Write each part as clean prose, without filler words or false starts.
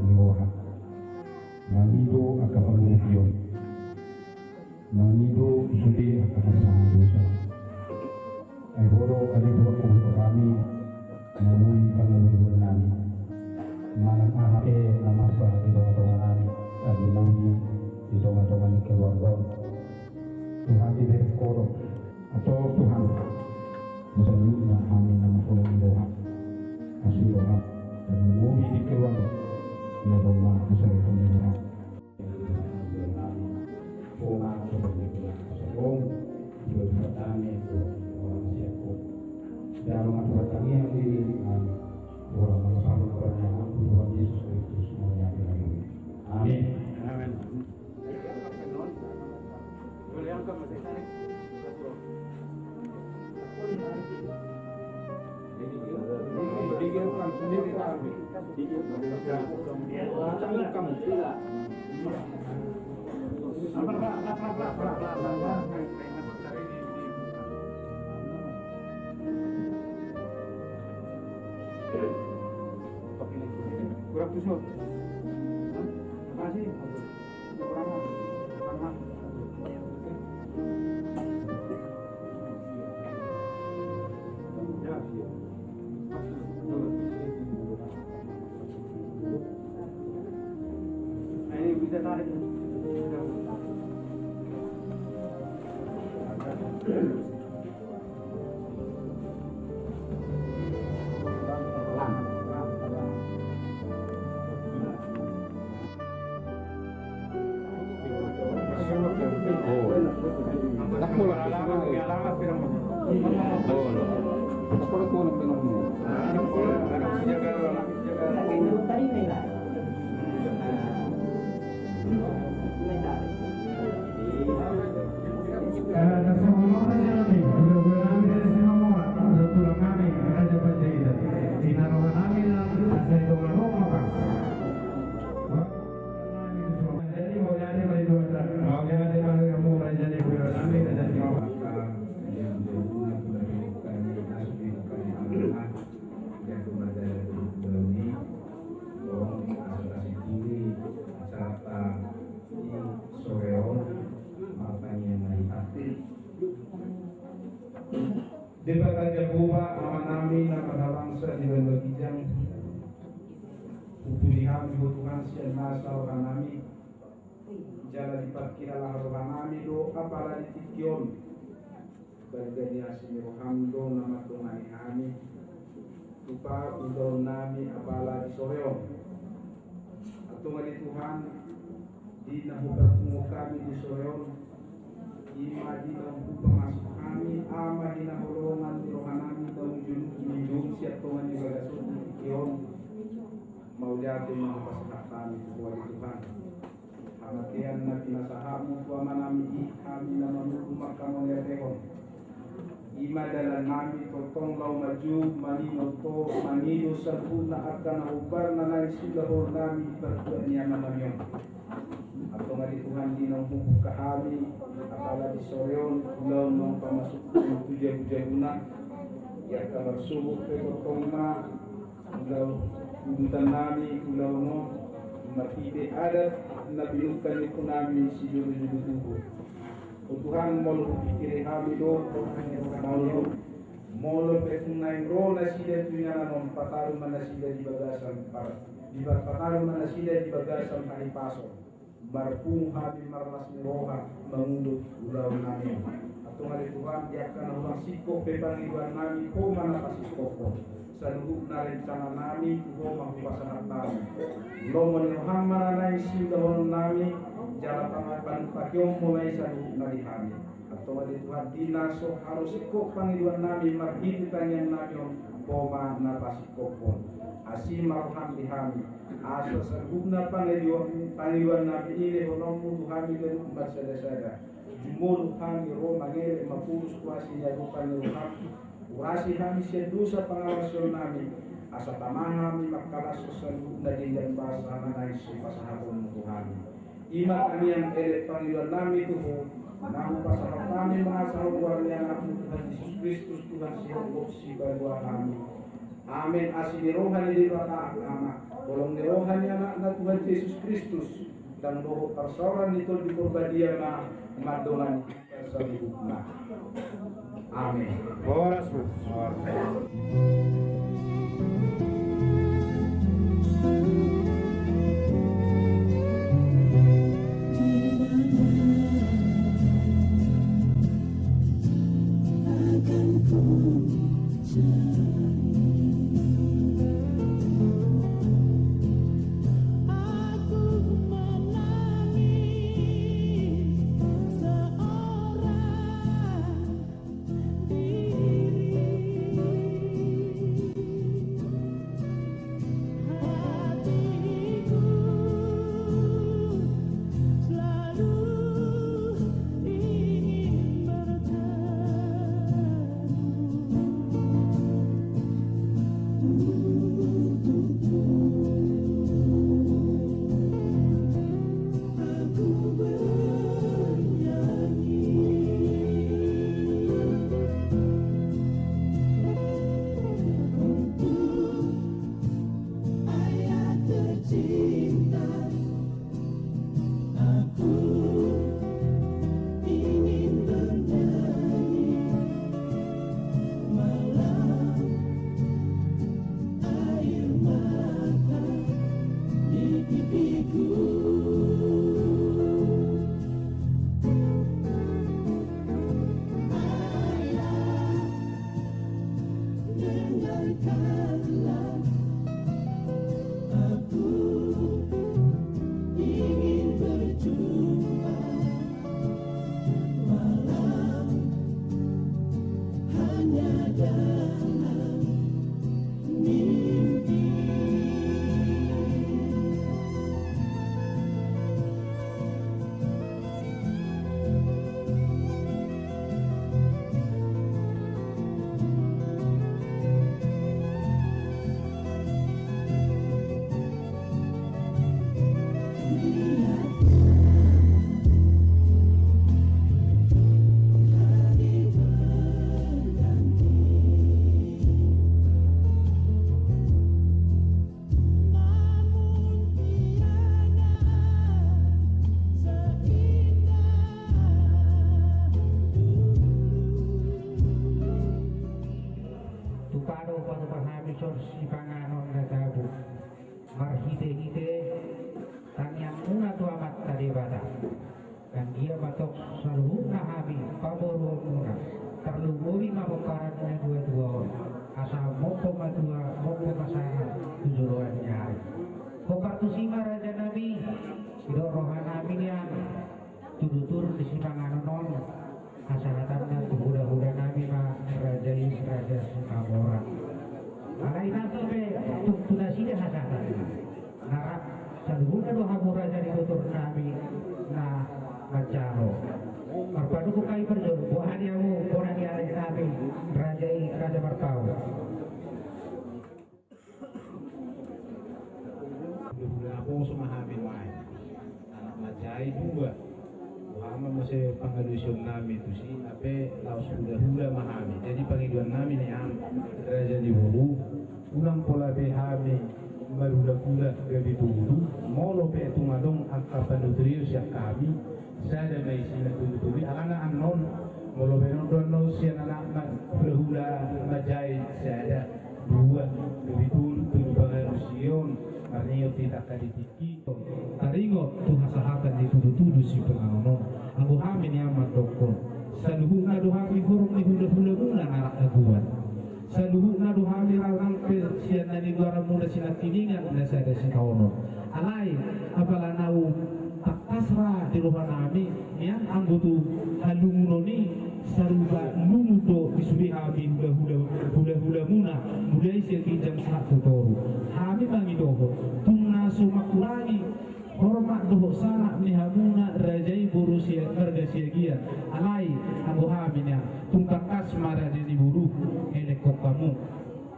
niroha manido akapangupiyo manido sudi akapasang dosa ay horo kalibwa kung kami namuhi pangalulun namin manang ahake na masa di tunga-tunga namin at namuhi di tunga-tunga ni keluarga Tuhan di berkoro atau Tuhan misalnya kami nama kolong doa kasih doa dan namuhi di keluarga na rumah besar pemilihan Bunga sebagai sebelum berpertani orang siapku dan mengatakan yang diri orang mengesal kebenaran Tuhan Yesus Kristus semuanya amin. Amin. Boleh angkat masih tarik. Digilkan sendiri kami. Digilkan kamu tidak. Kurang tusuk. Terima kasih. Kurang. Ini bisa tarik. Debat aja buah nama nami nama bangsa di Belgijang Upulihan Tuhan siapa orang nami jalan dipakiralah orang nami do apalah ditikyon bergani asmi rohamdo nama Tuhan kami lupa udah nami apalah di soreo atau mari Tuhan di nahu bertemu kami di soreo ima di nahu pemasuk kami ama di nahu rolongan di rohanami tahun junjung siap Tuhan di bagasut di tikyon mau jatuh nahu pasangat kami kepada Tuhan Hamatian nabi nasahamu tua manami kami nama rumah kamu lihat ima dalam nami totong lau maju manino to manino sempurna akan ubar nanai silahur nami berbuat nyaman namion atau ngadi Tuhan di nombuku kami apalagi di soreon ulau nong pamasuk tujuh guna ya kabar subuh ke totongna ulau untan nami ulau no martide adat nabi ukan itu nami si juru tubuh Tuhan mau pikir kami do mau petunai rola sida punya non pataru mana sida di bagasan di pataru mana sida di bagasan hari paso barpung hati marlas roha mengunduh ulau nami atau hari Tuhan dia akan ulang siko pepangiban nami ko mana kasih koko saluhuk na rencana nami ko mahupasangat nami lo menuhan mana nai sida nami jalan tangan pakyong mulai saluhuk na dihami atau hari Tuhan dinaso harus ikut panggilan nami marhiti tanyan nami poma na pasikopon asim marham dihami aso sarguna panggilan nabi ini honomu Tuhami dan umat sada-sada jumul kami Roma ngere mapulus kuasi nyarupan Tuhan kurasi kami sedusa pengawasan nami asa tamahami makalas sarguna dinjan bahasa manai pasahapun Tuhan ima kami yang panggilan nami Tuhan namu pasahap kami mengasah warna anak Tuhan Yesus Kristus Tuhan si Allah si bahwa kami Amin. Asih di rohani di baka anak. Tolong di rohani anak na Tuhan Yesus Kristus. Dan doa persoalan itu di perbadian na madongan tersalibukna. Amin. Boras bu. Pangalusion namin itu sih, apa laos hula mahami. Jadi panggilan namin yang raja di bulu, ulang pola behami, marula-kula gabi bulu, molo pe tumadong angka panutrius yang kami, saya ada may sinatuturi, alanga anon, molo pe non siya anak berhula majai, saya ada dua gabi bulu tulu pangalusion, arniyo tidak kaditiki. Taringot tuha sahatan ditudu-tudu si panganonon. Aku hamin yang mandokon. Saluhu nadu hami huruf ni hula-hula mula narak aguan. Saluhu nadu hami rarang sian nani luar mula sinat tiningan na sada sikawonon. Alay, apala nau tak kasra di rumah nami, yang anggotu halungunoni saruba lumudo bisuri hami hula-hula muna. Mulai siya kijam saat tutoru. Hami mangidoho, tungna sumakurani. Hormat doho sanak ni hamuna rajai burusia bergasiagia alai abu hamina tungkakas maraja di buru elekok kamu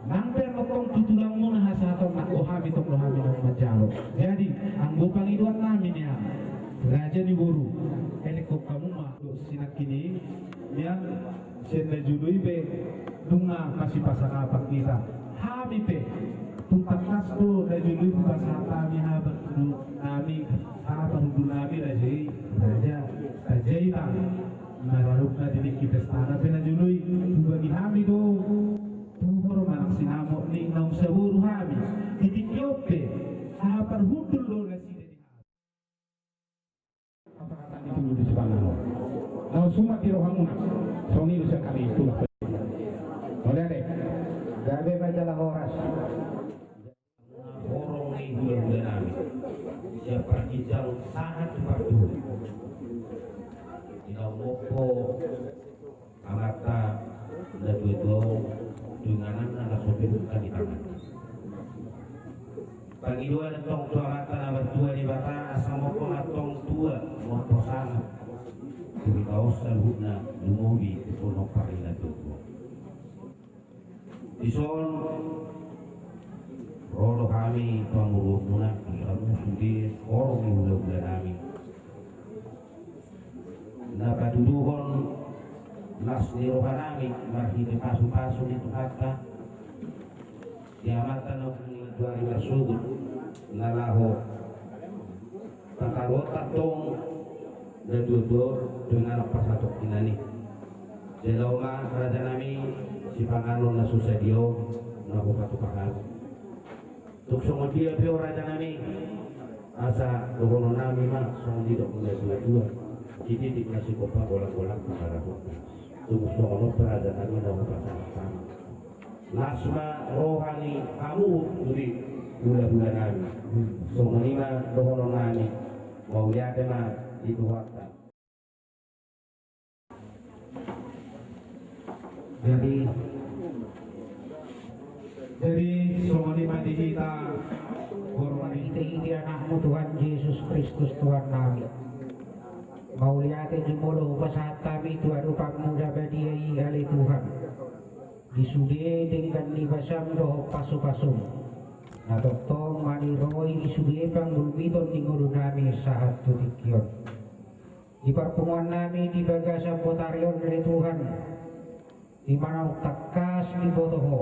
namper mokong tutulang muna hasaton nak ohami tok lohami nak majalo jadi anggo pangiduan namin ya raja di buru elekok kamu mah sinak kini yang senda judui be dunga kasih pasang apa kita habipe tuntak nasto da julu pasata mi habat nami apa nami raja bang mararuk na dinik kita stana pena jului bagi hami do tuhor manak sinamo ni nong saburu hami titik yope hapar hudul lo nasi dari apa kata ditunggu di sebelah mau semua di rohamuna soni bisa kali itu boleh deh gabe majalah horas horong ni bulan nami siapa hijau sangat cepat dulu Mopo alata lebih dengan anak sopir bukan di tangan. Pagi dua dan tong alata nomor dua di bata asal mopo atong dua mopo sana. Kami kaos salhuna lumobi puno parila tuh. Ison rolo kami pangurus muna kamu sudi orang yang bulan kami. Napaduduhon nas di rohanami marhiti pasu-pasu itu kata diamatan ng 2 sugod nalaho takarota tong dadudor dengan pasatok inani jeloma raja nami si pangalon na susadio na bukatupakan tuksong dia pio raja nami asa dogono nami ma song didok mulai dua jadi dikasih kopa bolak-bolak para kopa tunggu soal peradaban dalam pasangan lasma rohani kamu dari bulan-bulan kami semuanya dohono nani mau ya tema itu waktu jadi semuanya di kita korban ini anakmu Tuhan Yesus Kristus Tuhan kami mau lihat jemolo pasahat kami Tuhan upakmu dapat diai oleh Tuhan disude dengan nibasam roh pasu-pasum na doktong maniroi disude pang bulbiton tinggal nami saat tutikion di pertemuan nami di bagasa potarion dari Tuhan di mana takas di botoho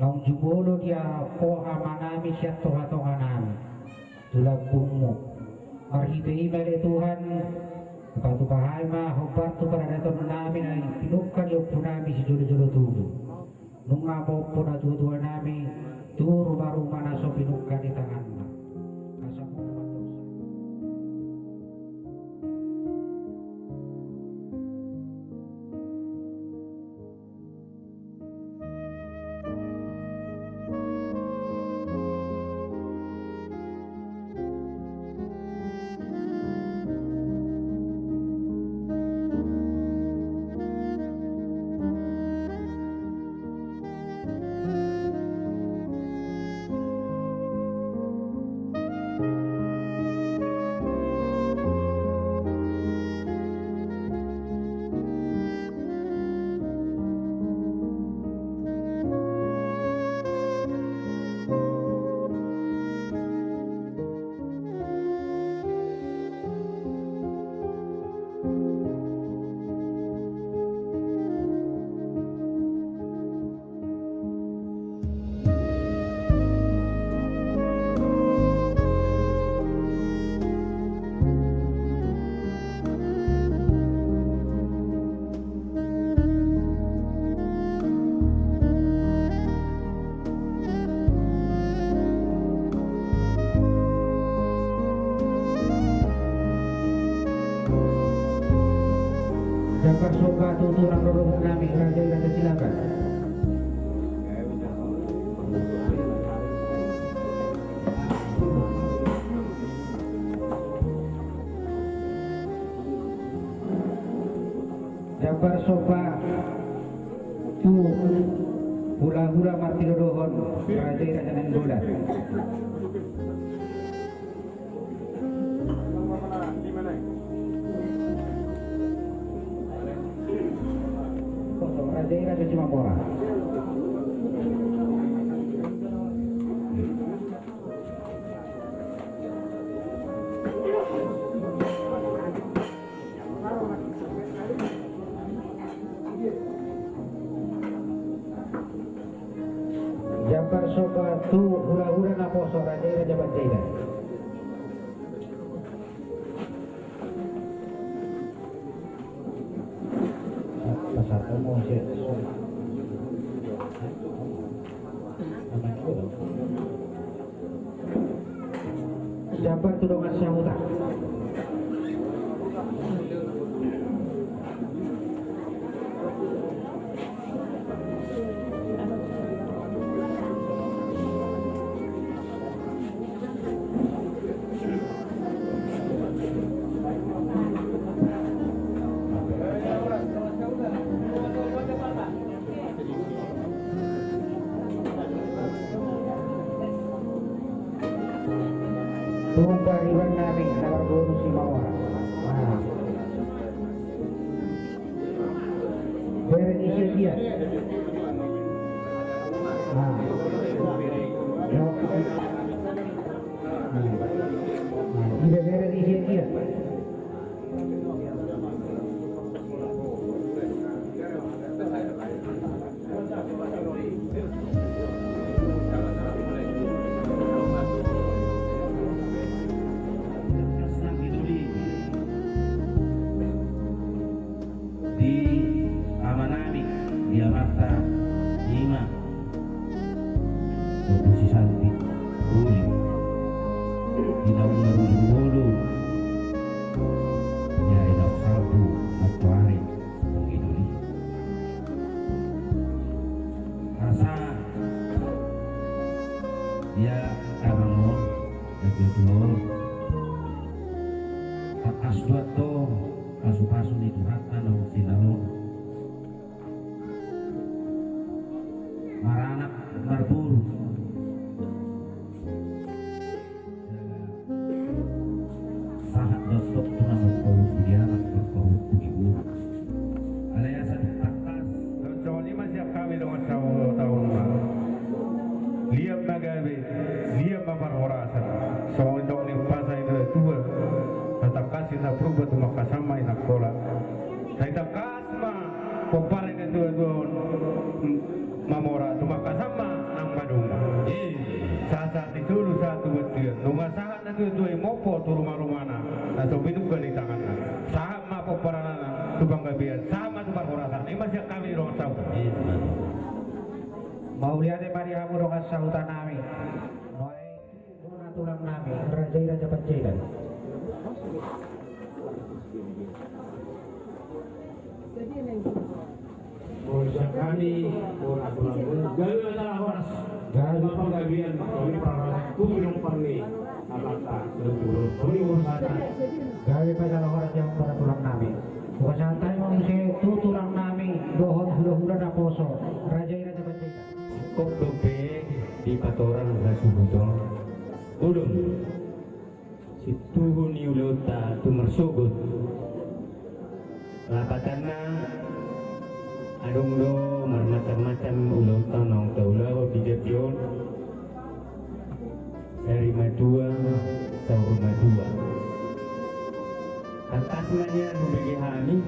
nang jubolo dia poha manami siat toha-toha nami tulang bungmu marhibei dari Tuhan Patu bahai mah hobat tu pada datang nami na pinukan yung punami si julo-julo tulo. Nung mapo po na tuwa nami tu rumah-rumah na so pinukan di tangan na. Asa mo Dapat soka tuturan dorong kami raja silakan. Dapat soka tu hula-hula martir dohon raja dan bola. Ada cuma bola. poso Raja Panjaitan. Pasar umum sih. Jabar Tudongan Samudra. Tumpah riwan nami nomor bonus 5 orang. Nah. Beren isi dia. Nah. Tidak beren isi dia. Dia mata lima posisi santi uli tidak menuju bolu ya enak sabu atau hari begitu rasa ya abangor betul akas dua to kasu-kasu itu rata no sinalo maranak marburu sahat dotok tunang kau dianak kau ibu alias atas Tahun ini masih kami dengan tahun lalu. Lihat magabe, lihat maparhorasan. Soal dong ni pasai itu dua. Tetap kasih na perubahan tu makasama inak kola. Tetap kasma pepaling itu dua mamora tu makasama nang badung. Saat itu lu satu betul. Nunga sahat na dua mopo tu rumah-rumahna. Atau minum kali tanganna. Sahat ma peparanana tu banggabian. Sama tu maparhorasan. Ini masih kami dong tahu. Mau lihat mari kamu dong sautan nami. Noi dona tulang nami. Raja Panjaitan. Polisi kami, orang gawe adalah horas. Gawe penggabian, kami para kumilong parni, alata, berburuk, kami urusan. Gawe pada orang yang pada tulang nami. Bukan santai mau tu tulang nami. Dohon hula-hula na poso. Raja Panjaitan. kok dope di patoran rasubutong ulun situhun yulota tumersugut lapatana adong do marmacam-macam ulota nong taulaw bidapyon dari madua tau rumah dua atasnya nubegi hami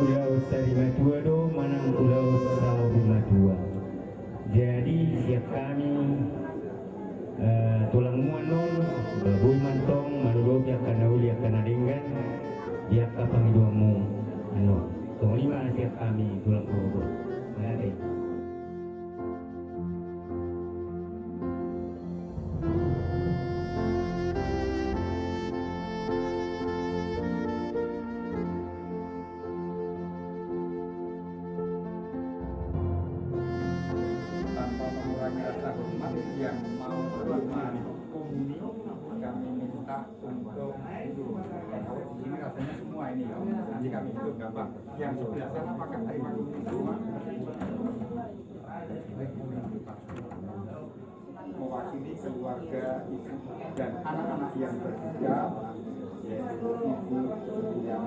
ulau dari madua do manang ulau tau rumah dua. Jadi siap kami tulang muanon babuy mantong manulog yang kana uli yang kana dinggan siap ka pangiduamu ano tong lima siap kami tulang muanon ngade yang mau menerima komuni kami minta untuk di sini rasanya semua ini ya nanti kami hitung gampang yang sebelah sana pakai air semua mewakili keluarga ibu dan anak-anak yang bertiga yaitu ibu yang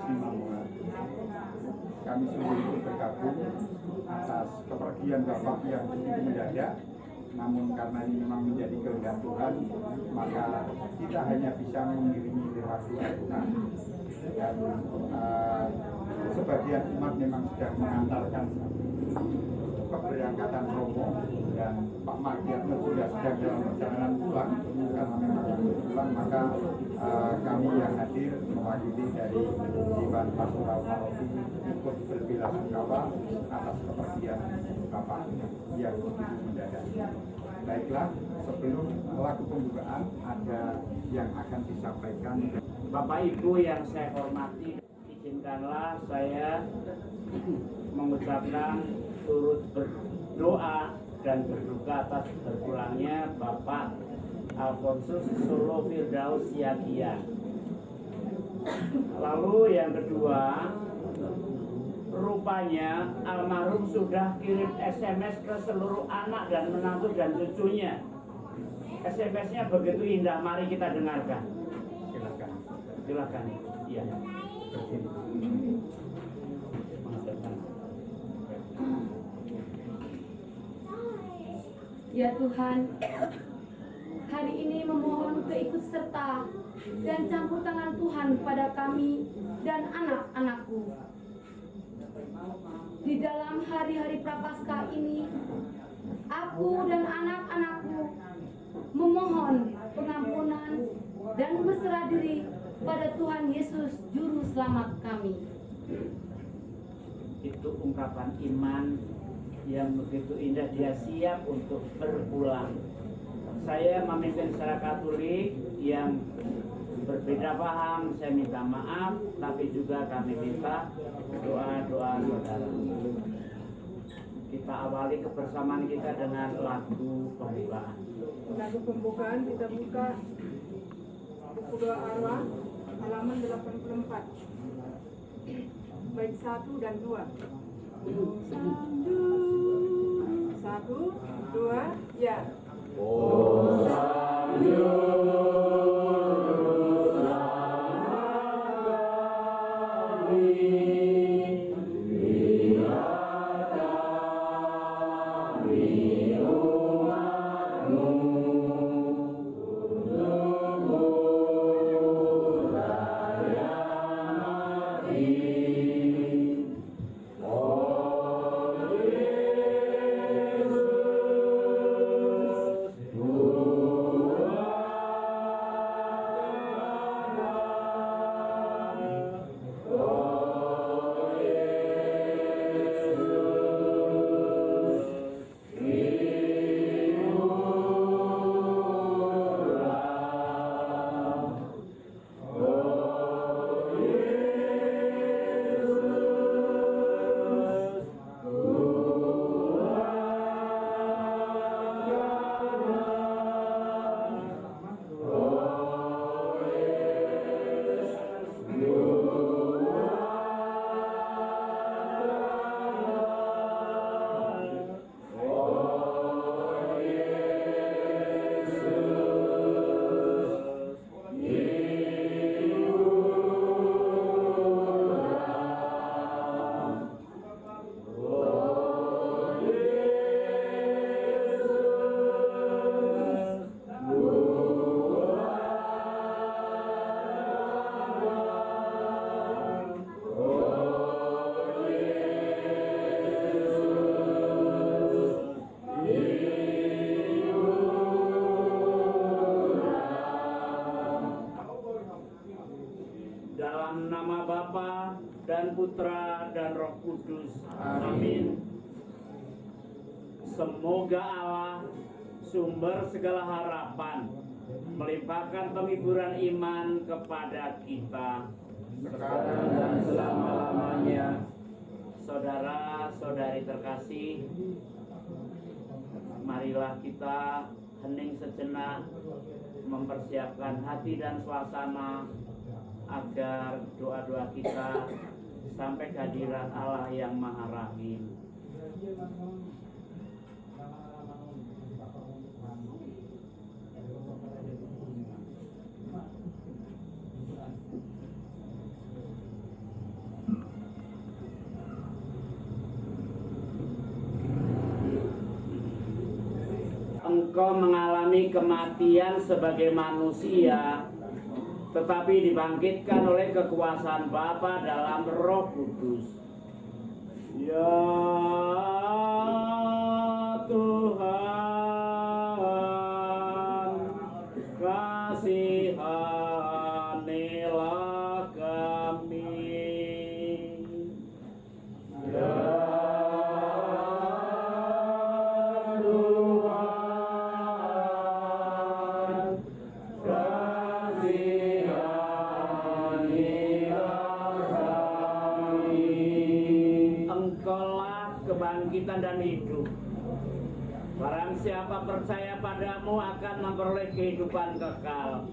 Simamura. Kami sendiri bergabung atas kepergian bapak yang begitu mendadak. Namun karena ini memang menjadi kehendak Tuhan, maka kita hanya bisa mengiringi lewat doa Tuhan. Dan sebagian umat memang sudah mengantarkan keberangkatan Romo dan Pak Mardiatno sudah sedang dalam perjalanan pulang karena memang kebetulan maka kami yang hadir mewakili dari Dewan Pastoral Paroki ikut berbelasungkawa atas kepergian Bapak yang begitu mendadak. Baiklah, sebelum lagu pembukaan ada yang akan disampaikan. Bapak Ibu yang saya hormati, izinkanlah saya mengucapkan turut berdoa dan berduka atas berpulangnya Bapak Alfonsus Solo Firdaus Siagian. Lalu yang kedua, rupanya almarhum sudah kirim SMS ke seluruh anak dan menantu dan cucunya. SMS-nya begitu indah, mari kita dengarkan. Silakan. Silakan. Iya. Ya Tuhan, hari ini memohon keikut serta dan campur tangan Tuhan pada kami dan anak-anakku. Di dalam hari-hari Prapaskah ini, aku dan anak-anakku memohon pengampunan dan berserah diri pada Tuhan Yesus Juru Selamat kami. Itu ungkapan iman yang begitu indah, dia siap untuk berpulang. Saya memimpin secara Katolik yang berbeda paham, saya minta maaf, tapi juga kami minta doa-doa saudara. Kita awali kebersamaan kita dengan lagu pembukaan. Lagu pembukaan kita buka buku doa arwah halaman 84 bait 1 dan 2. 1, 2, ya. Dalam nama Bapa dan Putra dan Roh Kudus. Amin. Semoga Allah, sumber segala harapan, melimpahkan penghiburan iman kepada kita Sekarang dan selama-lamanya. Saudara-saudari terkasih, marilah kita hening sejenak, mempersiapkan hati dan suasana agar doa-doa kita sampai kehadiran Allah yang Maha Rahim. Engkau mengalami kematian sebagai manusia, tetapi dibangkitkan oleh kekuasaan Bapa dalam Roh Kudus. Ya kebangkitan dan hidup. Barang siapa percaya padamu akan memperoleh kehidupan kekal.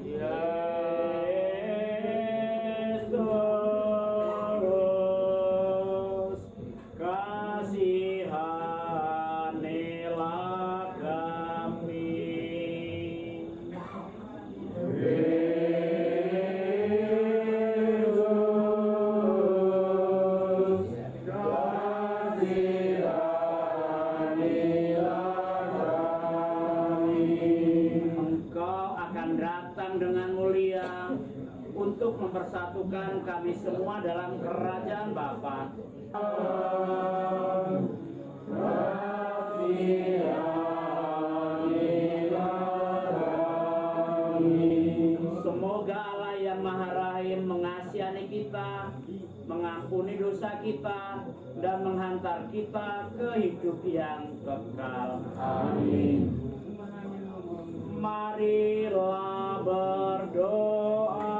Yesus, kasihanilah kami. Dengan mulia untuk mempersatukan kami semua dalam kerajaan Bapa. Semoga Allah yang Maha Rahim mengasihani kita, mengampuni dosa kita, dan menghantar kita ke hidup yang kekal. Amin. Marilah berdoa.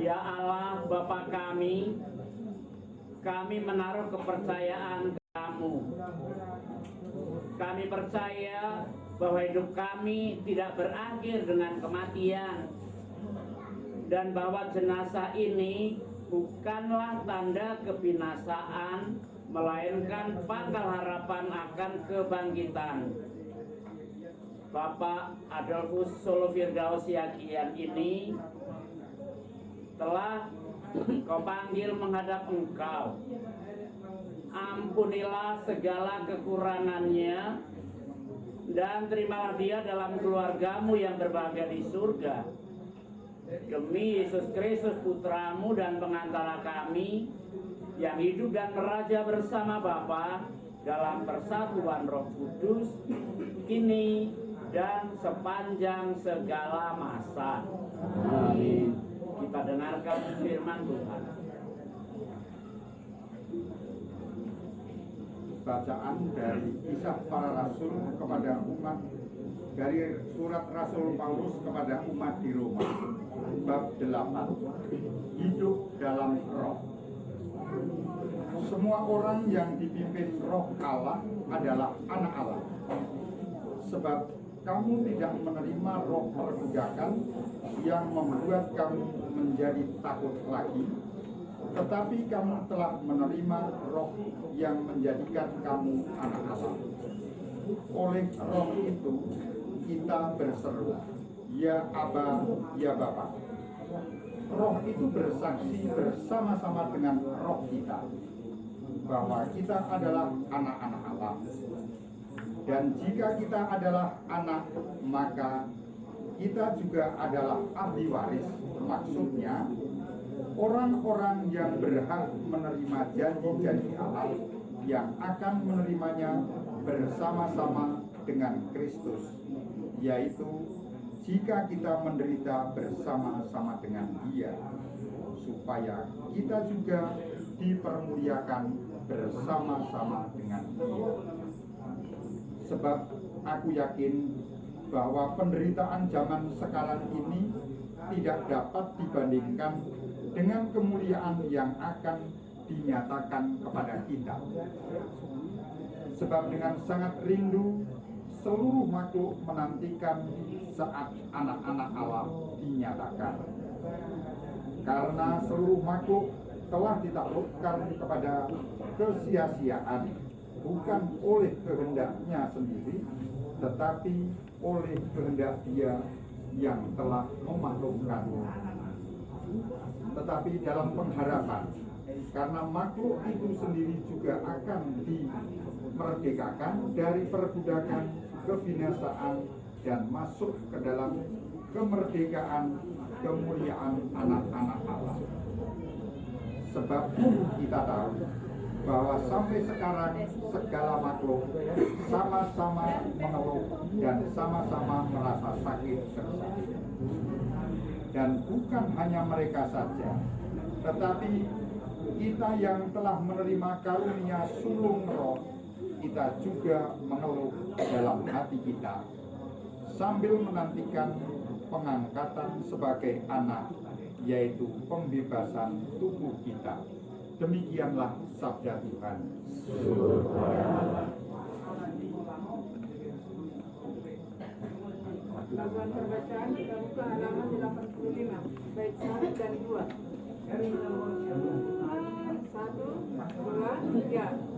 Ya Allah Bapa kami menaruh kepercayaan Kamu. Kami percaya bahwa hidup kami tidak berakhir dengan kematian, dan bahwa jenazah ini bukanlah tanda kebinasaan, melainkan pangkal harapan akan kebangkitan. Bapak Adolfus Solo Firdaus Yakian ini telah Kau panggil menghadap Engkau. Ampunilah segala kekurangannya, dan terimalah dia dalam keluargamu yang berbahagia di surga. Demi Yesus Kristus Putramu dan pengantara kami, yang hidup dan meraja bersama Bapa dalam persatuan Roh Kudus, kini dan sepanjang segala masa. Amin. Kita dengarkan firman Tuhan. Bacaan dari Kisah Para Rasul kepada umat, dari surat Rasul Paulus kepada umat di Roma, bab 8. Hidup dalam Roh. Semua orang yang dipimpin Roh Allah adalah anak Allah. Sebab kamu tidak menerima roh perbudakan yang membuat kamu menjadi takut lagi, tetapi kamu telah menerima roh yang menjadikan kamu anak Allah. Oleh roh itu kita berseru, ya Aba, ya Bapa. Roh itu bersaksi bersama-sama dengan roh kita bahwa kita adalah anak-anak Allah. Dan jika kita adalah anak, maka kita juga adalah ahli waris. Maksudnya, orang-orang yang berhak menerima janji-janji Allah yang akan menerimanya bersama-sama dengan Kristus, yaitu jika kita menderita bersama-sama dengan Dia, supaya kita juga dipermuliakan bersama-sama dengan Dia. Sebab aku yakin bahwa penderitaan zaman sekarang ini tidak dapat dibandingkan dengan kemuliaan yang akan dinyatakan kepada kita. Sebab dengan sangat rindu seluruh makhluk menantikan saat anak-anak Allah dinyatakan. Karena seluruh makhluk telah ditaklukkan kepada kesia-siaan, bukan oleh kehendaknya sendiri, tetapi oleh kehendak Dia yang telah memaklukkan. Tetapi dalam pengharapan, karena makhluk itu sendiri juga akan dimerdekakan dari perbudakan kebinasaan dan masuk ke dalam kemerdekaan kemuliaan anak-anak Allah. Sebab kita tahu bahwa sampai sekarang segala makhluk sama-sama mengeluh dan sama-sama merasa sakit tersakit. Dan bukan hanya mereka saja, tetapi kita yang telah menerima karunia sulung roh, kita juga mengeluh dalam hati kita sambil menantikan pengangkatan sebagai anak, yaitu pembebasan tubuh kita. Demikianlah sabda Tuhan. Laporan perbacaan kita buka halaman 85, bait 1 dan 2. 1, 2, 3.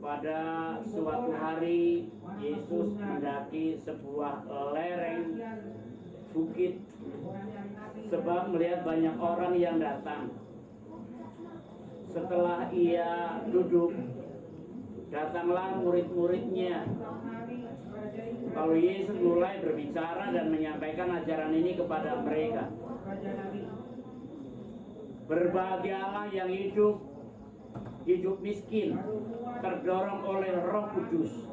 Pada suatu hari Yesus mendaki sebuah lereng bukit sebab melihat banyak orang yang datang. Setelah ia duduk, datanglah murid-muridnya. Lalu Yesus mulai berbicara dan menyampaikan ajaran ini kepada mereka. Berbahagialah yang hidup miskin, terdorong oleh Roh Kudus,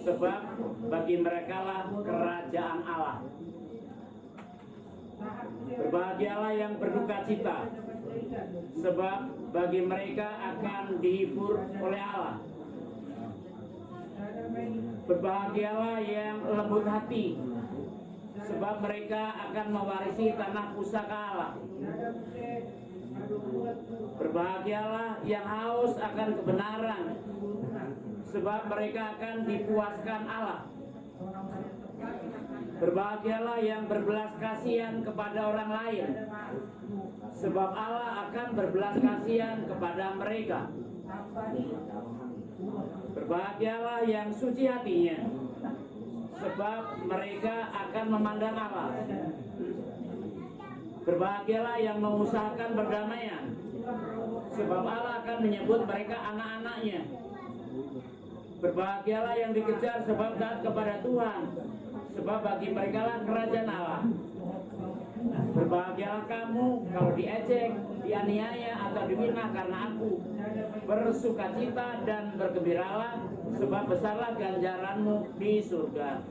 sebab bagi merekalah kerajaan Allah. Berbahagialah yang berduka cita, sebab bagi mereka akan dihibur oleh Allah. Berbahagialah yang lembut hati, sebab mereka akan mewarisi tanah pusaka Allah. Berbahagialah yang haus akan kebenaran, sebab mereka akan dipuaskan Allah. Berbahagialah yang berbelas kasihan kepada orang lain, sebab Allah akan berbelas kasihan kepada mereka. Berbahagialah yang suci hatinya, sebab mereka akan memandang Allah. Berbahagialah yang mengusahakan perdamaian, sebab Allah akan menyebut mereka anak-anaknya. Berbahagialah yang dikejar sebab taat kepada Tuhan, sebab bagi mereka lah kerajaan Allah. Berbahagialah kamu kalau diejek, dianiaya atau dihina karena aku. Bersukacita dan bergembiralah, sebab besarlah ganjaranmu di surga.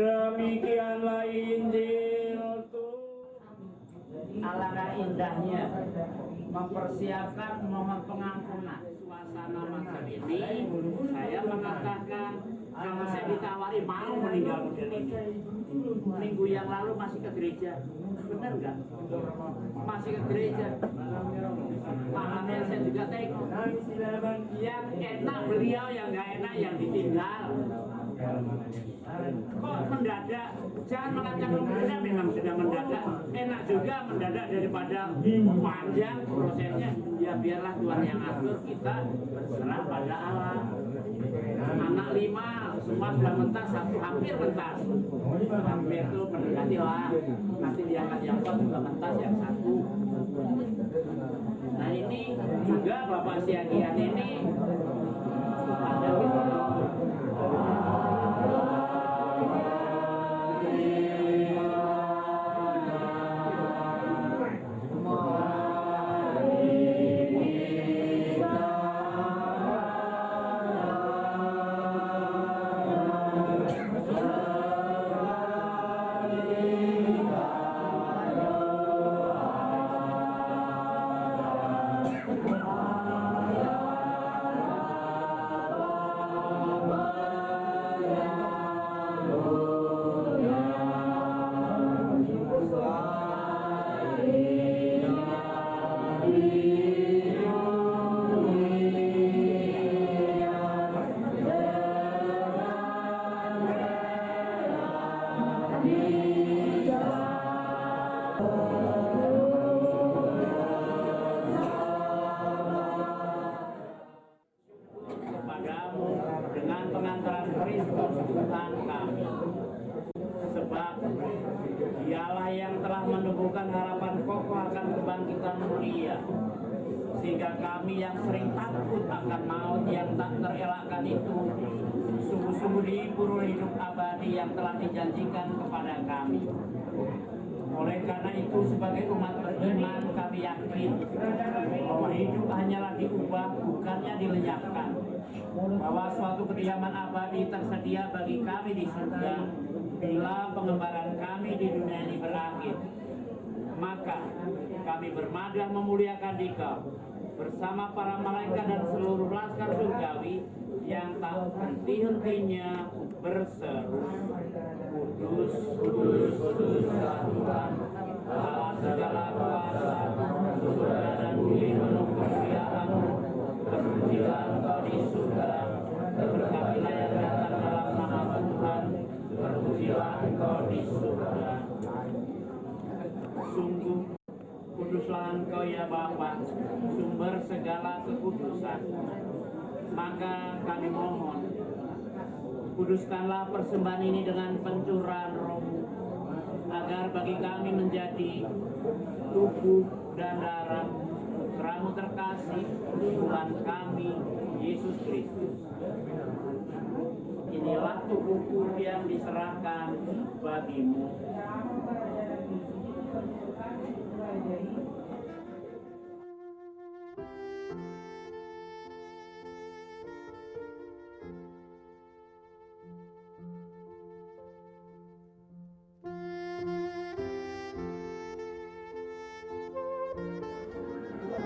Demikianlah Injil Tuhan. Alangkah indahnya mempersiapkan mohon pengampunan. Suasana macam ini, saya mengatakan kalau saya ditawari mau meninggal model ini. Minggu yang lalu masih ke gereja, benar nggak? Masih ke gereja. Malamnya saya juga tengok. Yang enak beliau, yang nggak enak yang ditinggal. Kok mendadak? Jangan mengatakan mendadak, memang sudah mendadak. Enak juga mendadak daripada panjang prosesnya. Ya biarlah Tuhan yang atur, kita berserah pada Allah. Anak 5, semua sudah mentas, satu hampir mentas. Hampir itu mendekati lah. Nanti diangkat yang 4 juga mentas, yang 1. Nah ini juga Bapak Siagian ini ada dengan pengantaran Kristus Tuhan kami. Sebab Dialah yang telah menumbuhkan harapan kokoh akan kebangkitan mulia, sehingga kami yang sering takut akan maut yang tak terelakkan itu sungguh-sungguh dihibur oleh hidup abadi yang telah dijanjikan kepada kami. Oleh karena itu sebagai umat beriman kami yakin bahwa hidup hanyalah diubah, bukannya dilenyapkan. Bahwa suatu kediaman abadi tersedia bagi kami di surga bila pengembaraan kami di dunia ini berakhir. Maka kami bermadah memuliakan Dikau bersama para malaikat dan seluruh laskar surgawi yang tak henti-hentinya berseru, Kudus, kudus, kudus Tuhan, Allah segala kuasa, surga dan bumi penuh kemuliaan-Mu. Terpujilah Engkau di surga, terberkatilah yang datang dalam nama Tuhan, terpujilah Engkau di surga. Sungguh kuduslah Engkau ya Bapa, sumber segala kekudusan. Maka kami mohon, kuduskanlah persembahan ini dengan pencurahan Roh-Mu, agar bagi kami menjadi tubuh dan darah Putra-Mu terkasih, Tuhan kami, Yesus Kristus. Inilah tubuhku yang diserahkan bagimu.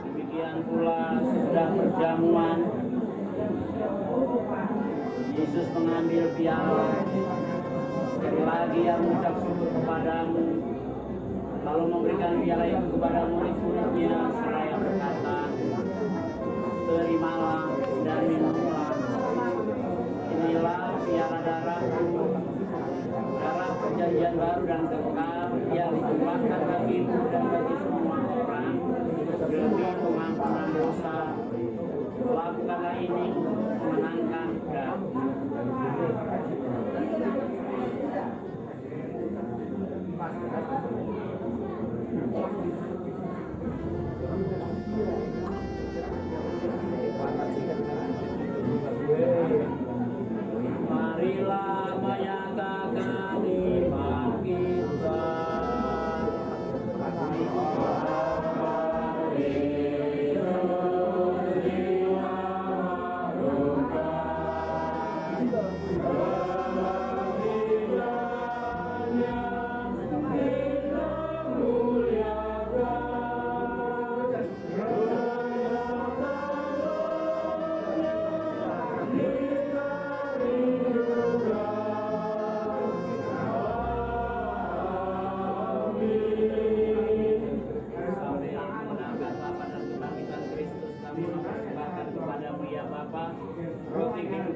Demikian pula sudah perjamuan, Yesus mengambil piala, sekali lagi yang mengucap syukur kepadamu, lalu memberikan piala itu kepada murid-muridnya seraya berkata, terimalah dan minumlah, inilah piala darahku, darah perjanjian baru dan kekal yang ditumpahkan bagimu dan bagi semua orang demi pengampunan dosa. Lakukanlah ini menangkan kami. Marilah menyatakan iman kita.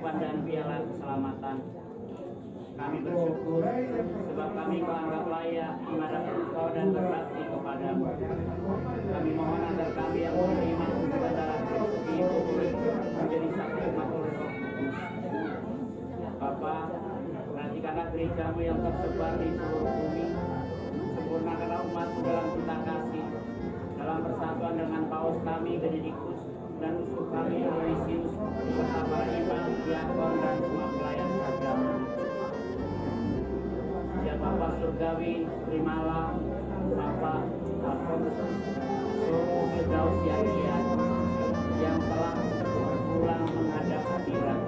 kehidupan dan piala keselamatan. Kami bersyukur sebab kami kau anggap layak menghadap Engkau dan berbakti kepadamu. Kami mohon agar kami yang menerima tubuh darah Kristus menjadi saksi umat Roh Kudus. Bapa, perhatikanlah gerejamu yang tersebar di seluruh bumi. Sempurnakanlah umatmu dalam cinta kasih, dalam persatuan dengan Paus kami Benediktus dan uskup kami Aloysius serta para imam, diakon dan semua pelayan agama. Ya Bapa Surgawi, terimalah Bapak Alfonsus Solo Firdaus Yahya yang telah berpulang menghadap hadirat.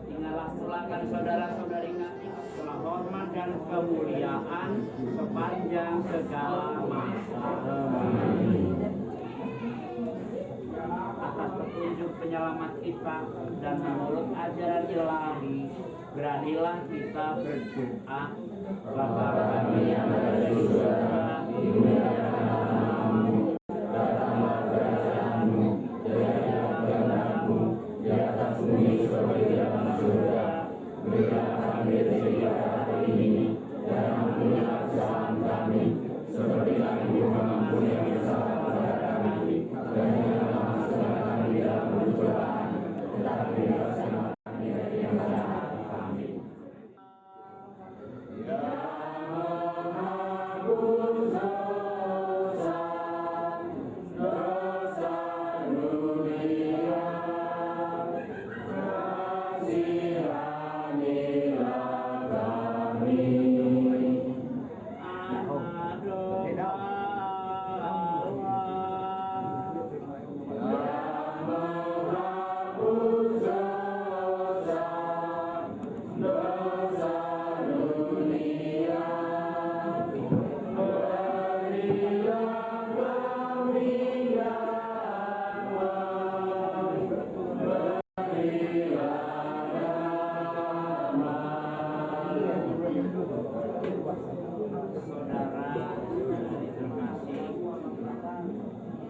Tinggallah silakan saudara-saudari kami setelah hormat dan kemuliaan sepanjang segala masa. Atas petunjuk penyelamat kita dan menurut ajaran ilahi, beranilah kita berdoa. Bapa kami yang ada di surga, dimuliakanlah namamu, datanglah kerajaanmu, jadilah kehendakmu di atas bumi seperti di dalam surga. Berilah kami rezeki kita hari ini, dan ampunilah kesalahan kami, seperti kami juga mengampuni yang bersalah kepada kami, dan janganlah masukkan kami dalam pencobaan, tetapi bebaskanlah kami dari yang jahat. Amin. Ya menghapus dosa dunia, kasihanilah kami.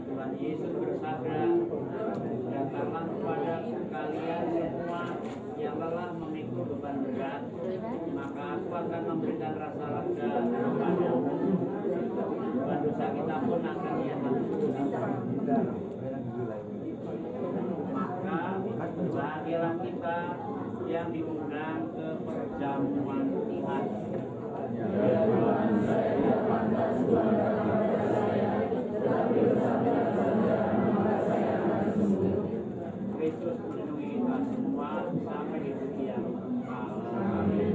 Tuhan Yesus bersabda, datanglah kepada kalian semua yang lelah memikul beban berat, maka aku akan memberikan rasa lega kepadamu. Beban dosa kita pun akan Ia hapus. Maka bahagialah kita yang diundang ke perjamuan Tuhan. Ya Tuhan, saya tidak pantas Tuhan datang kepada saya, tetapi bersabdalah saja, maka saya akan sembuh. Kristus melindungi kita semua sampai di dunia yang Amin.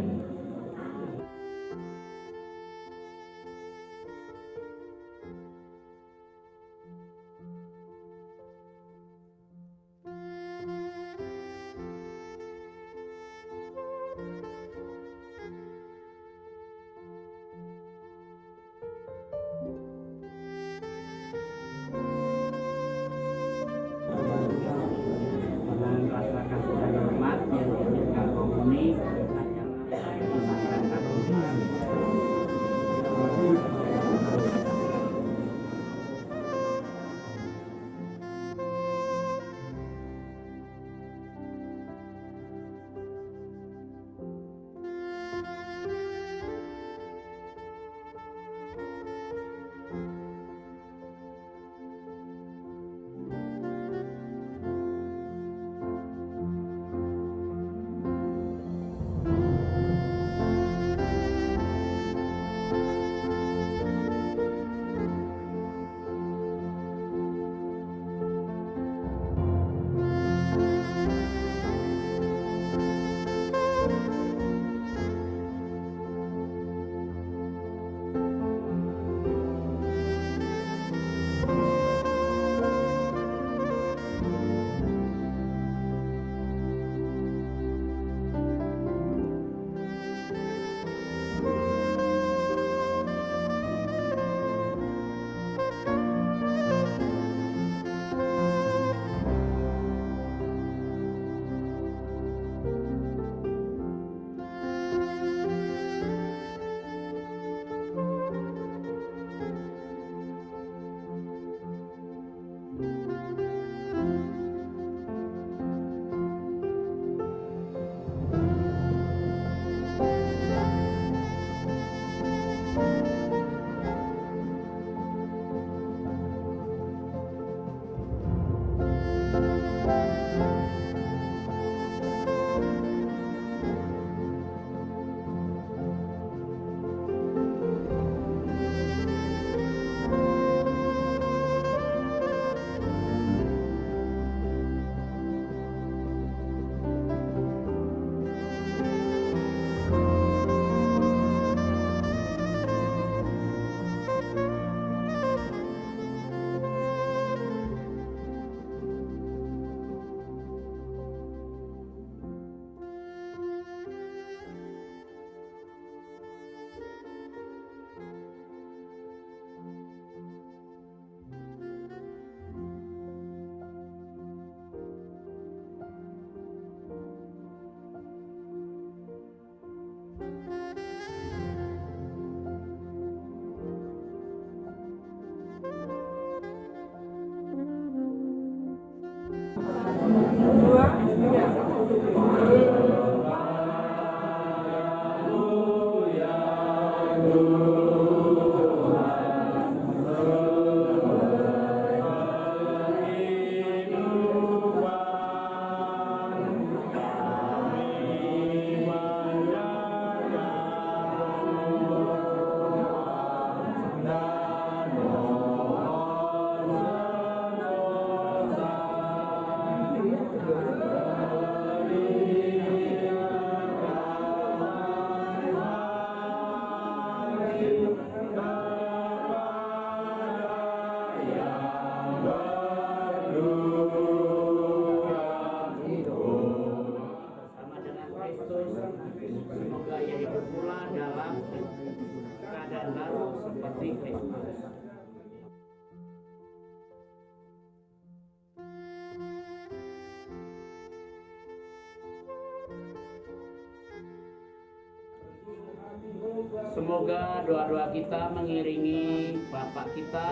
Semoga doa-doa kita mengiringi Bapak kita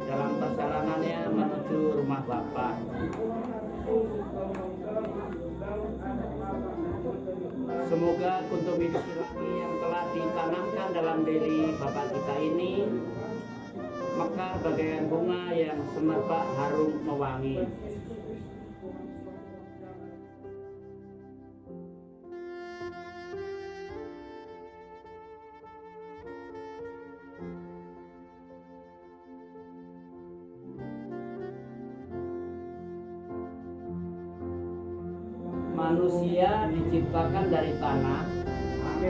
dalam perjalanannya menuju rumah Bapak. Semoga kuntum hidup yang telah ditanamkan dalam diri Bapak kita ini mekar bagaikan bunga yang semerbak harum mewangi. Manusia diciptakan dari tanah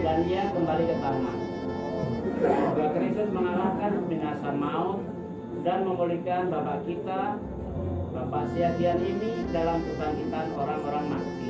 dan ia kembali ke tanah. Bahwa Kristus mengalahkan binasa maut dan memulihkan Bapak kita, Bapak Siagian ini dalam kebangkitan orang-orang mati.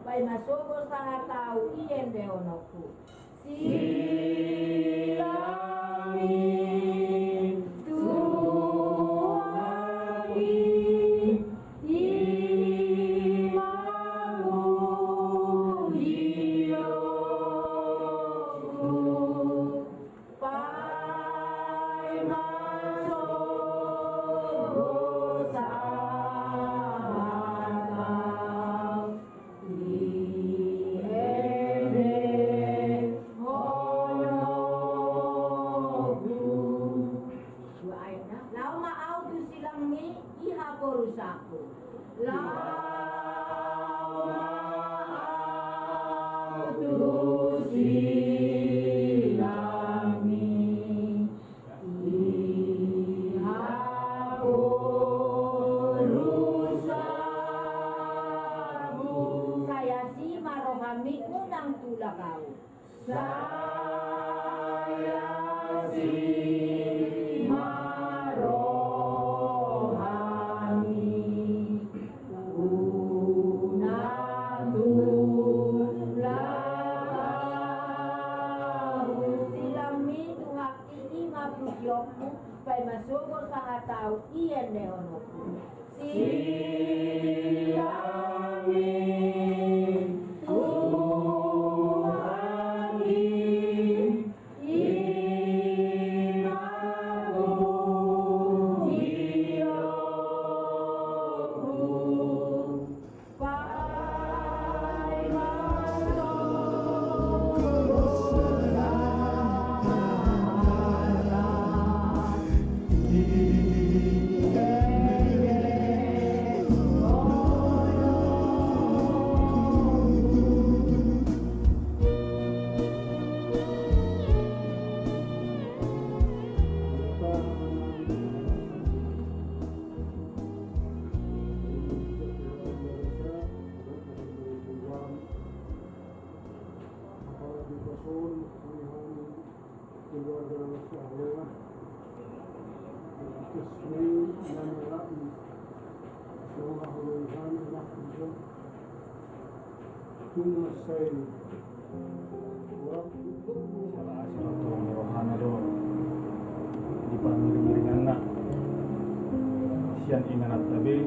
pai masoko sangat tahu ien deonoku. Sian inganat tabi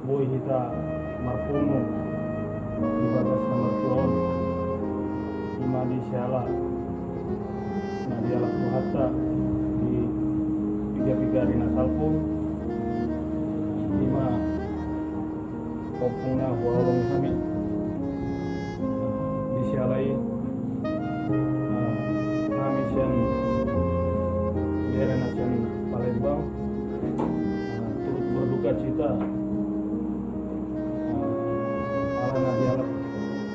boy hita marpuno di batas nomor tuon ima di siala nah di alat hatta di tiga di nasalku lima kompungna walong kami di sialai kami sian daerah nasian Palembang turut berduka cita alana dialek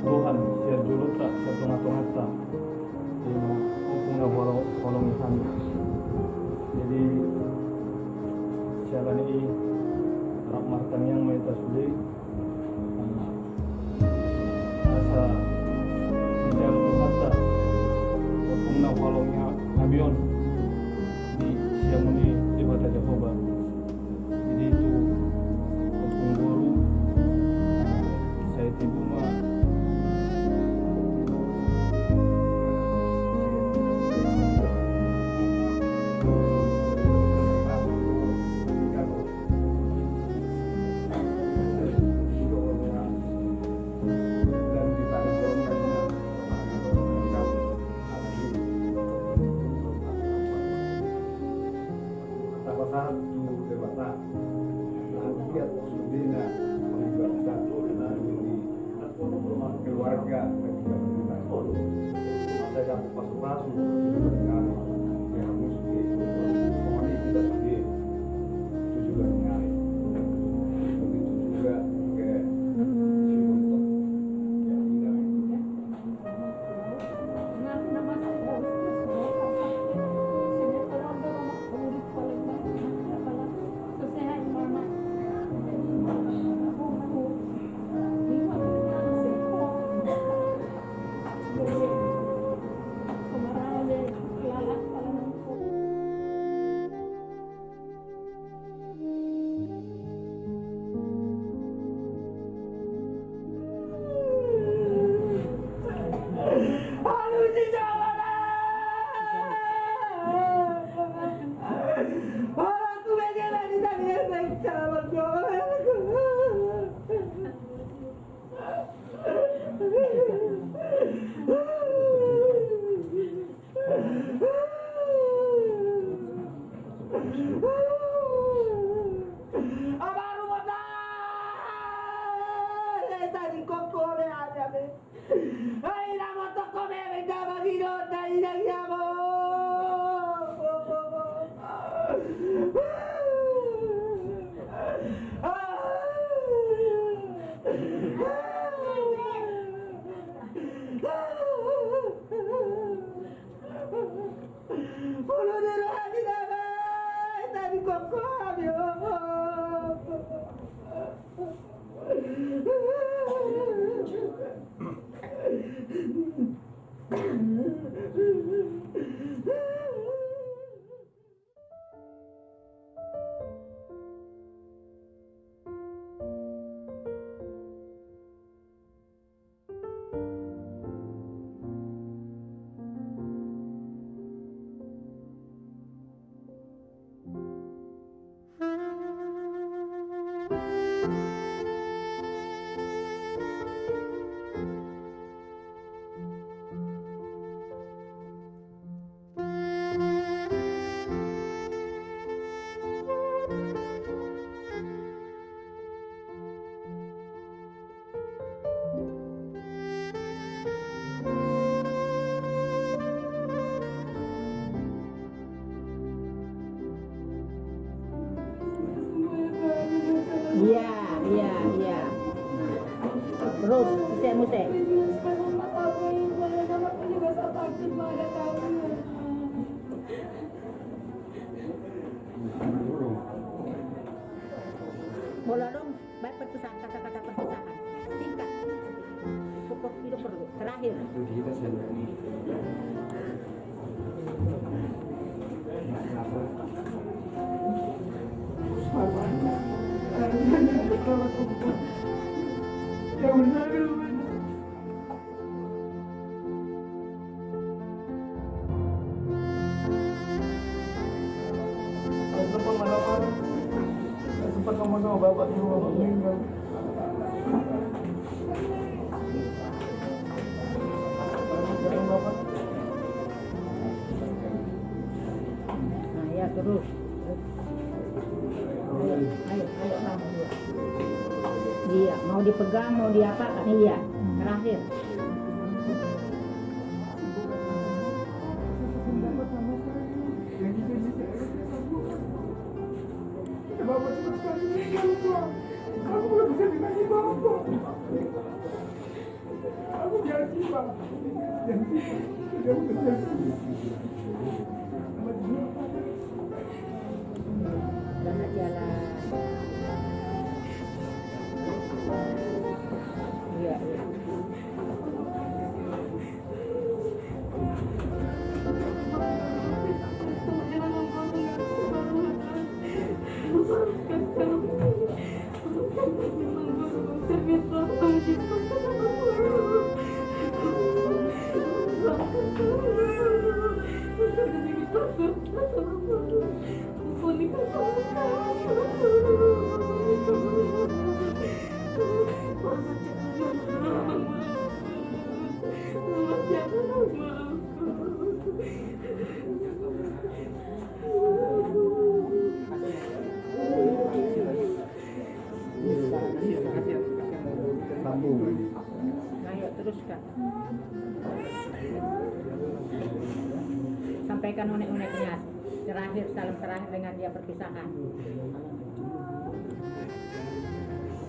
Tuhan siar juluta setengah-tengah di kampungnya kolong kami. Jadi jalan ini rak martang yang mai tasbih asa di jalan kata kampungnya kolongnya abion di siamuni di Bata Jehovah. Jadi itu kampung guru saya tibu mah keluarga saya pas-pas dengan yang muslim ini kita sendiri itu juga menarik begitu juga ke yang tidak tadi koko le aja be. Ai na moto come venga bagino dai na chiamo. Ulo dero hadi na ba. Tadi koko abio. Iya. Terus, musik. Bola dong, baik perpisahan, kata-kata perpisahan. Singkat. Pokok hidup perlu. Terakhir. Yang benar itu. Sempat ngomong sama bapak di rumah meninggal. Nah ya terus. Ayo kamu dua. Iya, mau dipegang, mau diapakan? Iya, terakhir. Bapak cepat sekali meninggal, Pak. Aku belum bisa dikasih bapak. Aku janji, Pak. Janji. Selamat jalan. Iya. Ayo teruskan. Sampaikan unek-uneknya. Terakhir, salam terakhir dengan dia perpisahan.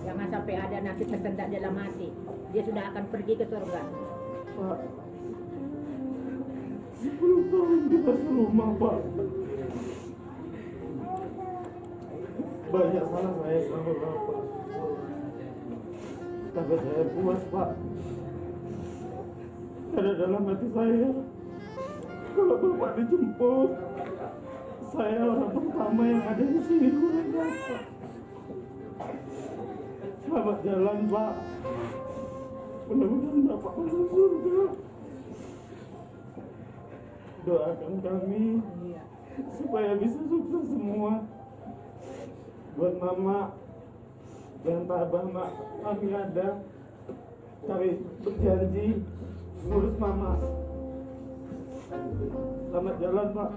Jangan sampai ada nanti tersendat dalam hati. Dia sudah akan pergi ke surga. Pak, 10 tahun kita serumah, Pak. Banyak salah saya sama Bapak. Tapi saya puas, Pak. Ada dalam hati saya, kalau Bapak dijemput, saya orang pertama yang ada di sini kurang dapat. Selamat jalan, Pak. Mudah-mudahan Bapak masuk surga. Doakan kami supaya bisa sukses semua. Buat Mama dan Abah, Mak, kami ada. Kami berjanji ngurus Mama. Selamat jalan, Pak.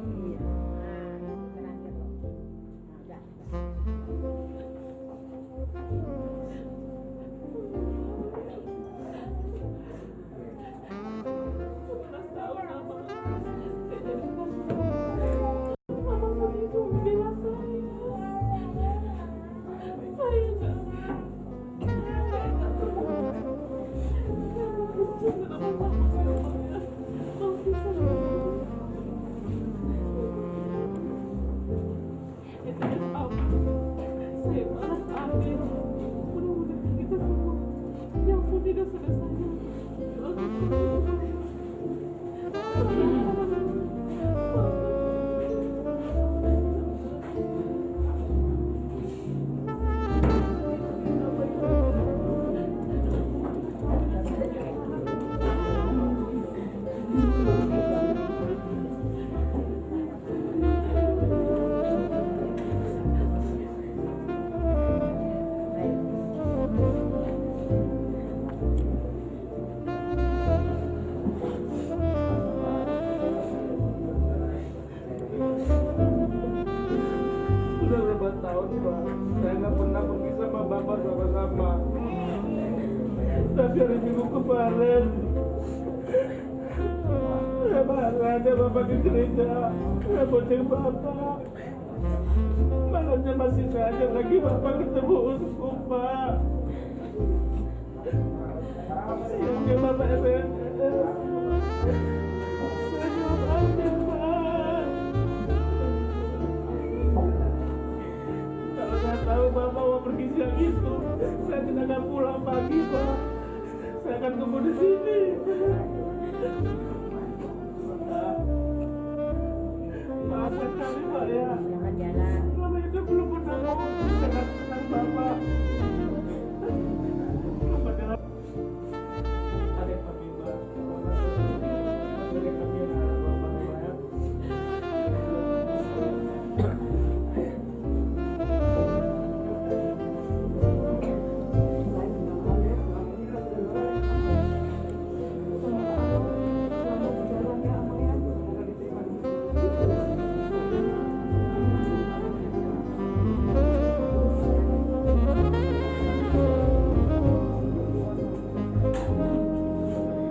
Tapi hari Minggu kemarin ada bapak di gereja, bonceng bapak. Malamnya masih saja lagi bapak ketemu uskup, Pak. Siangnya bapak SMS. Saya jawab aja, Pak. Kalau saya tahu bapak mau pergi siang itu, saya tidak akan pulang pagi, Pak. Saya akan tunggu di sini. Maafkan kami, Pak, ya. Selamat jalan. Selama itu belum pernah ngomong dengan senang bapak. Selamat jalan. Ada Pak Bima. Ada kami yang ada bapak saya.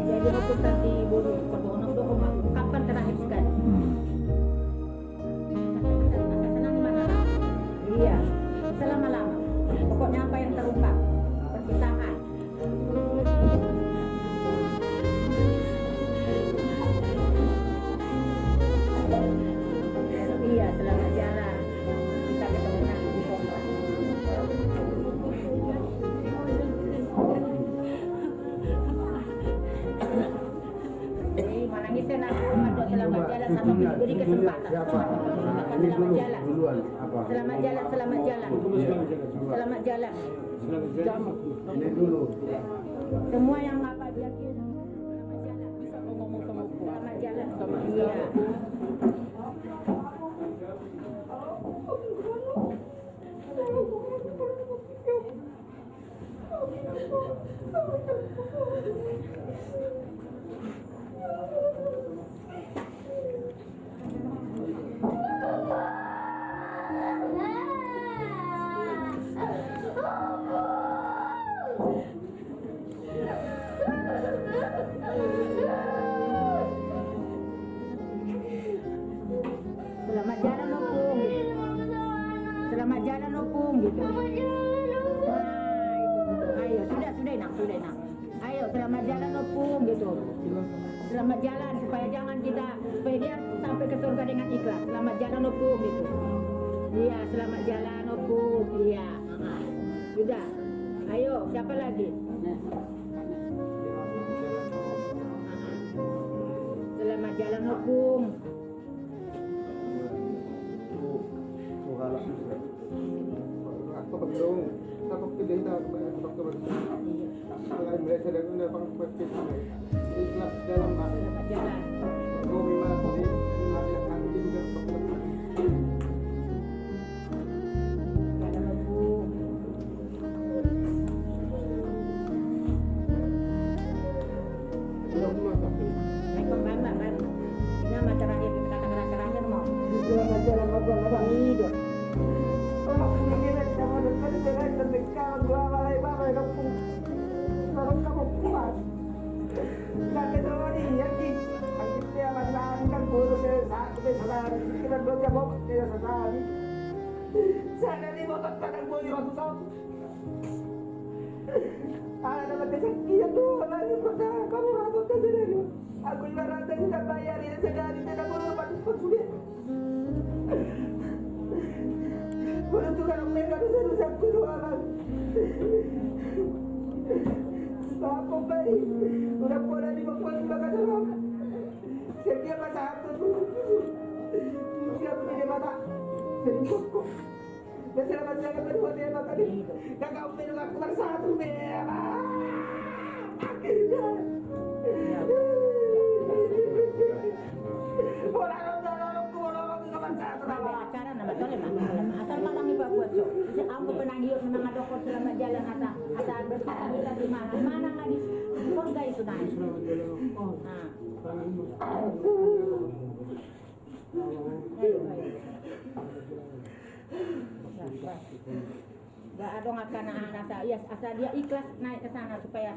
Jadi aku tadi bodoh perbohongan doa kapan terakhir sekali? Senang di mana? Iya, selama-lama. Pokoknya apa yang terungkap perpisahan. Iya, selamat jalan. Kita ketemu nanti di komplek. Menangisnya nak selamat jalan sama beri kesempatan. Selamat jalan. Selamat jalan, selamat jalan. Selamat jalan. Ini dulu. Semua yang apa dia kira selamat jalan. Bisa ngomong sama aku. Selamat jalan sama dia. Selamat jalan Opung gitu. Selamat jalan Opung gitu. Ayo sudah nak. Ayo selamat jalan Opung gitu. Selamat jalan supaya dia sampai ke surga dengan ikhlas. Selamat jalan Opung gitu. Iya selamat jalan Opung. Iya. Sudah. Ayo siapa lagi? Selamat jalan Opung. Aku belum. Aku tidak tahu apa selain mereka dan udah pakai Islam dalam Selamat jalan. Kami masih ada kami juga Jalan Opung. Pembambang kan. Ini nama terakhir kata-kata terakhir mau. Selamat jalan Opung apa hidup. Aku ibaratnya tidak bayar ini sedari tidak boleh sudah. Menentukan mereka dosa-dosa kudualan. Apa baik? Udah pada dibawa sebagai dalam. Setiap satu siapa di mata? Sedikitku. Dan selama berdua dia mata ini. Dan kau minum aku bersatu merah. Acara nama tolong asal malam ibu buat so. Aku pernah hidup nama dokter selamat jalan asal berkata di mana lagi surga itu naik. Ayo. Gak ada akan rasa ya asal dia ikhlas naik ke sana supaya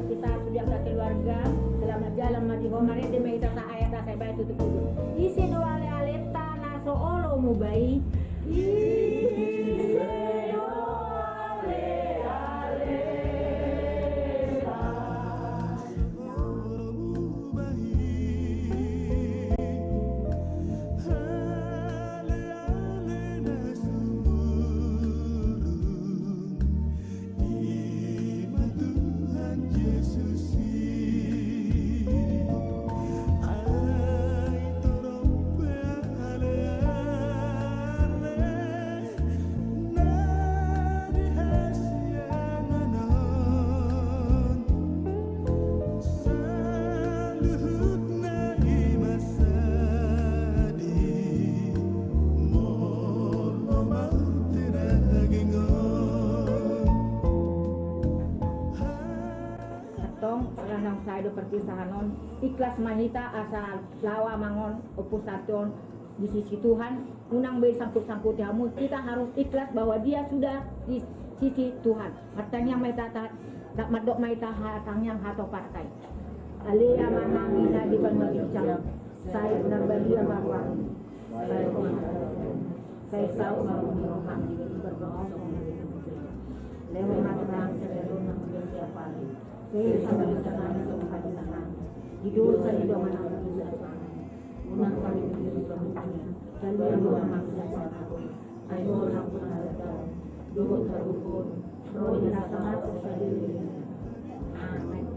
kita sudah ke keluarga selamat jalan mati homare de mai ta ayat saya baca tutup dulu isi doa aleta na so olo mubai perpisahan ikhlas mahita asal lawa mangon opusaton di sisi Tuhan unang be sangkut-sangkut hamu kita harus ikhlas bahwa dia sudah di sisi Tuhan matanya maita tak madok maita hatangnya hato partai ali amana mina di banyak saya nambali bahwa saya tahu bahwa Tuhan berdoa lewat matang sederhana siapa saya sampai sana hidup saya hidup mana unang kami hidup dan yang manusia ayo orang pun ada dulu terukun roh yang sangat sekali amin.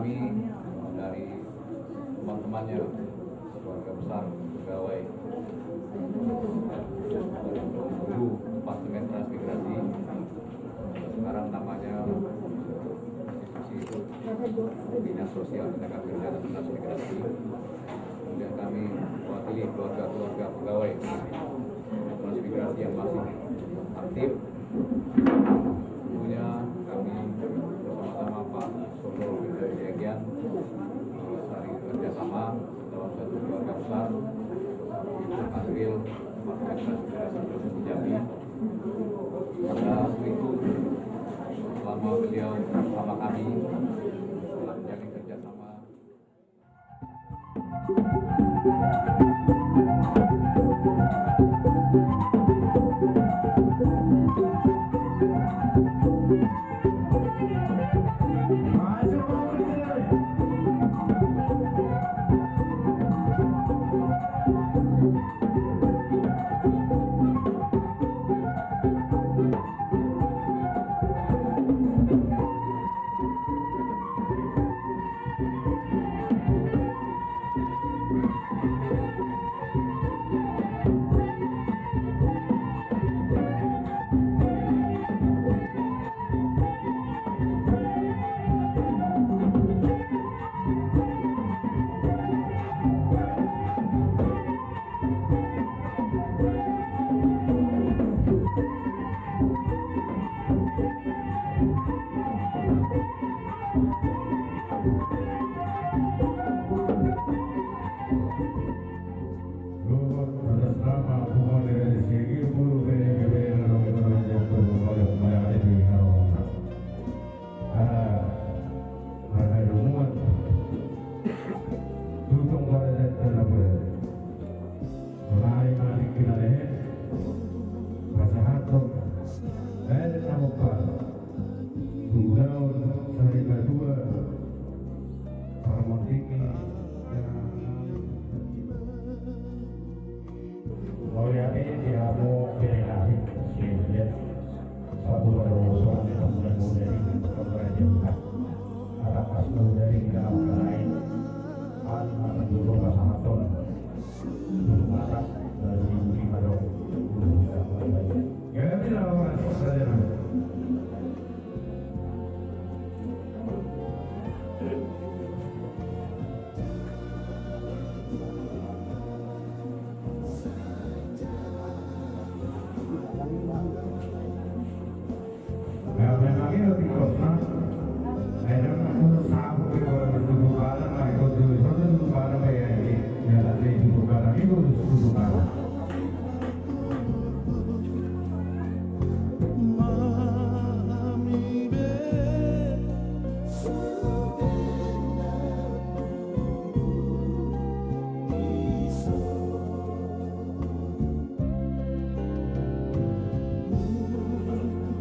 kami dari teman-temannya keluarga besar pegawai dulu Departemen Transmigrasi, sekarang namanya institusi Dinas Sosial Tenaga Kerja dan Transmigrasi. Kemudian kami mewakili keluarga-keluarga pegawai transmigrasi yang masih aktif. Tentunya kami bersama-sama Pak Solo Widodo saling kerjasama dalam satu keluarga besar mengambil Departemen Transmigrasi Provinsi Jambi. Pada waktu itu selama beliau bersama kami telah menjalin kerjasama.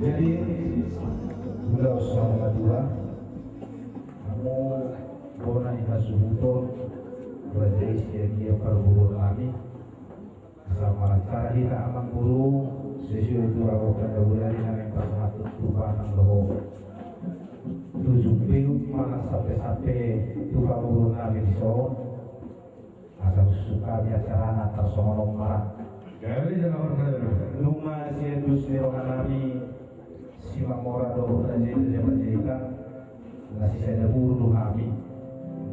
Jadi beliau selama dua kamu bona ikasuhuto berjaya dia perburuan kami sama cara kita aman guru sesuai itu aku pada bulan yang satu tuhan loh 7 minggu mana sampai tuhan guru kami di soal asal suka biasa anak tersongong marah. Jadi jangan rumah si Dusmi Rohanami si Mamora do Raja nasi saja buru kami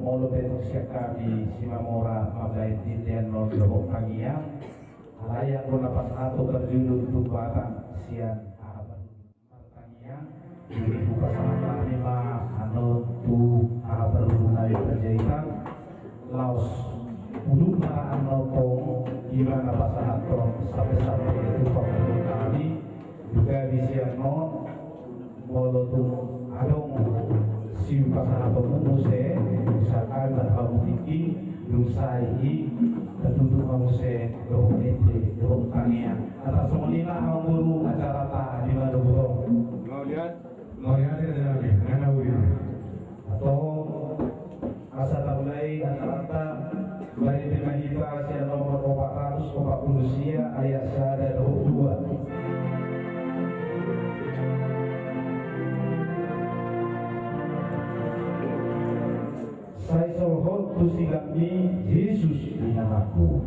mau lebih siap kami si Mamora mabai titian non lobok pangiang layak pun dapat satu berjudul untuk batang sian ahabat pertanian ini buka sama kami mah anu tu ahabat berhubungan berjaitan laos uduk maraan nopong gimana pasangan tong sampai itu pengurus kami juga bisa non molotung adong si pasangan pengurus misalkan berhabu tinggi dusai tertutup pengurus dohong ente dohong tangian atas semua guru acara tak di mana burung mau lihat tidak lagi mana atau asa taulai anak-anak baik dengan kita nomor 440 ayat 122. Tusi kami Yesus di namaku.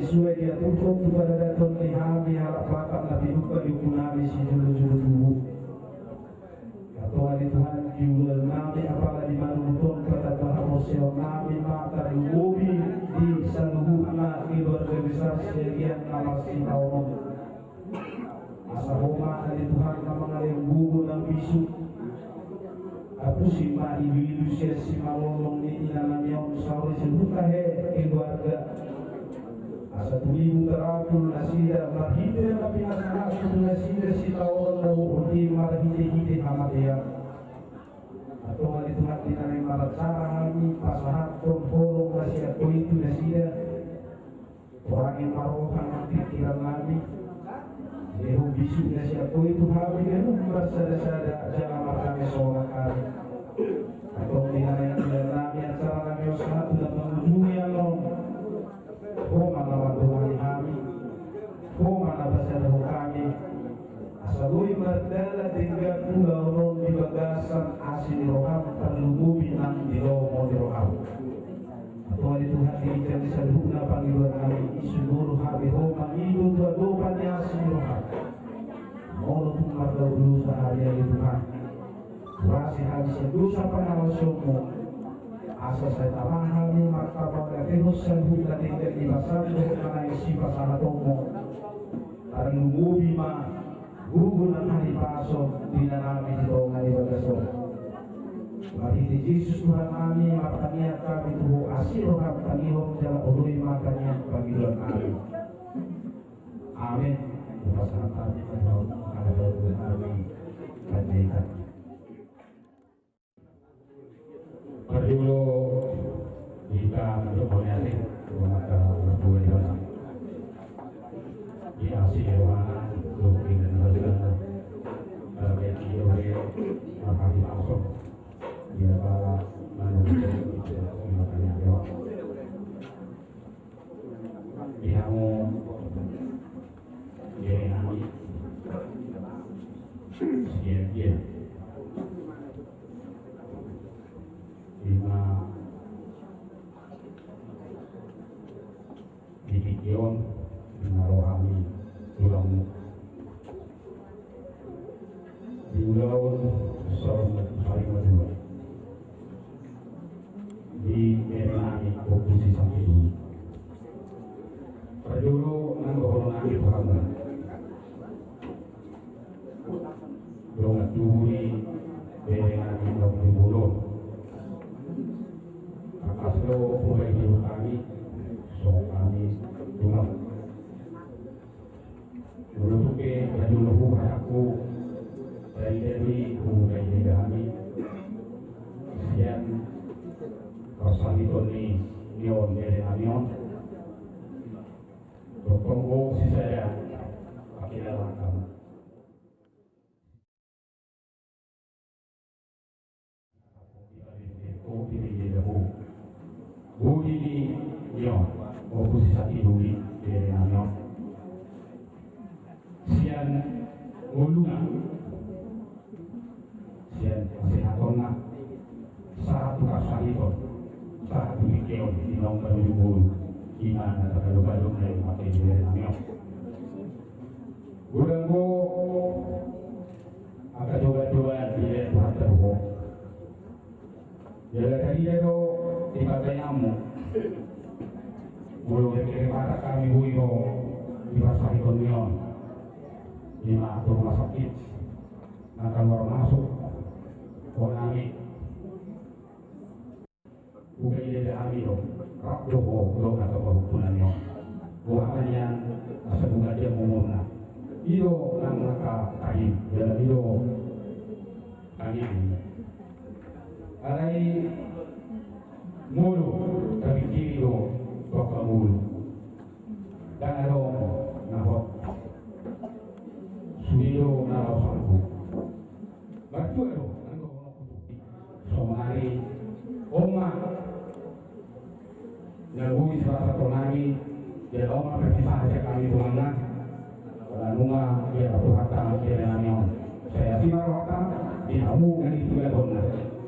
Sesuai dia tutup kepada datang lihami harap bakat nabi buka yukunami si julu-julu atau hari Tuhan jual nabi apalah di manutun kata bahamosil nabi mata diubi di saluhuna di keluarga besar sekian nama si taunon asa homa hari Tuhan nama ngalim gugu dan bisu aku si ma ibu si malolong di inanamnya sauri sebuka keluarga satu minggu terakhir nasida marhide tapi nasida nasida si tahun lalu di marhide amat ya atau hari Tuhan kita yang marat sarami pasahat polong nasida itu nasida orang yang marohan pikiran nabi jeho bisu nasida itu habis itu bersada-sada jangan markami sholat kali atau dia yang tidak nabi acara nabi satu dan mengunjungi Allah mana waktu kami, mana bahasa kami, asal berdala tiga pulau di bagasan asin roham perlu binang di lomo di roham. Tuhan itu hati jadi seluruhnya panggilan kami seluruh hari roham itu dua-duanya asin roham. dia di Tuhan. Kurasi habis dosa penawasmu. Asal saya tamahami maka pada terus sehingga tidak dibasamu karena isi pasal tomo. Karena nunggu bima gugunan hari pasok tidak kami ditongai bagaso. Mari Yesus Tuhan kami makanya kami tuh asih orang tanihom jalan ului makanya bagi Tuhan kami. Amin. Pasangan kami menjauh ada Tuhan kami kandidat. Perlu jika mencoba maka berdua di dalam di asih ruangan lebih dan berbeda bagi oleh makhluk masuk dia bala manusia itu makanya jawab dihamu dia nami dia lima dibikion menaruhami tulangmu di ulaun saling berdua di menami posisi sampai dulu perdulu nanggohonami Tuhan dongat duri menami nanggohonami bulon aslo mulai hidup kami so kami cuma dulu ke dulu aku dari mulai dari kami sekian kawasan itu nih nion dari nion berkumpul si saya akhirnya langkah Budi di Nyon, fokus sakit Budi dari Nyon. Sian ngulungan, sian sehatona, saat tukar sakit, saat demikian di nomor bulu, iman atau kalau dari pakai dari Nyon. Gudangku akan coba-coba di Tuhan terhubung. Jaga tadi dero di bagayamu, bulu dari mata kami buio di pasar ikonion, di rumah sakit, akan baru masuk, konami, bukan ide kami lo, rak lo atau kehukumannya, bukan yang asal bunga dia mengumumkan, itu yang mereka kain, dan itu kami ini. Alai mulu tapi kiri lo toka mulu dan ada nahot suiro nahot sangku batu lo nangko somari oma nangui serasa tonami dia oma berpisah saja kami tulangna nunga dia berhata dia namion saya sinar hata dinamu dan itu ya donna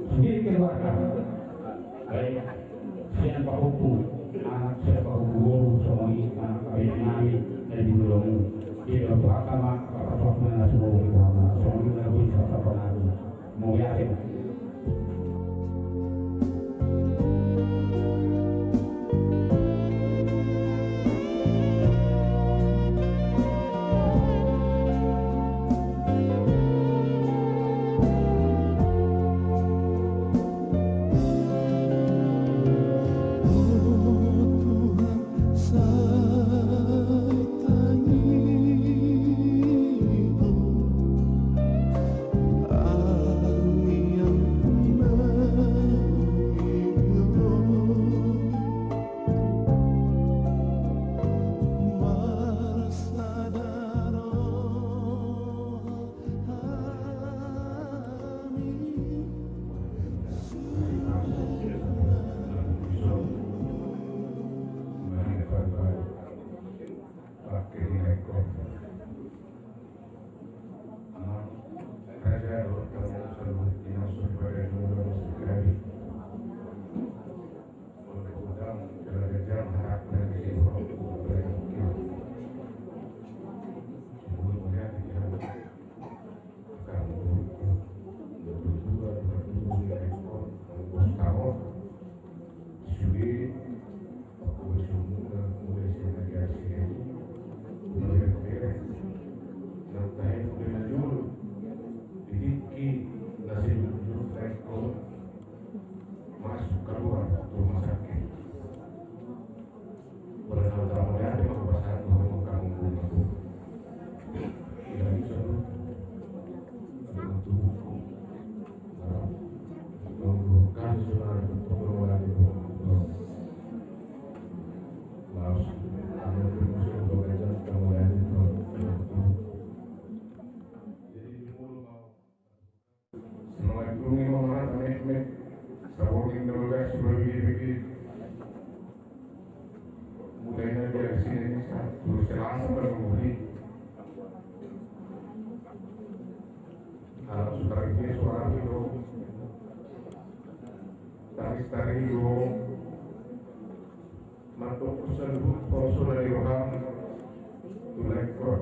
sendiri keluarga baik sian Pak Hukum anak saya Pak Hukum semua anak kami dari dulu dia berhakam apa mana semua semua bisa apa mau yakin Amin. karigo matok kusabut koso dari orang tulekor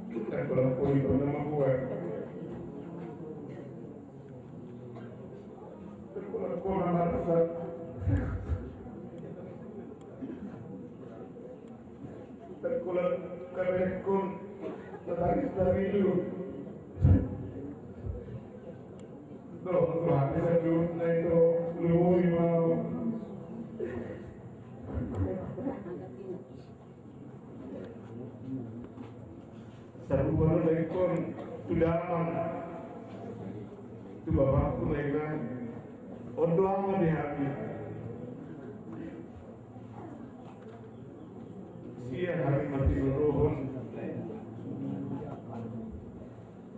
kita kalau pun nama gue kalau merasa terkulat kerekun tetapi dari itu Tuhan saya dulu itu luwi mau satu baru dari kon sudah aman itu bapakku mereka untuk aman di hati siang hari mati beruhun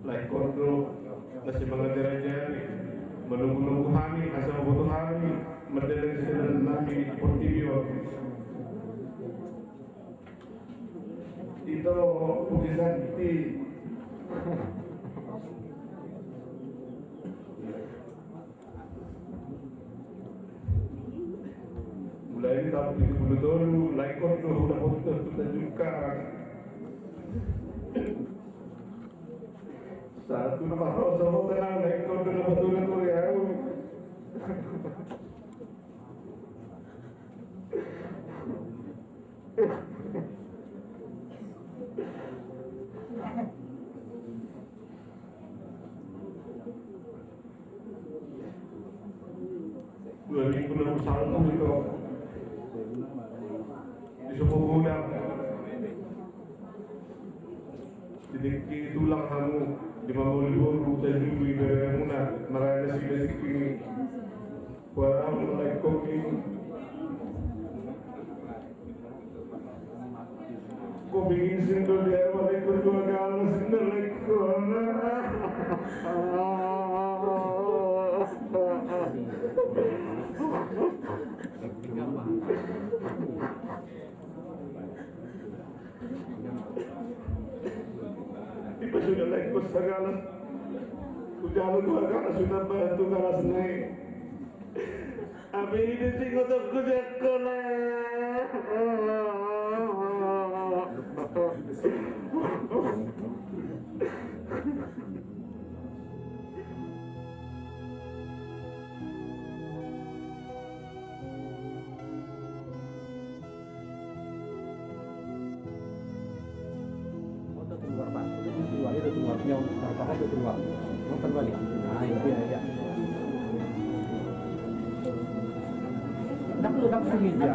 like kontrol masih mengajar-ajari menunggu-nunggu kami asal butuh kami mendengar sedang nabi portibio itu Bukti Sakti mulai tahun 70 dulu like kontrol udah putus kita juga satu nama sama tenang naik kau dulu betul ya. Dua ribu 2021 itu di sebuah gudang di tulang kamu di Mangoliburu dan juga di Muna merayani sidik ini warang mulai kopi kau bikin sindol di awal ikut dua kali sindol ikut sudah lekos segala sudah keluarga sudah bantu kalau senai abi ini sih untuk kujakole itu keluarnya apa aja keluar mau terbalik nah itu ya dak sini ya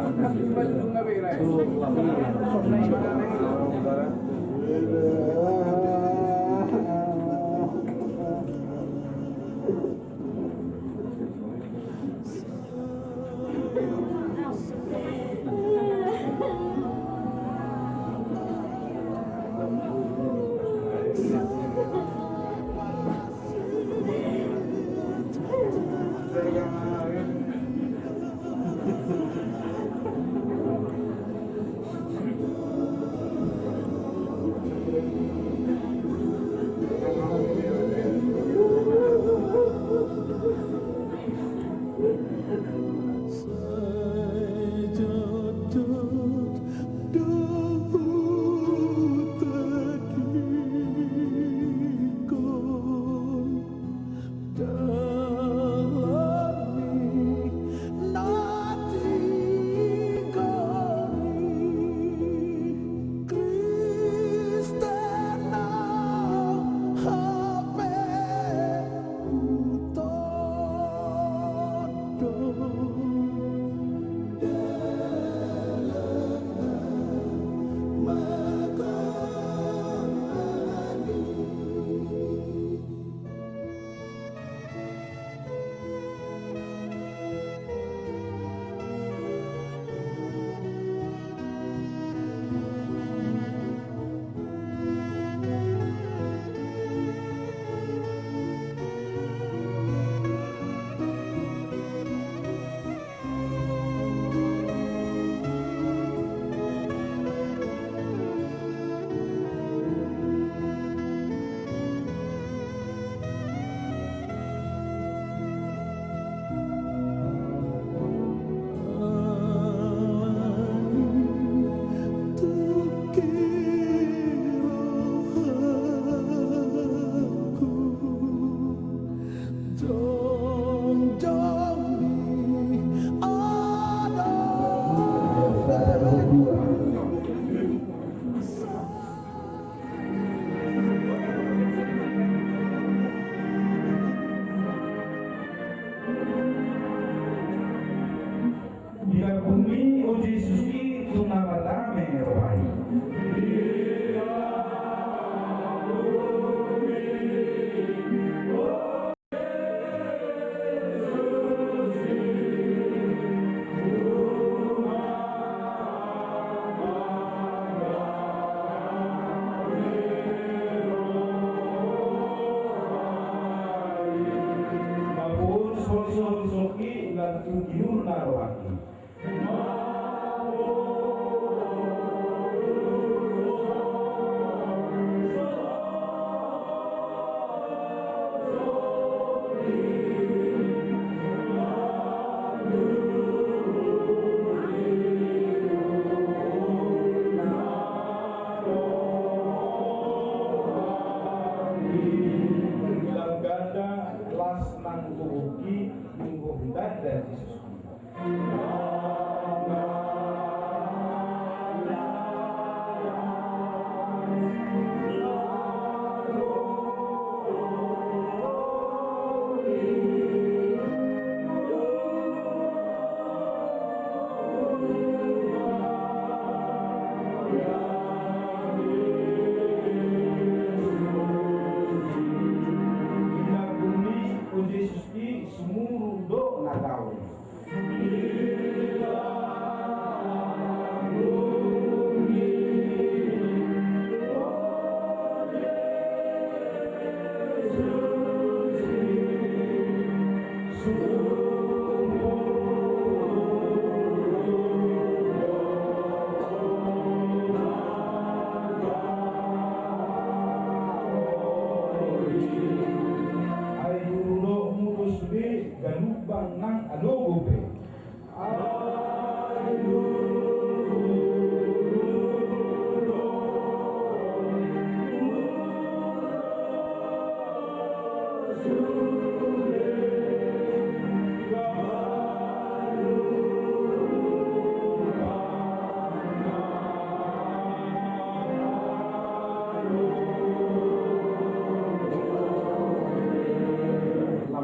tunga madame rohani. Soki dan Tukiun Narohaki.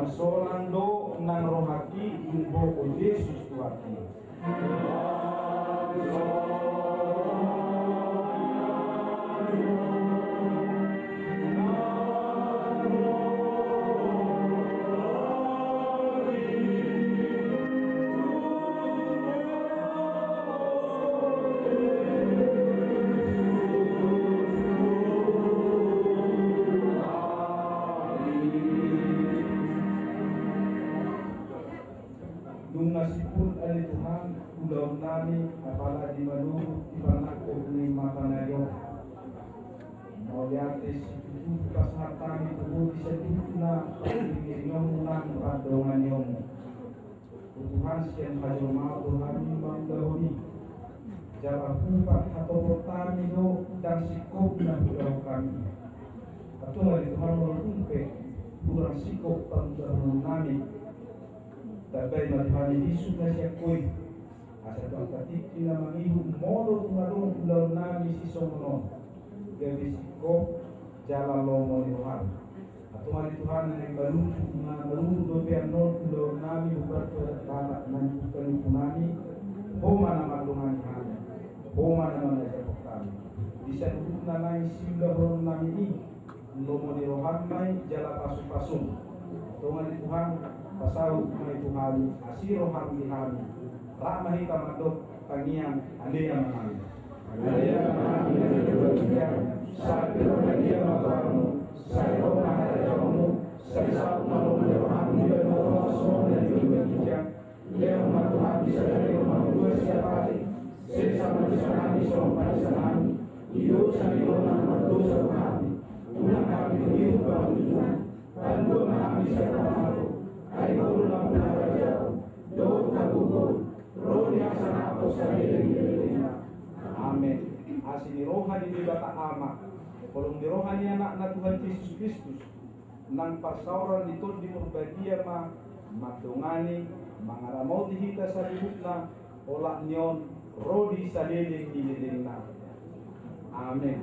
Solando nang rohaki Ibu Yesus Tuhan. Nasibun ali Tuhan ulang nami apalagi menurut ibanaku ni matanayo moyates itu kasihatan itu bisa dihuna ngomong padongan yon Tuhan sekian hasil mau Tuhan mendahului jawab umpat atau bertani do dan sikop dan budaya kami atau hari Tuhan merumpe kurang sikop pendahulu nami Tabay matahani Yesus na siya ko'y asa ang katik na mangihu modo tumarong ulaw nami si Somonon gabi si ko jalan lomo ni Tuhan at tumali Tuhan na malunod yan no ulaw nami ubat kanak ng kalipunani homa na malungan kami homa naman na siya kami bisa duduk na nai sila ron nami ni lomo ni Tuhan may jala pasung-pasung tumali Tuhan pasau mai Tuhan asiro hami ramai kamadok pangian alea mahami sabiro dia makamu sayo maharajamu sayo malu merohami merohong dan juga kijang dia Tuhan bisa dari dua siapa hari sesama disanami sompai sanami hidup sambil berdosa kami ulang kami hidup bangunan dan dua mahami siapa malu Ayo ulang raja, doa kabul, roh yang sana aku sendiri. Amin. Asli rohani di bata amak, kolong di rohani anak na Tuhan Yesus Kristus, nang pasauran ditun di murbadia ma, matungani, mangaramau dihita sa lihutna, olak nyon, roh di saliling nililingna. Amin.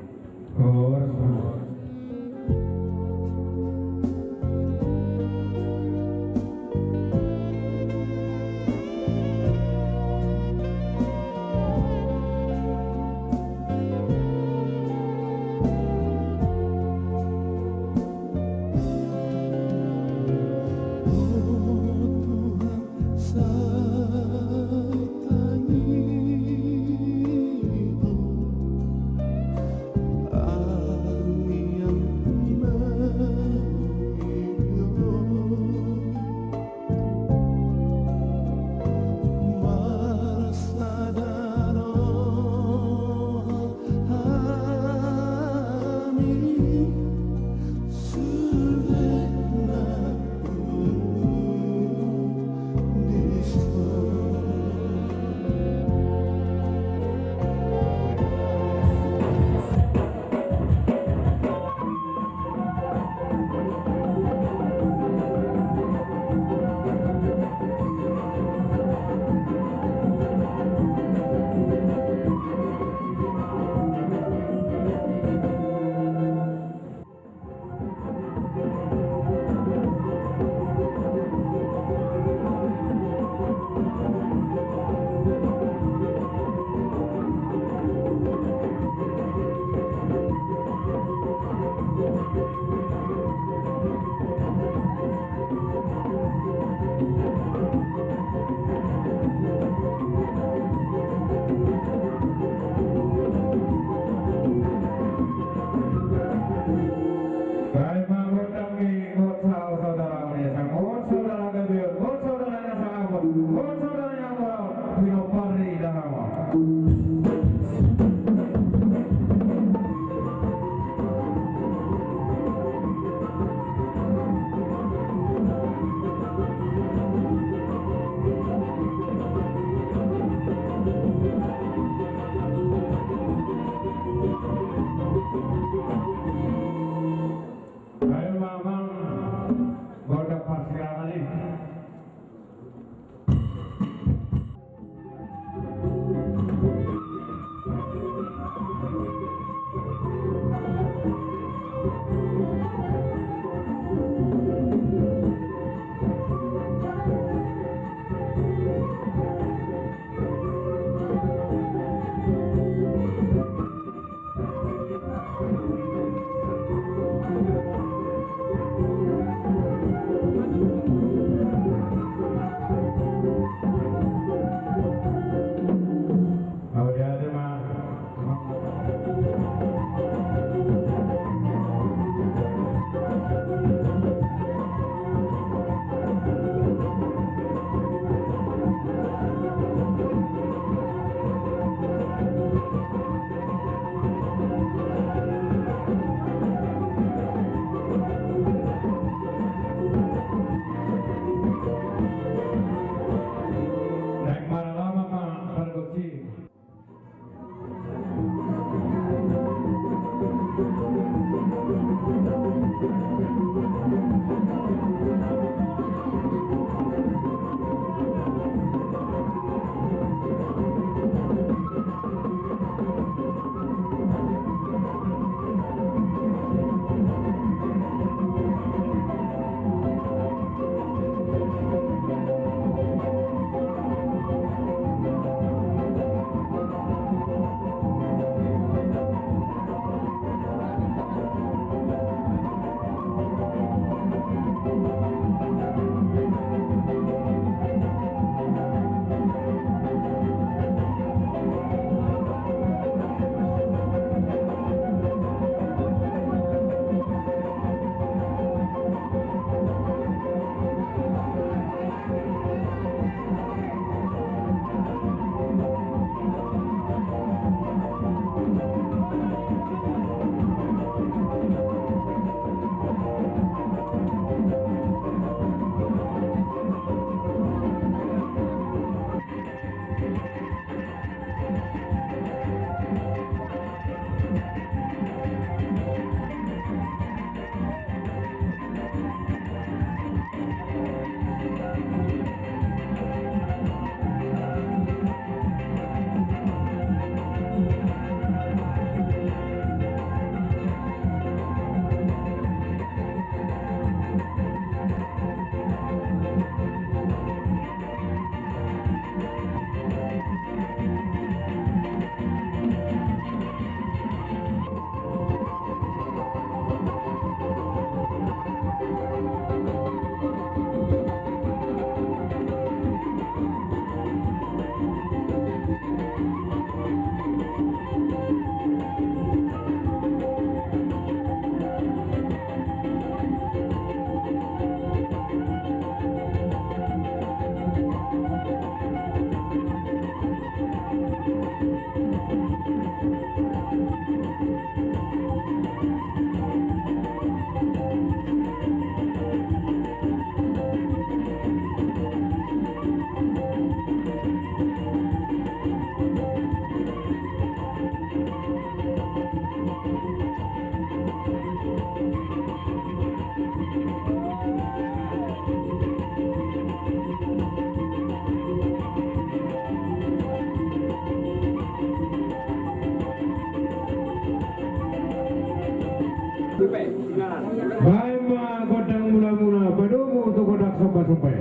Baik mah kodang mula-mula padumu untuk kodak sopa-sopai.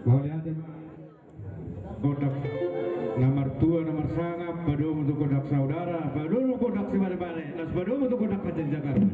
Mau lihat ya, kodak nomor 2 nomor sangap padumu untuk kodak saudara, padumu kodak si bane-bane, nas padumu untuk kodak Kajen Jakarta.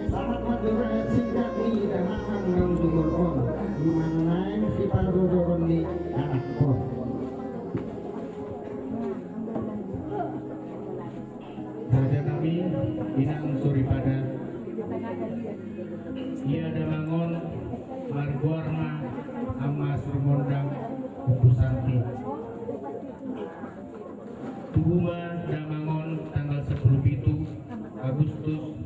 Selamat matur singkat ni dan Raja kami Inang Suripada, ia damangon Marguarma Amma Surmondang Kupusanti. Tubuma damangon tanggal 10 Agustus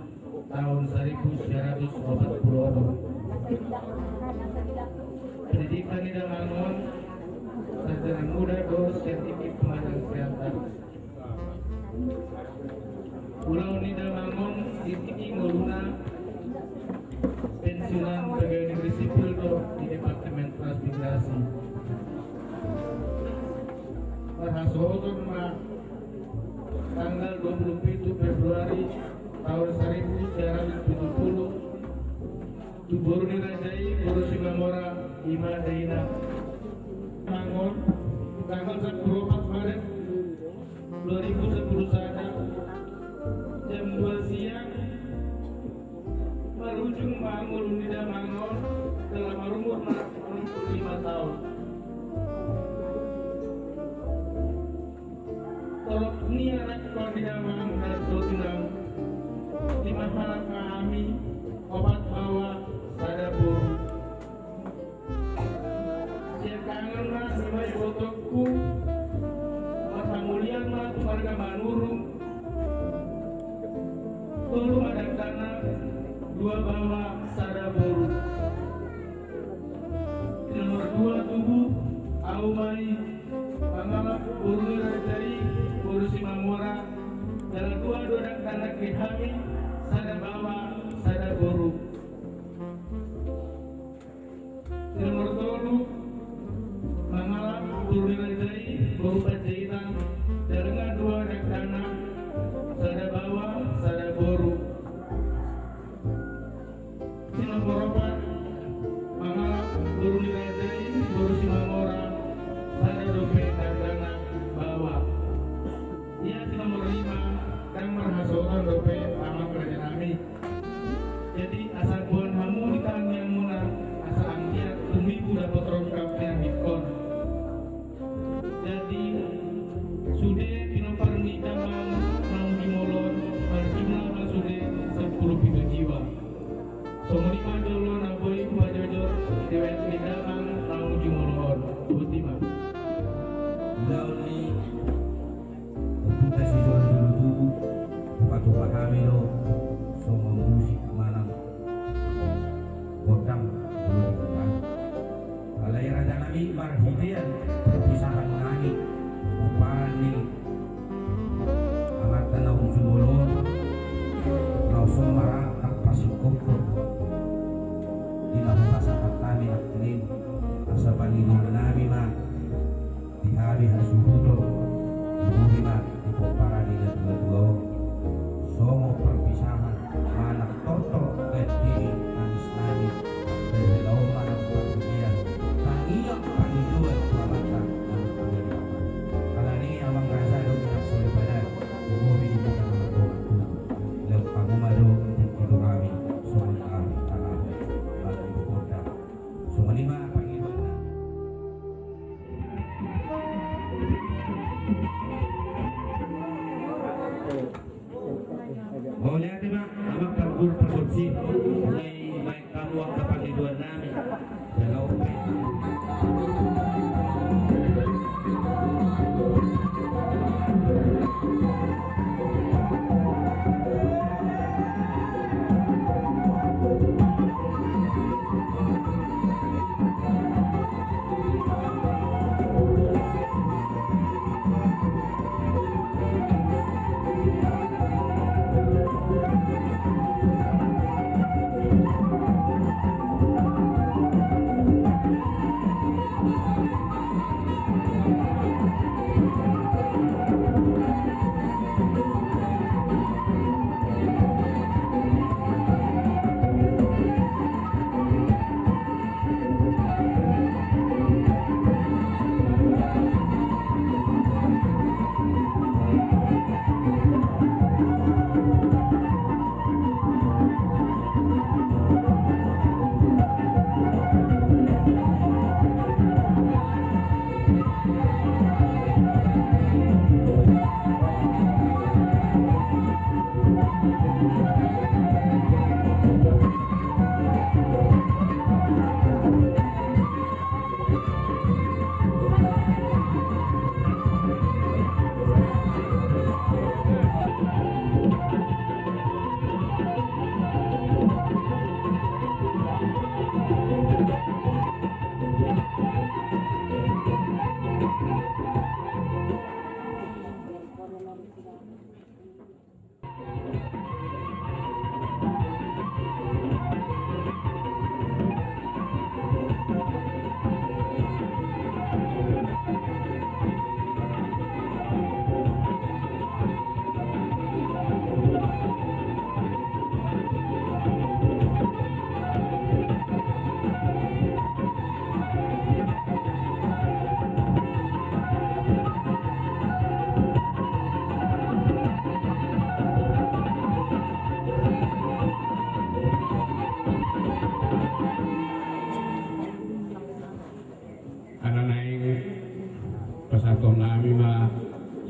tahun 1940. Pendidikan di damangon sarjana muda sertifikat pemadam kesehatan. Pulau Nidamangon ditiki nguluna pensiunan pegawai negeri sipil di Departemen Transmigrasi. Perhasoton mah tanggal 27 Februari tahun 1970 Tubur dirajai Guru Simamora Ima Daina Mangon tanggal 14 Maret 2010 saja jam 2 siang merujung Mangul Nida Mangon telah berumur 65 tahun. Tolong ini anak kau Nida Mangon dan Sotinang lima hal kami obat bawa sadabur. Saya kangen lah sama fotoku masa mulian lah keluarga manurung. Tolu ada tanah dua bawa sadabur. Nomor 2 tubuh Aumai Pangalap Buru Rajai Buru Simamora. Jalan 2 dodak tanah Kehami Sadabawa Sadaburu. Nomor 3 Mangalap Buru Rajai Buru Panjaitan. Jalan 2 dodak tanah Sadabawa Sadaburu. Nomor 4 Mangalap Buru Rajai Buru Simamora Sadadope Dagana Bawa. Ia nomor 5 dan merhasokan dope sama kerajaan kami. Jadi asal buan hamu di tangan yang muna asal angkiat tumiku dapat rongkap yang dikon. Jadi sudah pinoparni damang mau dimolon berjumlah dan sudah 10 pintu jiwa. Somoni majolo naboy majojor dewet ni damang mau dimolon ultima. Lauli kita siswa dulu patu pahami lo semua musik manang godang dulu kan alai raja nabi marhidian perpisahan nani upani amat tanah umsululun langsung marah tak pasikukur di nahu pasakat kami akhilin asa panidul nabi mah di hari hasuhudo Bima ibu para di dua somo perpisahan anak toto diri manis nani dari laut mana perpisahan tangiak panggilan pelamatan anak panggilan kalau ini abang rasa dong yang soleh pada umum ini bukan nama Tuhan lewat kamu madu di hidup kami soal kami tanah bagi ibu kota semua lima panggilan. Boleh tiba, abang pergur produksi mulai baik kamu waktu pagi 2 nami kalau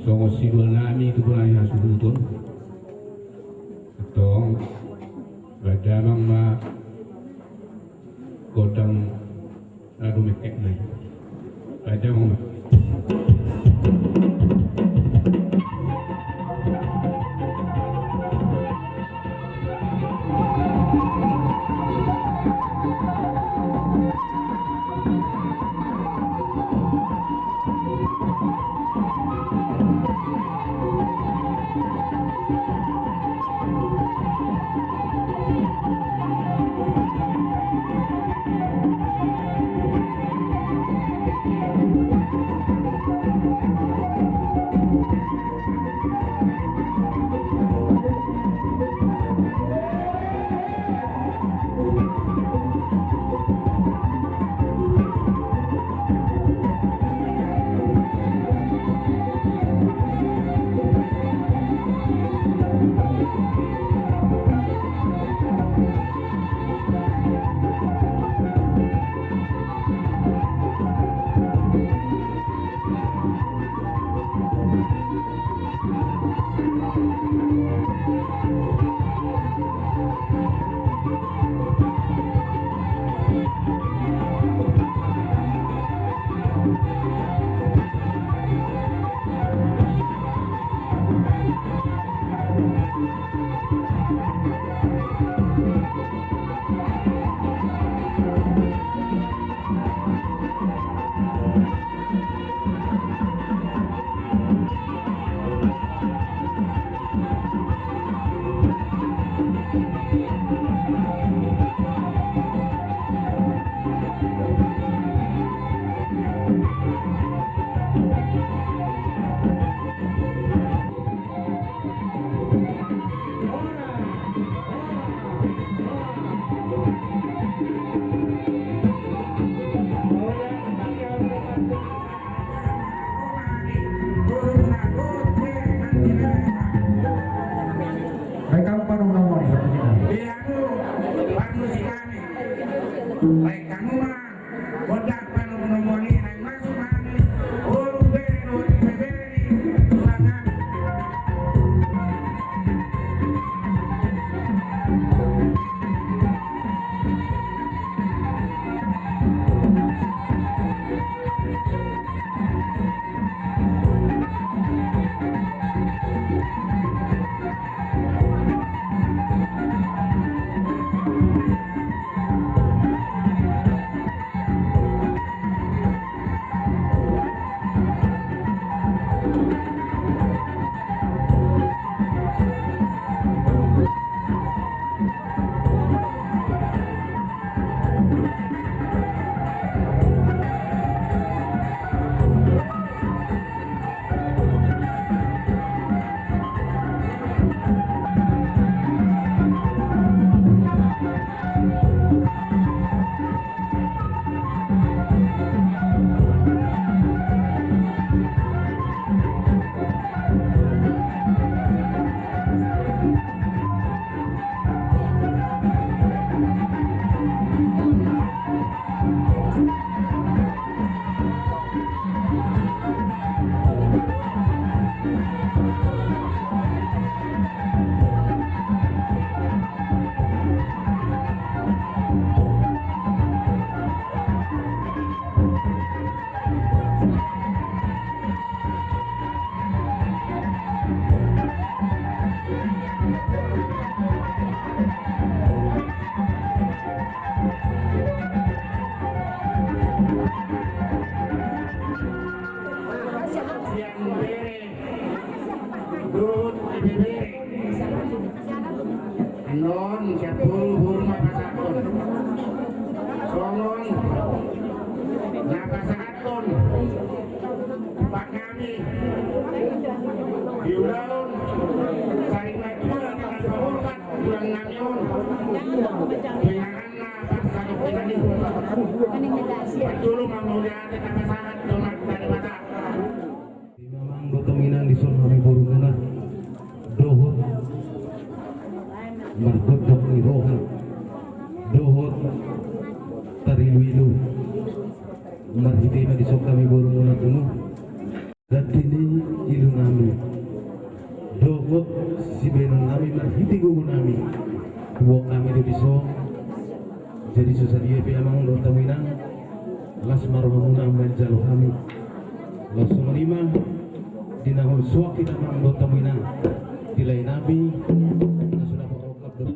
songo sidul nami itu pun yang subutun atau badamang ma kodang adu mekek nai badamang ma non sepul hurma pasakun songon napasakun pak kami diulang saling naikul dengan hormat bulan namion dengan napas satu pribadi dulu memuliakan napasakan donat dari mata Mamang Botominang di Son kami Borumuna dohot markodok ni rohan dohot tariwilu marhitima di Son kami Borumuna kuno datini ilu nami buok kami di biso jadi susah dia emang lo taminang las marumuna menjalo kami lo sumalima dinahul suak kita mang lo taminang dilay nabi na sudah berokap do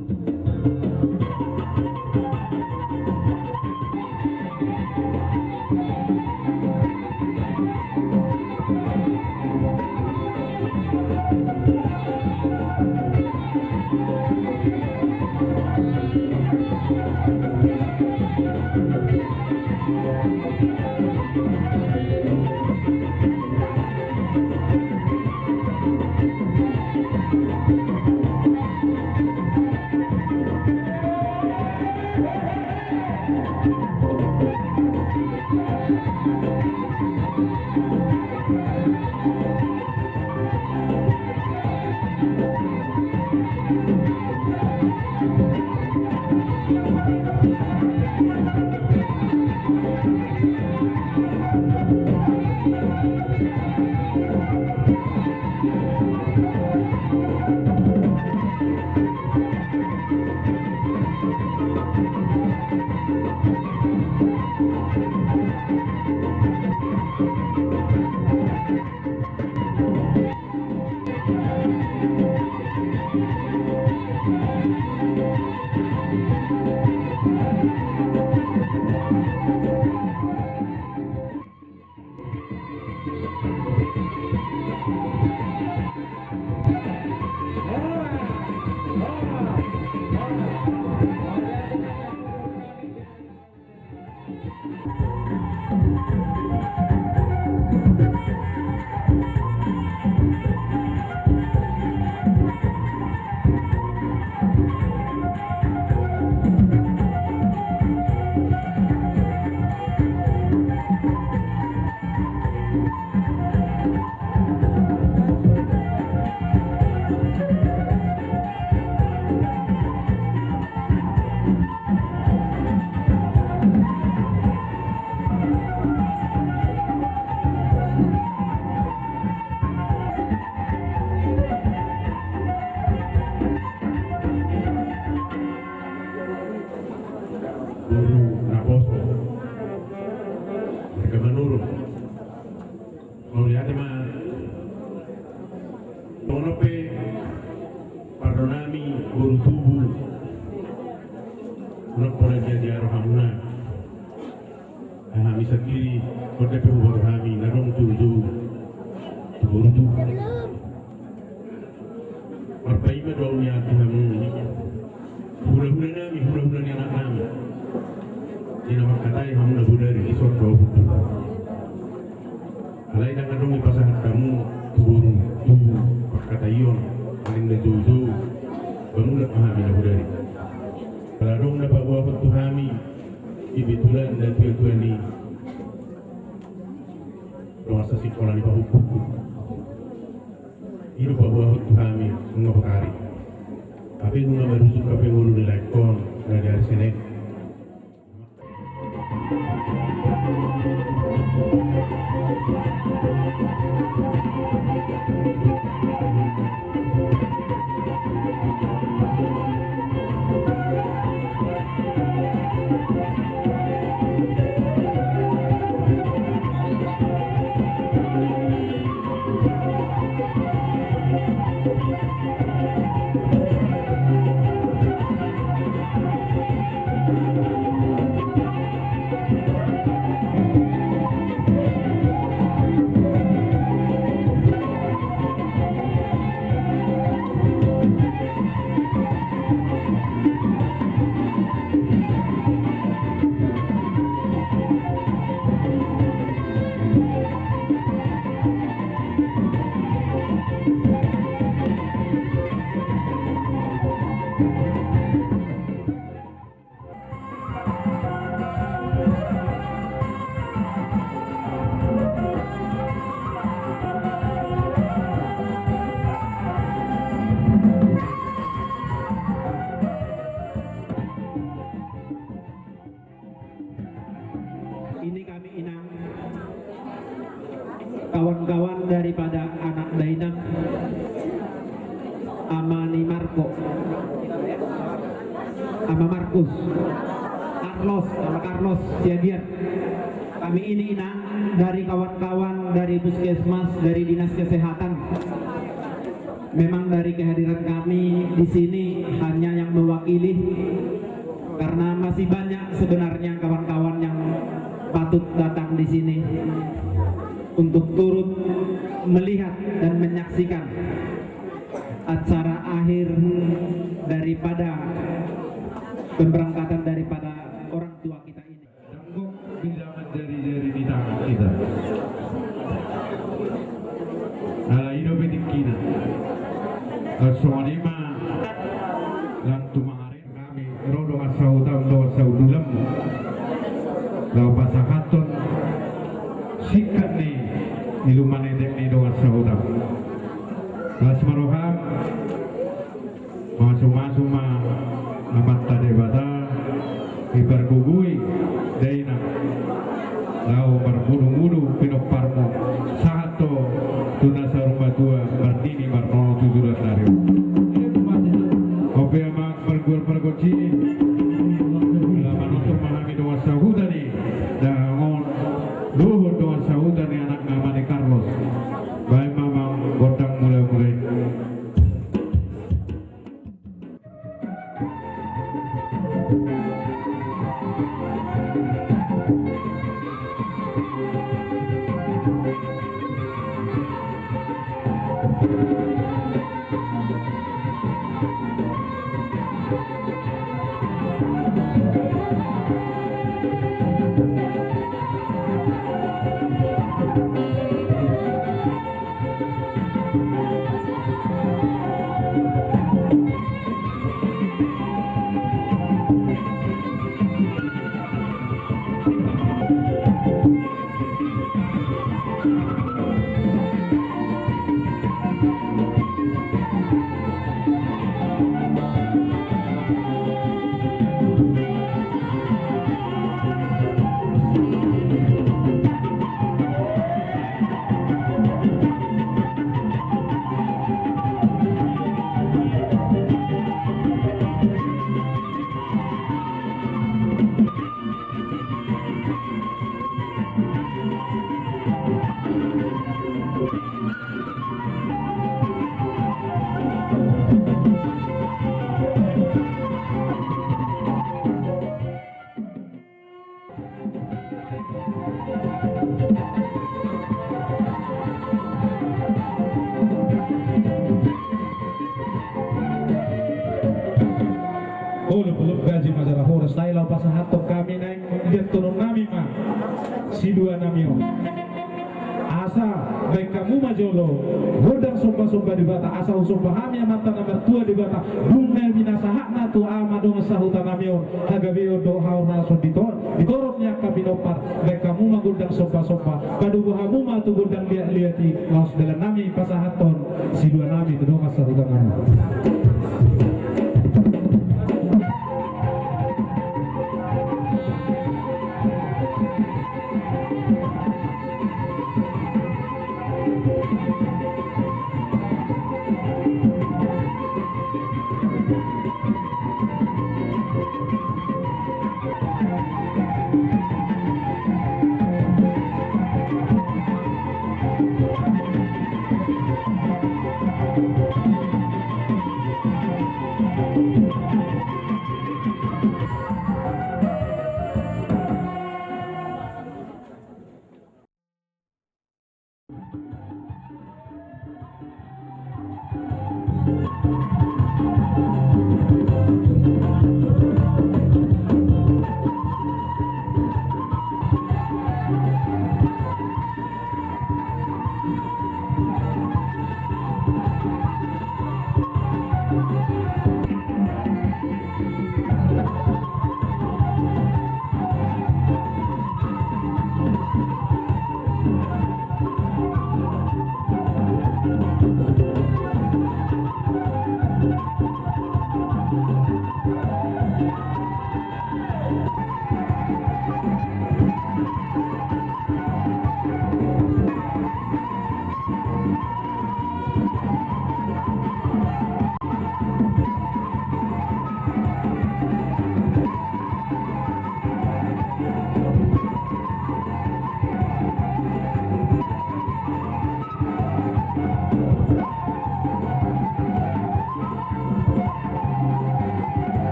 kawan-kawan daripada anak Dainang Amani Marco sama Markus, Carlos Siagian. Kami ini dari kawan-kawan dari Puskesmas, dari Dinas Kesehatan. Memang dari kehadiran kami di sini hanya yang mewakili, karena masih banyak sebenarnya kawan-kawan yang patut datang di sini untuk turut melihat dan menyaksikan acara akhir daripada pemberangkatan daripada orang tua kita ini. Tanggung bila menjadi di tangan kita. Ala hidup kita. Soalima lang tumaharin kami rodo asautam do asaudulam. Lau pasahaton sikat ni iluman edek ni do asautam. Kelas maroham masuk-masuk amat tadebata ibargugui daina lau berbudu-budu pinok parmo sahato tunasa rumah tua berdini marno tujuran dari ope amak bergur-bergoci lama nonton mahami doa sahudani dangon luhur doa sahudani anak namanya Carlos baik mamang godang mulai-mulai. Belum gaji masalah horas lain lau pasahato kami naik dia turun nami mah si dua nami asa baik kamu majolo godang sumpah-sumpah di bata asa sumpah kami amatan nomor tua di bata bumel binasahak na tu amadong sahutan namion hagabio do haura sonditor dikorotnya kami nopar baik kamu mah godang sumpah-sumpah padu kamu mah tu godang lihat-lihati laos dalam nami pasahaton si dua nami kedong sahutan nami.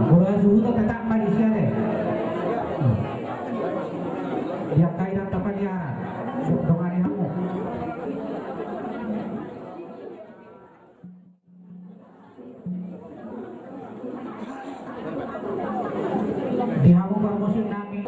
Kalau suhu itu tetap manusia deh. Dia kaitan tempat dia dengan kamu. Di kamu promosi nami.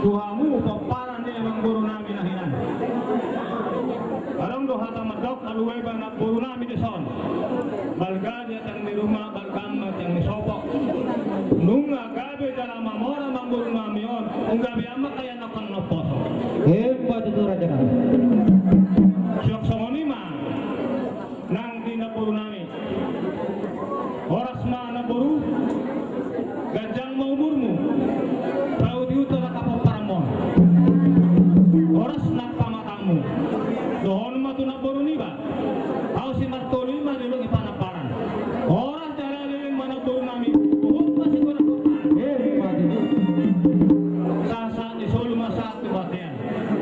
Tuhamu paparan dia mengguru nami nahinan. Alam do hata madok aluwe bana guru nami deson. Balgaja yang di rumah balgamat yang di sopok. Nunga gabe dalam mamora mengguru nami on. Unggabe amat kaya nakan noposo. Hebat itu raja kami. Syok songonima nang di guru nami. Horas ma naburu gajang maumurmu. Tahu di utara kapal paramon. Horas nak pamatamu. Dohon matu naboru niba. Au si martoli ma dilung ipanaparan. Horas cara liling mana boru nami. Uhut masih kurang. Sasa di solo masak tu batian.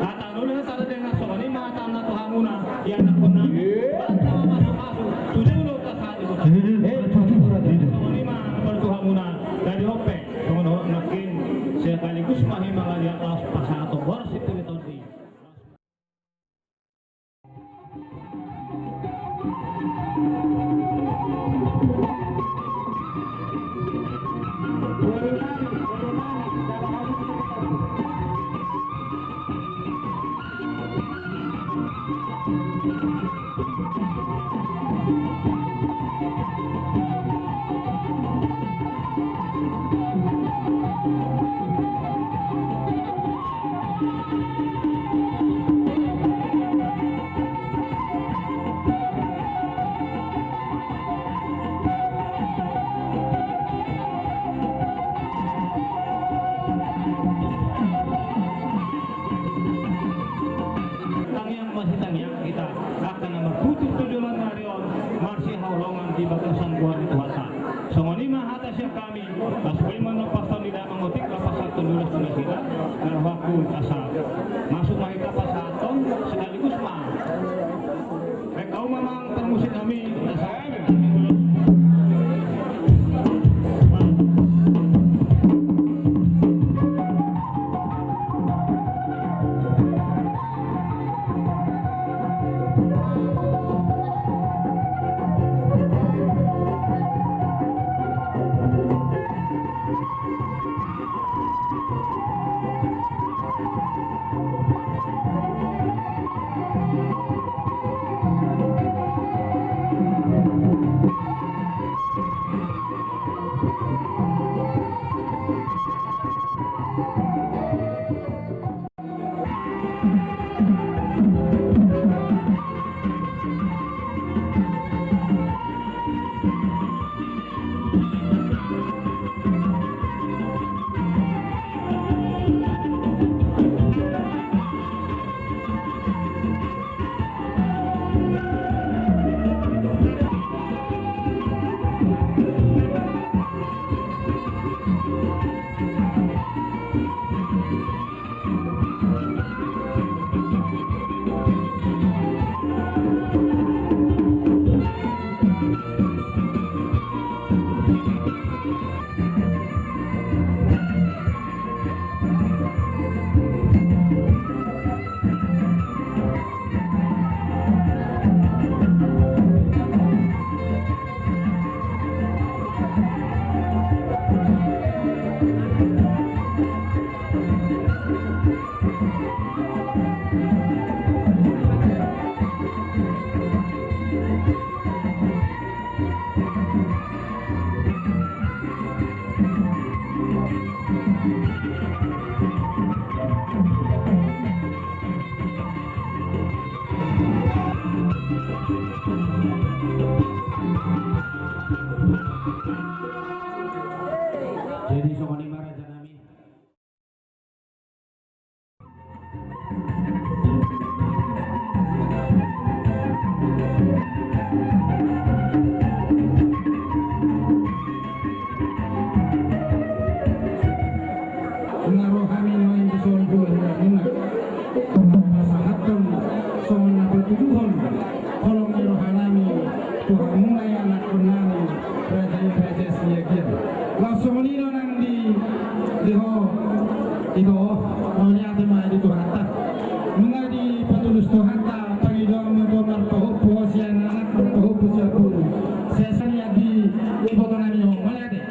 Ata nuli ata dengan soni ma ata na tu hamuna yang nak nami. Bata masuk masuk. Tujuh lo kasadi bukan. Soni ma bertu hamuna dari hope. Sono nakin sekaligus mahimang di atas pasato boros itu ditodi. tulis kita waktu asal masuk mereka pasaton sekaligus mah mereka memang termusit kami saya Jadi sokoni maraja nami. Pengaruh kami main di soal dua bulan masahaton soal bertujuan kolom rohanami Tuhan mulai anak nami raja siagian langsung menino nang di ho itu maunya tema di Tuhata mengadi petulus Tuhata pagi doa membonar pohon siang anak pohon siang pun saya sering di foto nami ho mana deh.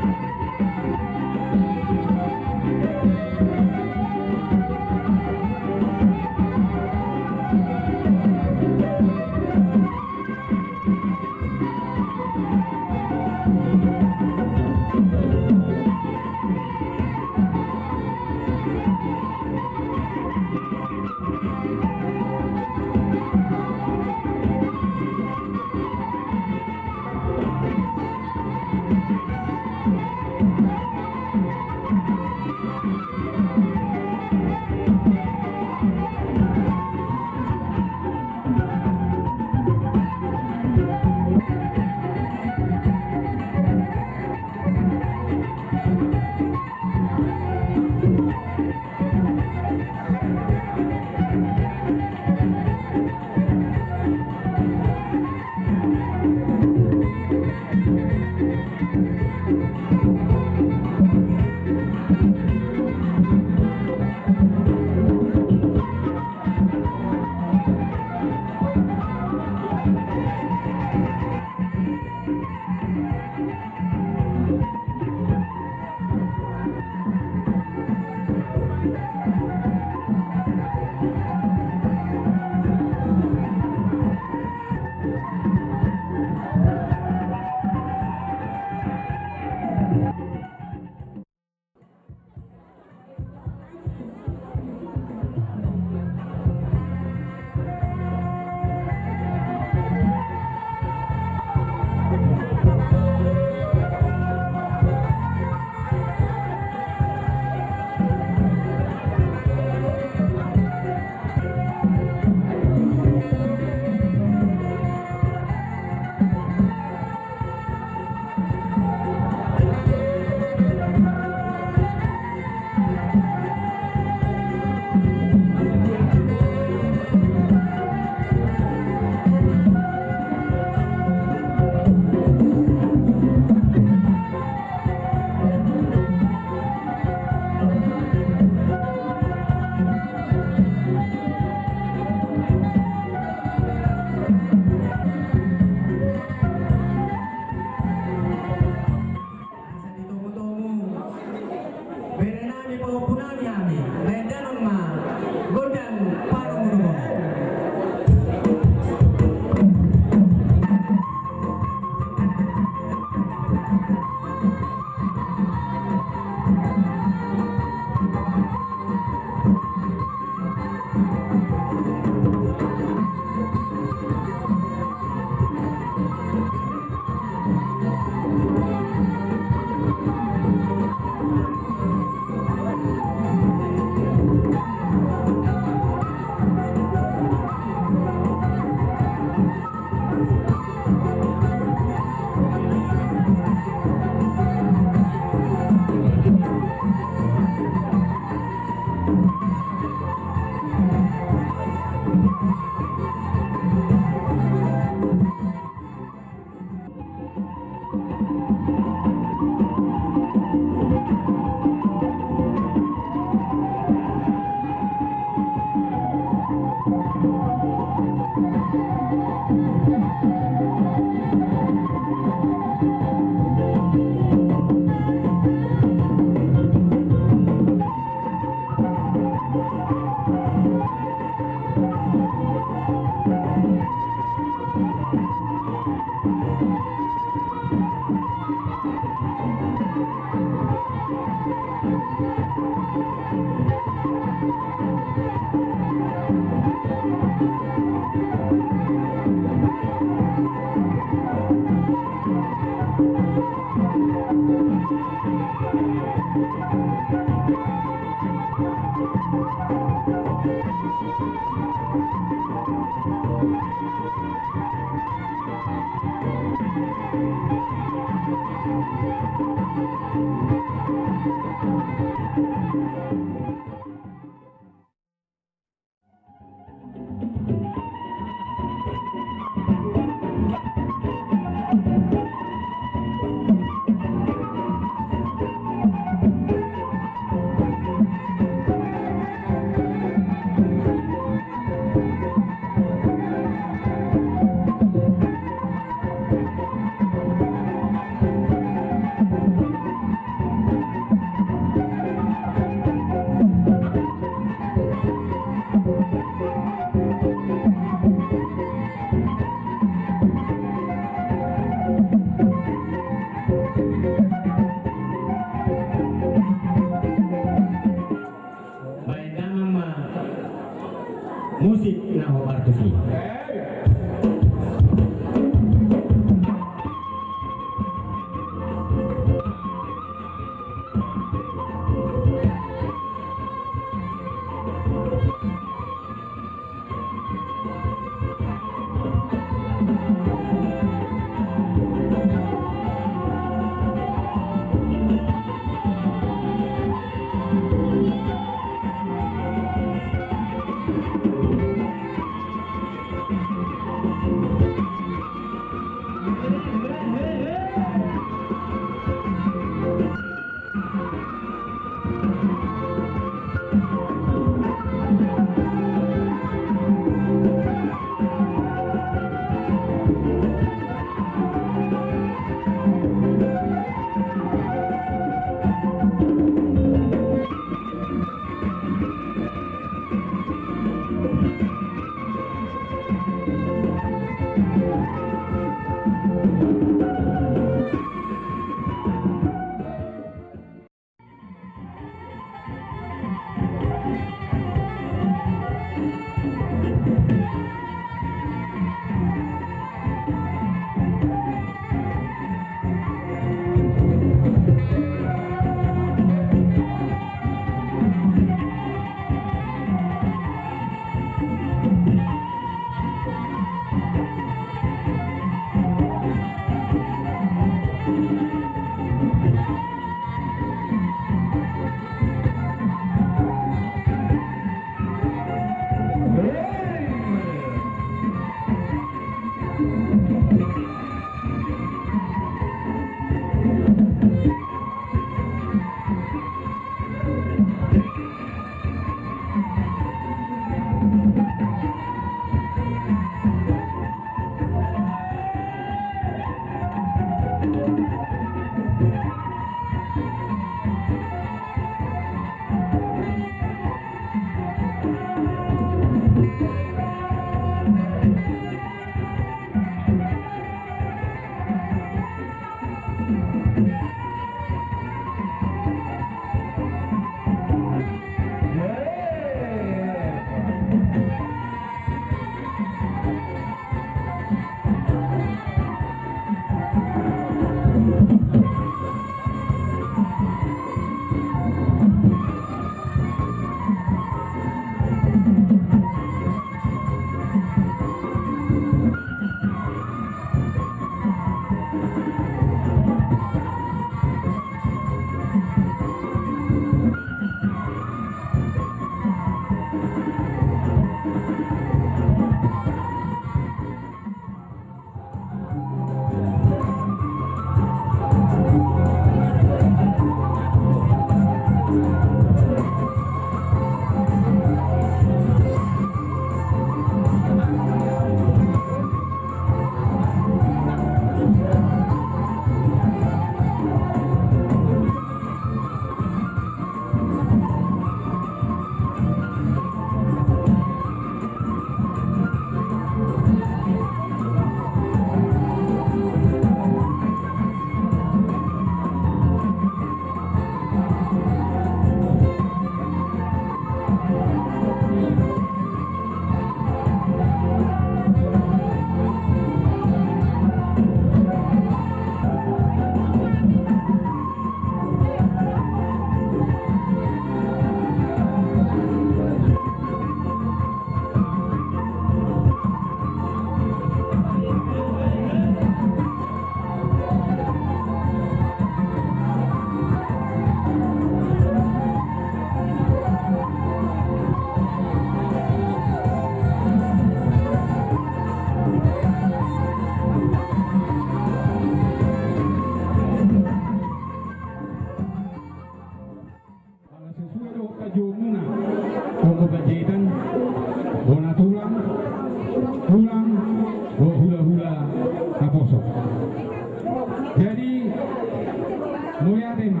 Mulia tema.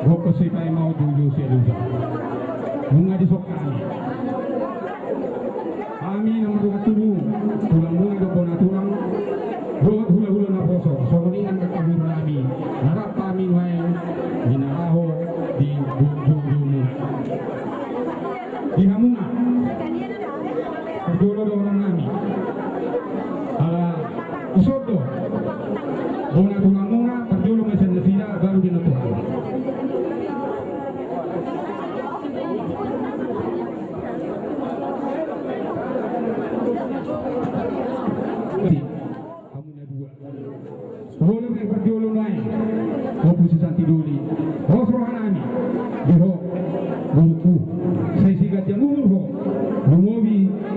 Goko sipai mau tuju selusa. Bunga di sokani. Kami nomor 27 tulang bunga do bona tulang. Hula-hula na poso. Soningan ka kabur nami. Harap kami wae ginaraho di bujung-bujung. Di Hamunga. Perjolo do orang nami. Usodo. Bona tulang bunga perjolo mesin desira baru dinutuhan. Boleh yang perjolo naik, oposisi santi duli, rohanami, biho, buku, saya sigat yang umur ho,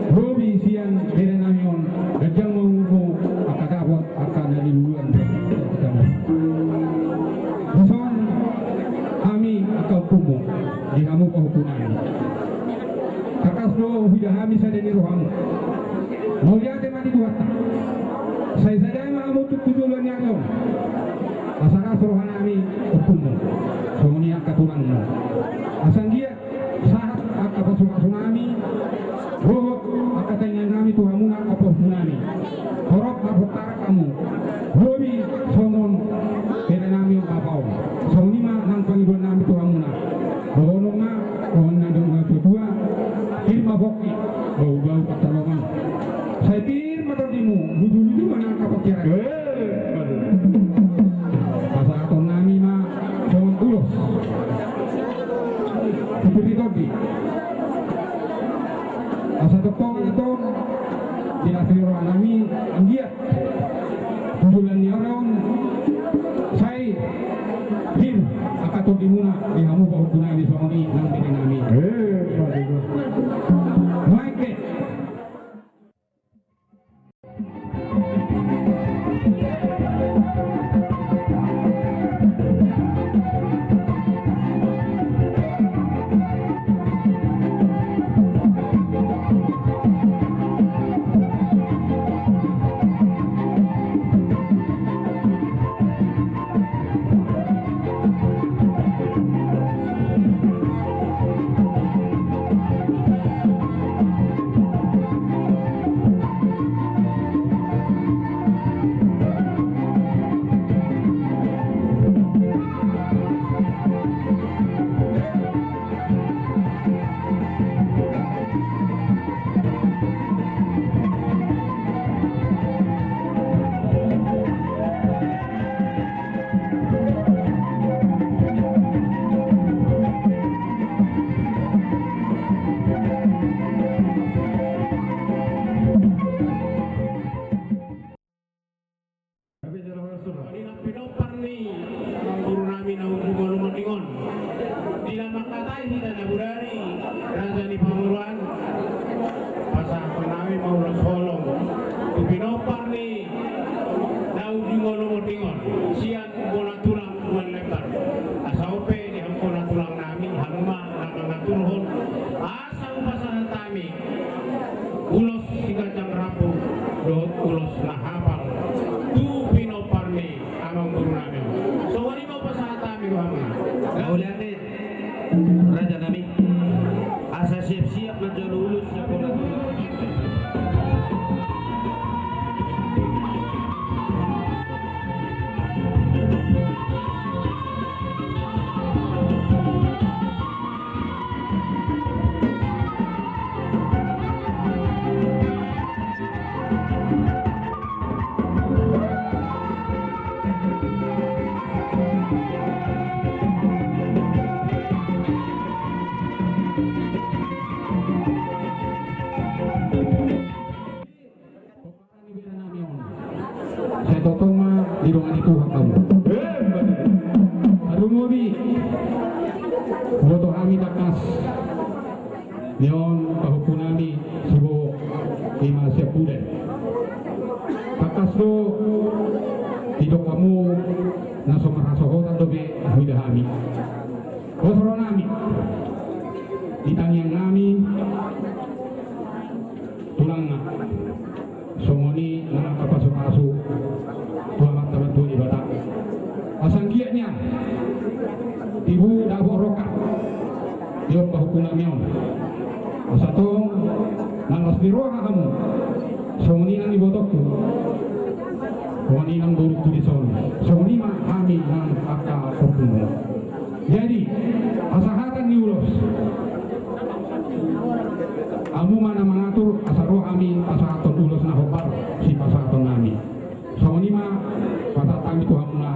Robi siang berenamion, gajang mengumum, akadawat akan dari luar Buson, kami akal kumu, di kamu kehukuman. Kakasno hidah kami sada di rohamu, mulia tema di buat. Saya mau untuk tujuan yang lain. Asal suruhan kami hukum, soalnya katulangmu. Asal dia saat apa pasukan kami, roh apa tanya kami Tuhanmu apa kami. Korok apa kamu, robi somon kena kami apa? Soalnya nang panggilan kami Tuhanmu na. Bohongnya, bohongnya dengan kedua, firma bokti, bau pertolongan. Saya tir matadimu, ludu mana kapal kira. Pasal atau nami mah cuma ulos. Seperti tadi. Asal tepung itu tidak terlalu nami anggiat. Tujuan orang saya him akan tu dimuna di kamu bahu tunai di sini nang beri nami. Mike. kuna mion. Satu nang osbiro kamu. Songni nang ibotok tu. Wani nang buruk tu di son. Songni mah kami nang aka hukum. Jadi asahatan niulos. Kamu mana mengatur asaro kami pasaton ulos na hopar si pasaton nami. Songni mah pasatan itu hamna.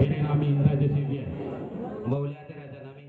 Ini nami Raja Silvia. Boleh ada Raja nami.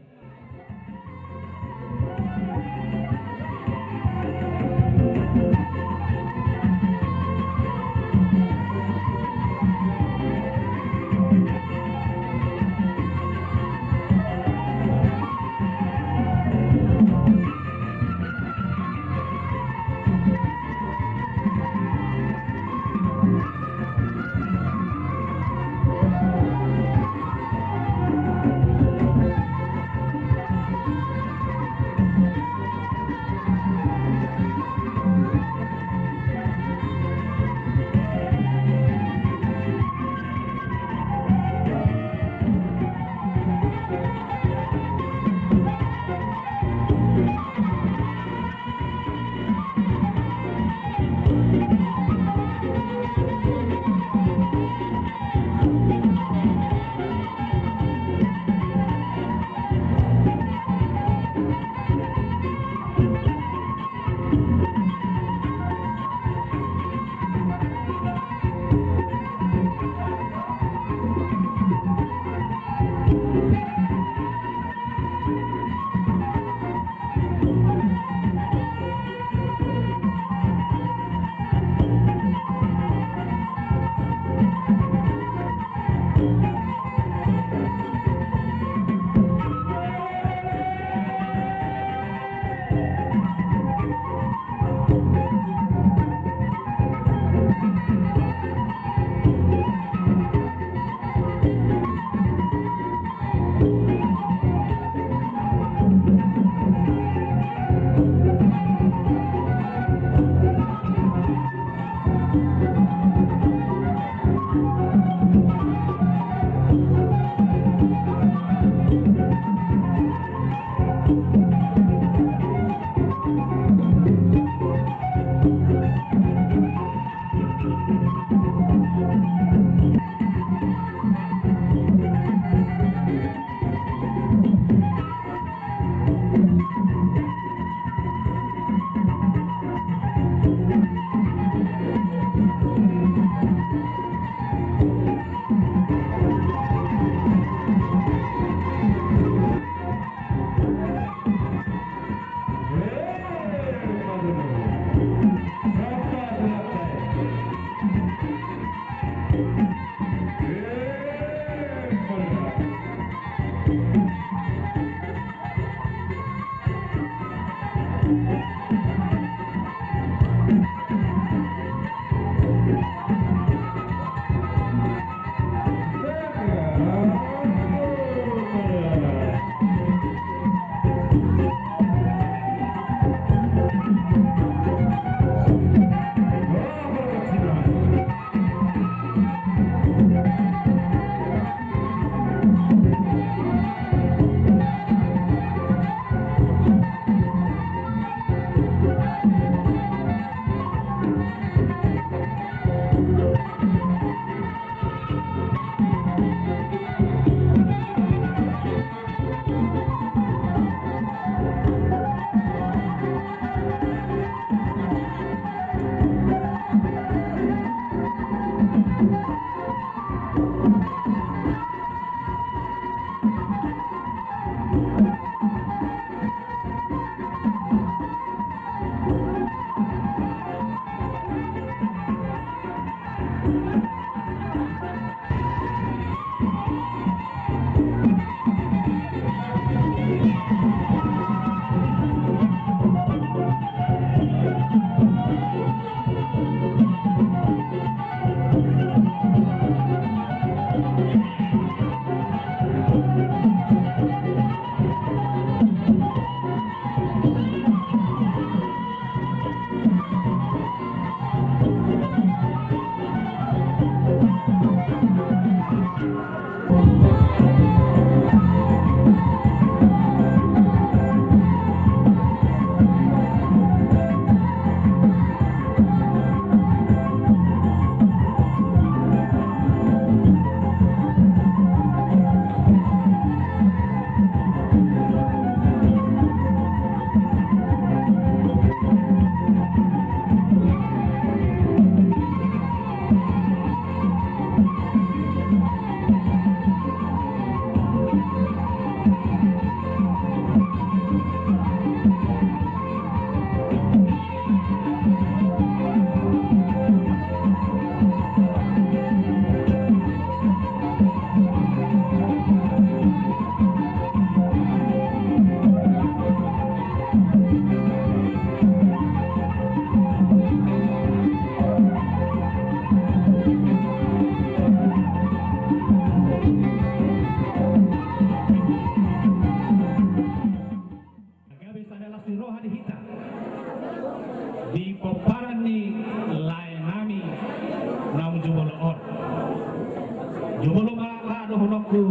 Jumolo mala do honokku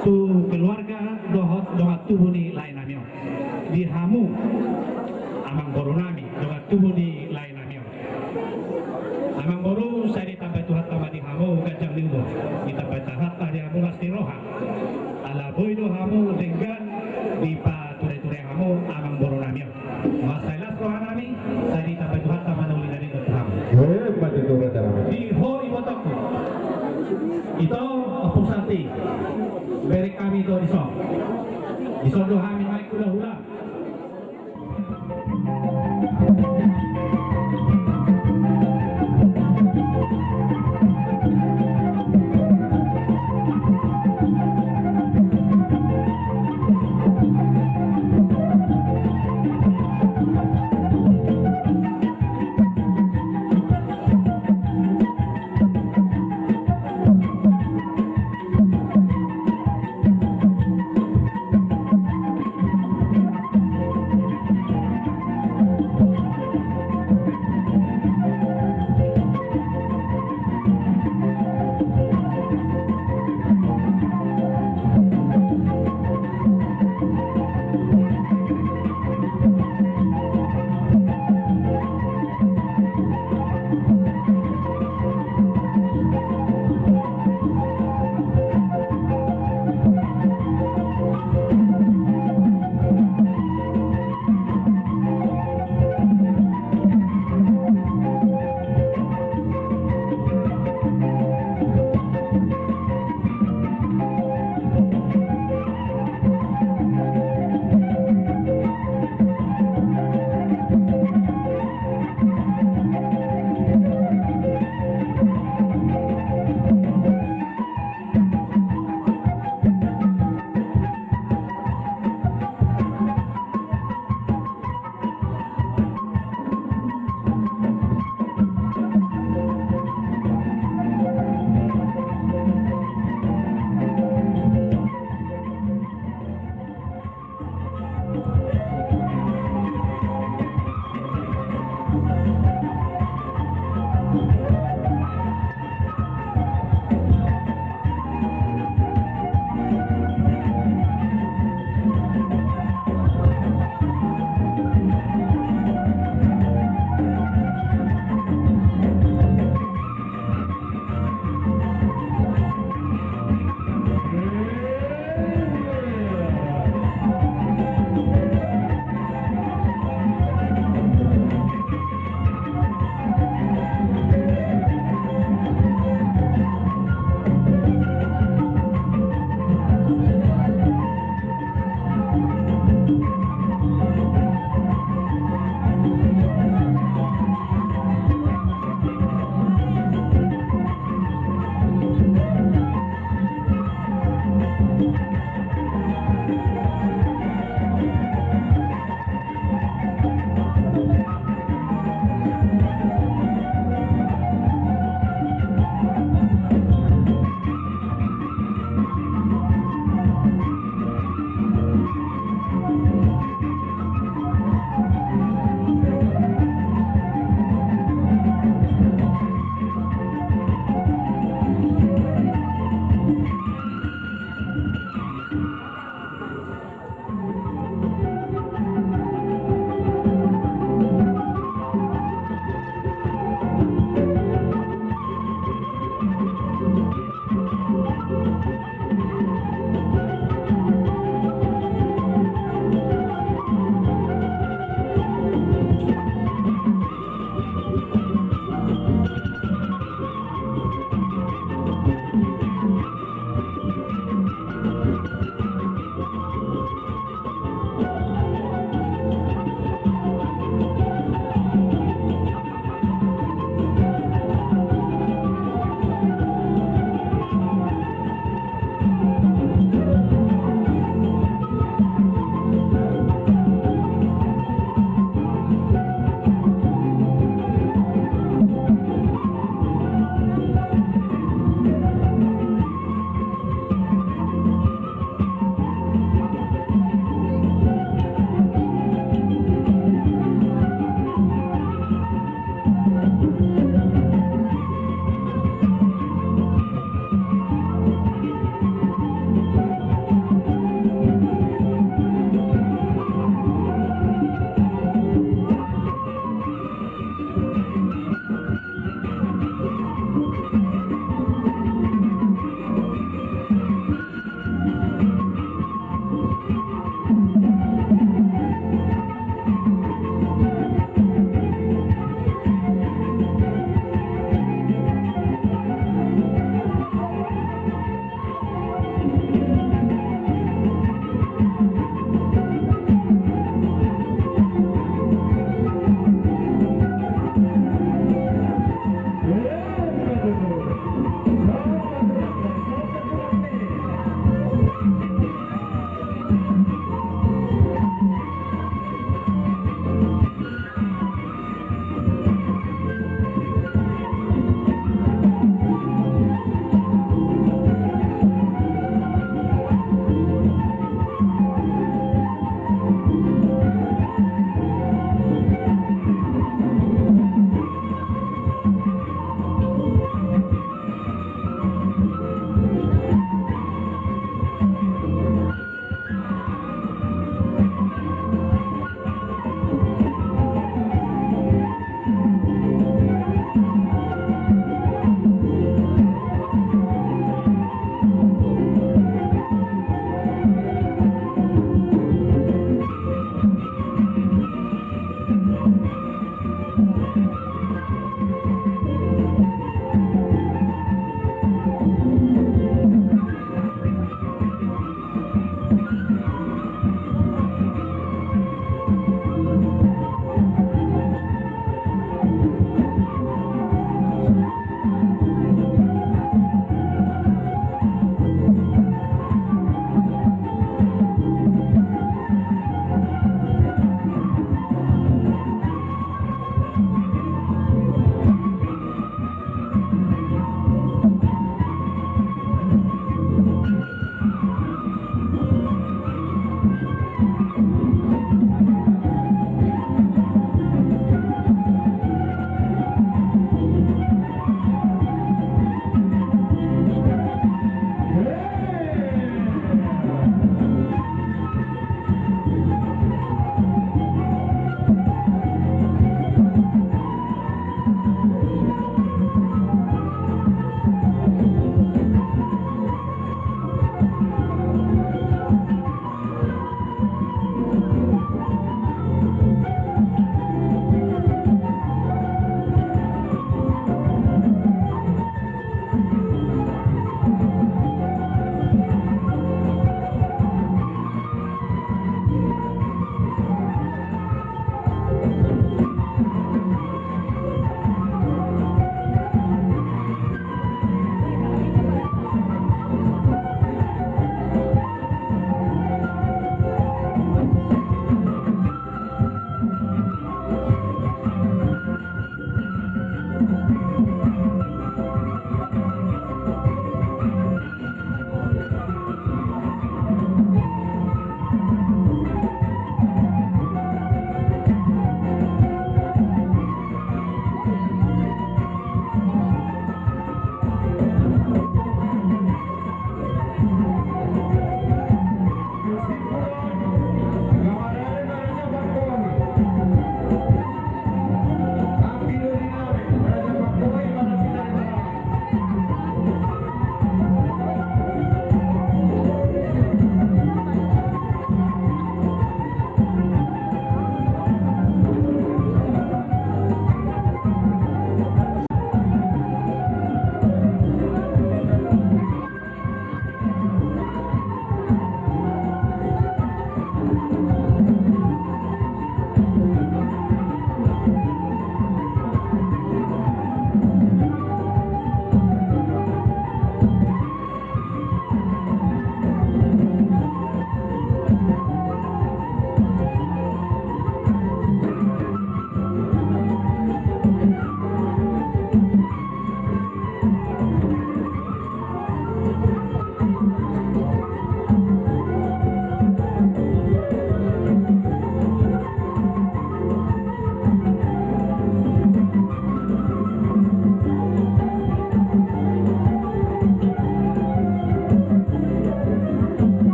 tu keluarga dohot doa tubuh ni lain namio. Di hamu amang boru nami doa tubuh ni lain namio. Amang boru saya ditambah Tuhan tambah di hamu kajang liudo. Ditambah hatta dia mulas di roha. Ala boido hamu dengan di pa ture-ture hamu amang boru namio. Masailas roha nami saya ditambah Tuhan tambah nuli dari hamu. Di ho iwotoku. Ito pusati beri kami itu iso do kami naik hula-hula.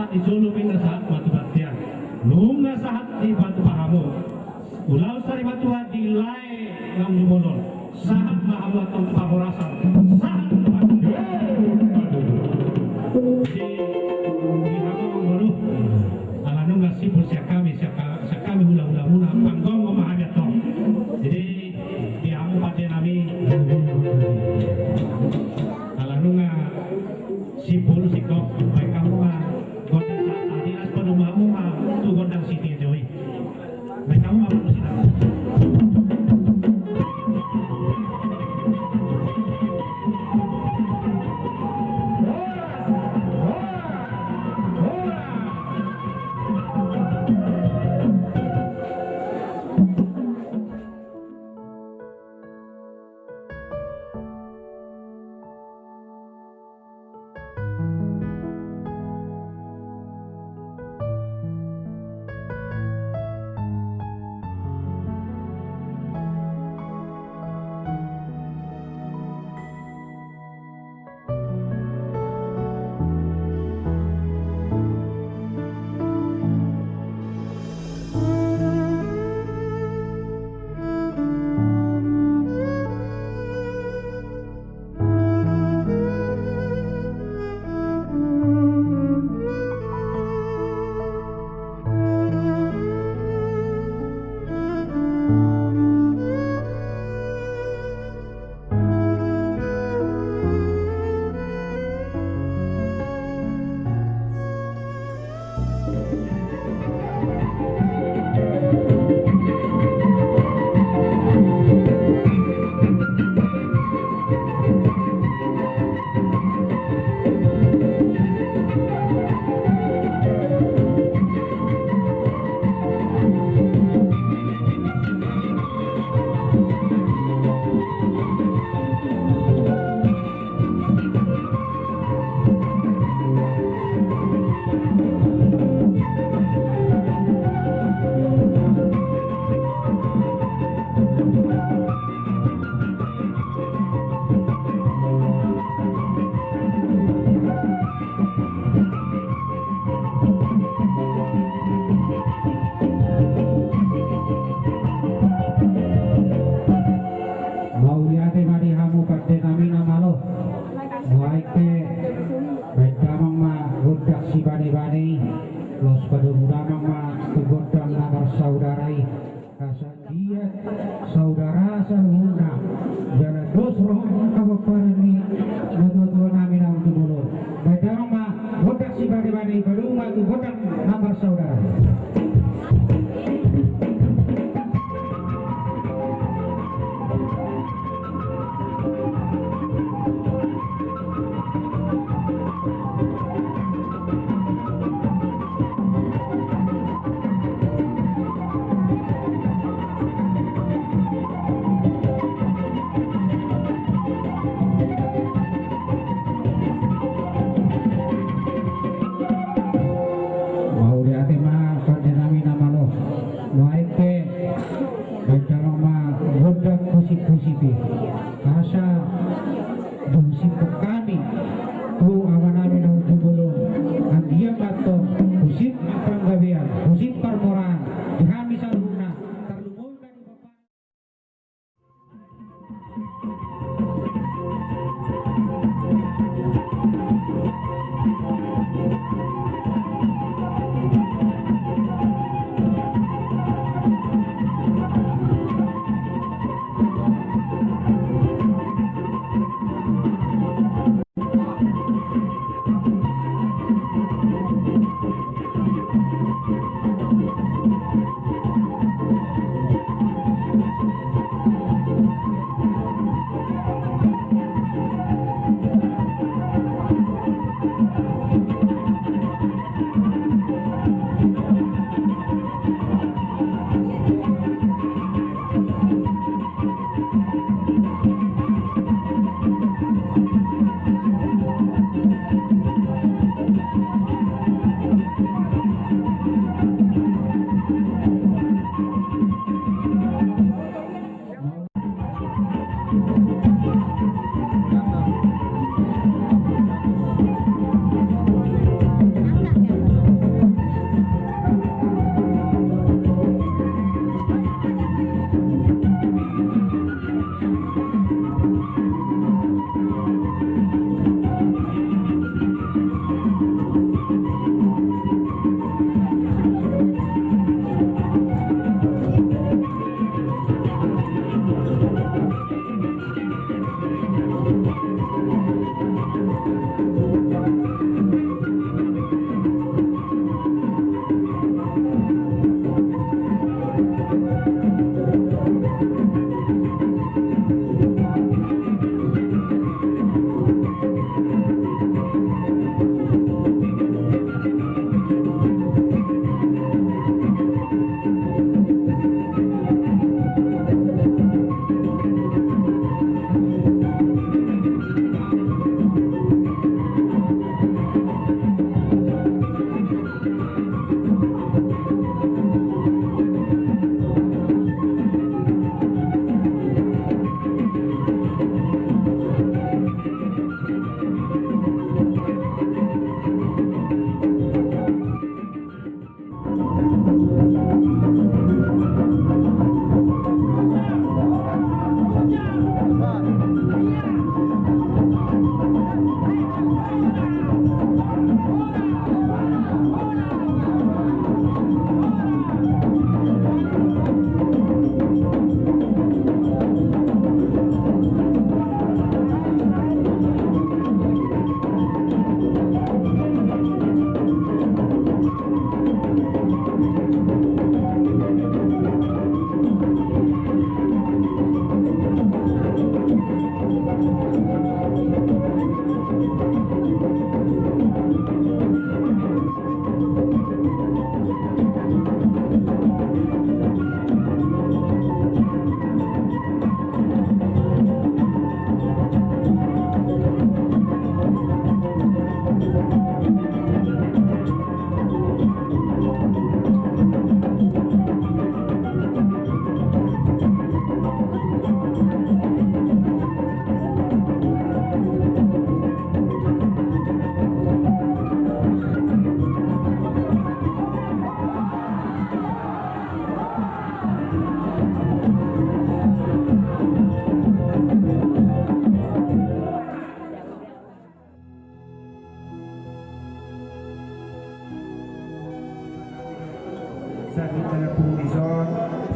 sahat di Jolo pindah sahat batu batian nunga sahat di batu pahamu ulau sari batu di lai ngam lumolon sahat mahamu atau pahorasan sahat di hamu baru ala nunga sipul siakami hula-hula muna panggong memahami atau jadi di hamu pada nami ala nunga sipul sikop baik kamu mah gondang adilas penumamu mah tu gondang siti joy baik kamu mah berusia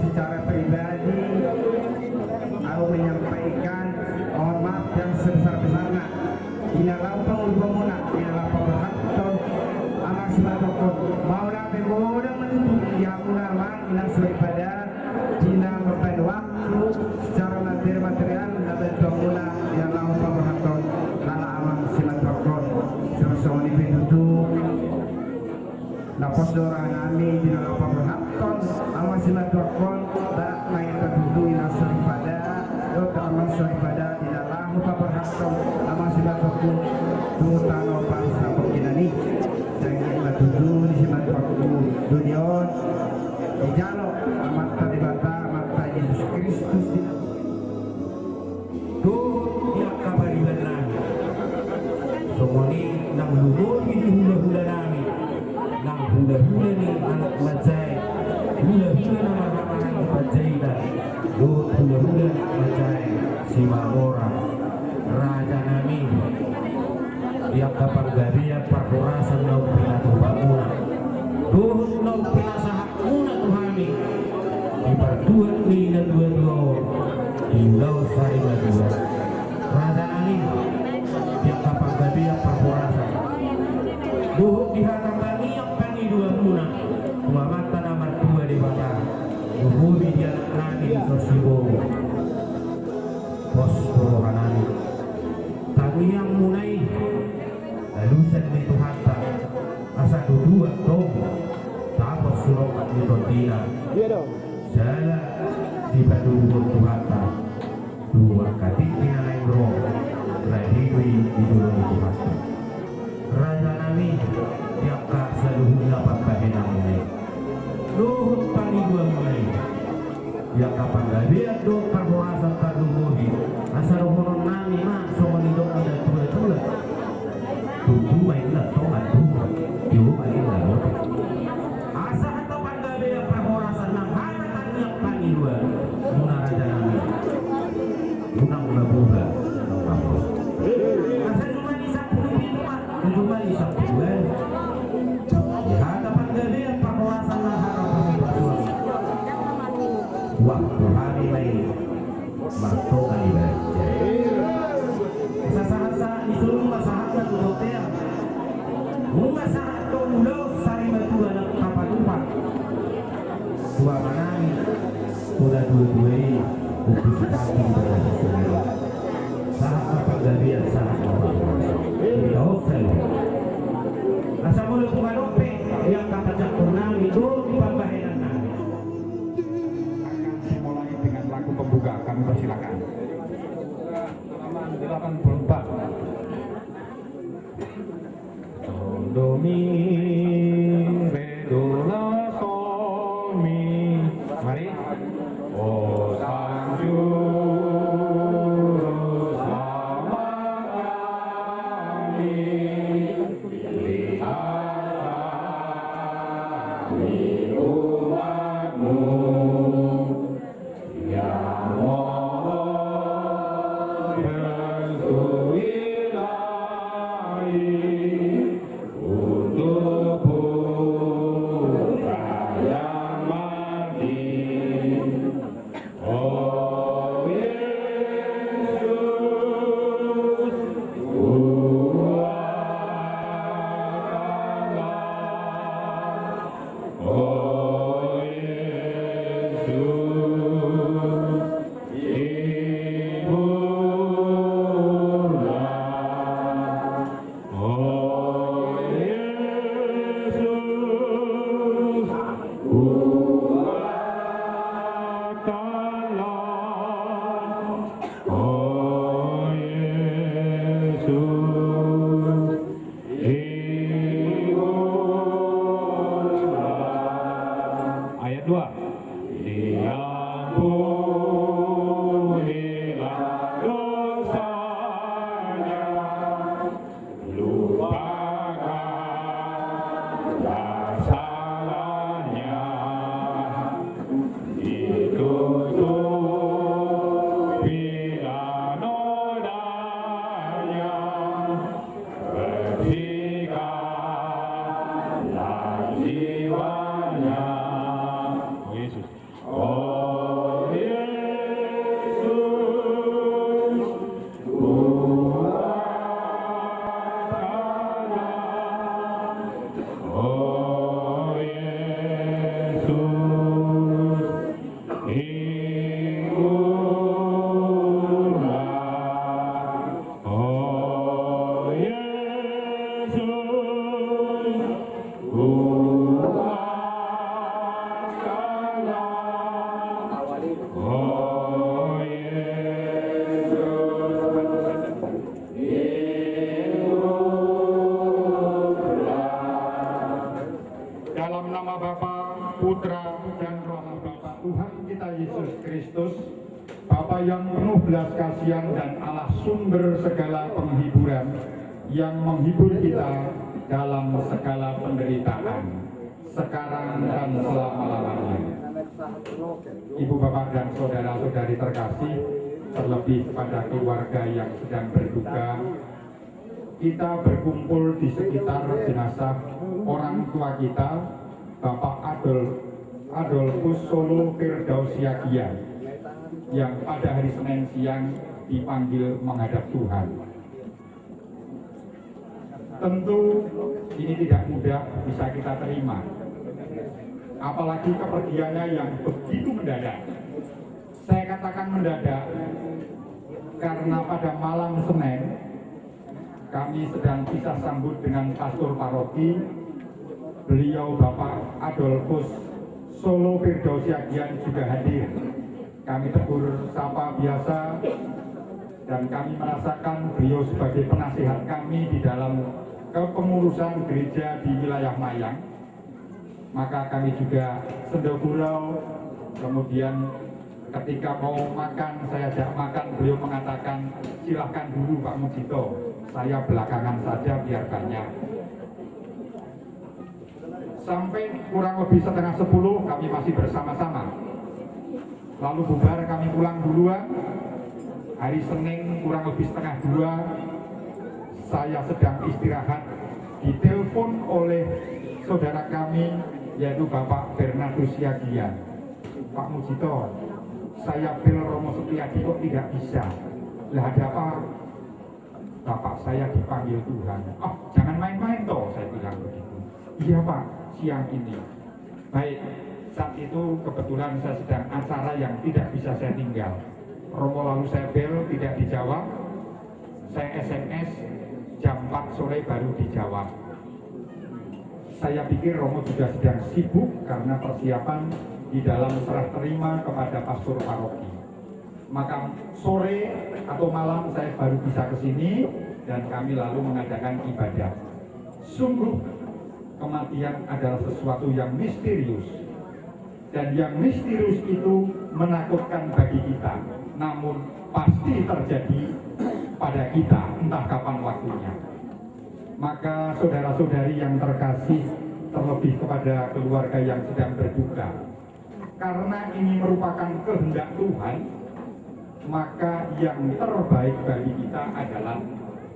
Secara pribadi aku menyampaikan mohon maaf yang sebesar-besarnya bila lampau ulpamuna bila lampau berhaton amak simatokon maulah pemodang menuntut diakunar mang ilang daripada bila mempan waktu secara material dan bentukuna bila lampau berhaton lala amak simatokon sama-sama dipenutup napos dorang nami bila lampau berhaton amak simatokon barak main tertutup ilang daripada amal daripada tidak lahu berhasil amal simatokon tutano bangsa pengkinani jangan batudu di simatokon dunia dijalo amat tadibata mata Yesus Kristus tuh yang kabari benar semua ini nang luhur ini hula-hula nami nang hula-hula ni anak majai hula-hula nama ramahan majai dah hula-hula majai si Mamora raja nami yang kapal garia perkurasan nau pinatu bangunan tuhun nau pinasahak muna tuhami dipertuan ni dan dua-dua hingga sari dua raja nami yang kapal garia perkurasan tuhun diharap bani yang pani dua muna dua mata nama dua di bata Bumi dia nani di sosibo pos porohanan tadi yang mulai lalu set itu harta asa dua toh tapos surokat di tontina salah di badungun tu harta dua kati pinalai bro lahiri di dulu itu harta raja nami yang kak seluruh dapat bahenang mulai luhut pagi dua mulai yang kapan gabiat do perborasan kadumuhi asal honon nami mak soal hidup ada tua-tua tutu mainlah tongan tuh yu mainlah lote asal atau pangabiat perborasan nang haratan yang pagi dua muna raja nami unang buka nang kapos asal cuma di sampul pintuan cuma di sampul di hadapan gabiat perborasan nang haratan berjuang waktu hari lain martokan ibadah sasa-sasa disuruh masahakan hotel masahat tunggu sari batu anak kapal umpat dua manami sudah dua-duai untuk kaki berhasil sahat kapal gabian sahat kapal di hotel asal mulut kumarope yang kata cakur nami itu di pembahayan nami lagu pembuka kami persilakan halaman 84 do mi re do la sol mi mari oh sanju sama kami lihat di umatmu Oh, Yesus. yang penuh belas kasihan dan Allah sumber segala penghiburan yang menghibur kita dalam segala penderitaan sekarang dan selama-lamanya. Ibu bapak dan saudara-saudari terkasih, terlebih pada keluarga yang sedang berduka, kita berkumpul di sekitar jenazah orang tua kita, Bapak Adolfus Solo Firdausiagian, yang pada hari Senin siang dipanggil menghadap Tuhan. Tentu ini tidak mudah bisa kita terima, apalagi kepergiannya yang begitu mendadak. Saya katakan mendadak karena pada malam Senin kami sedang bisa sambut dengan pastor paroki. Beliau Bapak Adolfus Solo Firdausiagian juga hadir. Kami tegur sapa biasa dan kami merasakan beliau sebagai penasihat kami di dalam kepengurusan gereja di wilayah Mayang. Maka kami juga sendogurau, kemudian ketika mau makan, saya ajak makan, beliau mengatakan, silahkan dulu Pak Mujito, saya belakangan saja biar banyak. Sampai kurang lebih setengah 10 kami masih bersama-sama. Lalu bubar, kami pulang duluan. Hari Senin kurang lebih setengah 2, saya sedang istirahat, ditelepon oleh saudara kami, yaitu Bapak Bernardus Siagian. Pak Mujito, saya bel Romo Setiadi kok tidak bisa. Lah ada apa? Bapak saya dipanggil Tuhan. Oh, jangan main-main toh, saya bilang begitu. Iya Pak, siang ini. Baik, saat itu kebetulan saya sedang acara yang tidak bisa saya tinggal. Romo lalu saya bel, tidak dijawab. Saya SMS, jam 4 sore baru dijawab. Saya pikir Romo juga sedang sibuk karena persiapan di dalam serah terima kepada pastor paroki. Maka sore atau malam saya baru bisa ke sini dan kami lalu mengadakan ibadah. Sungguh kematian adalah sesuatu yang misterius, dan yang misterius itu menakutkan bagi kita, namun pasti terjadi pada kita entah kapan waktunya. Maka saudara-saudari yang terkasih, terlebih kepada keluarga yang sedang berduka, karena ini merupakan kehendak Tuhan, maka yang terbaik bagi kita adalah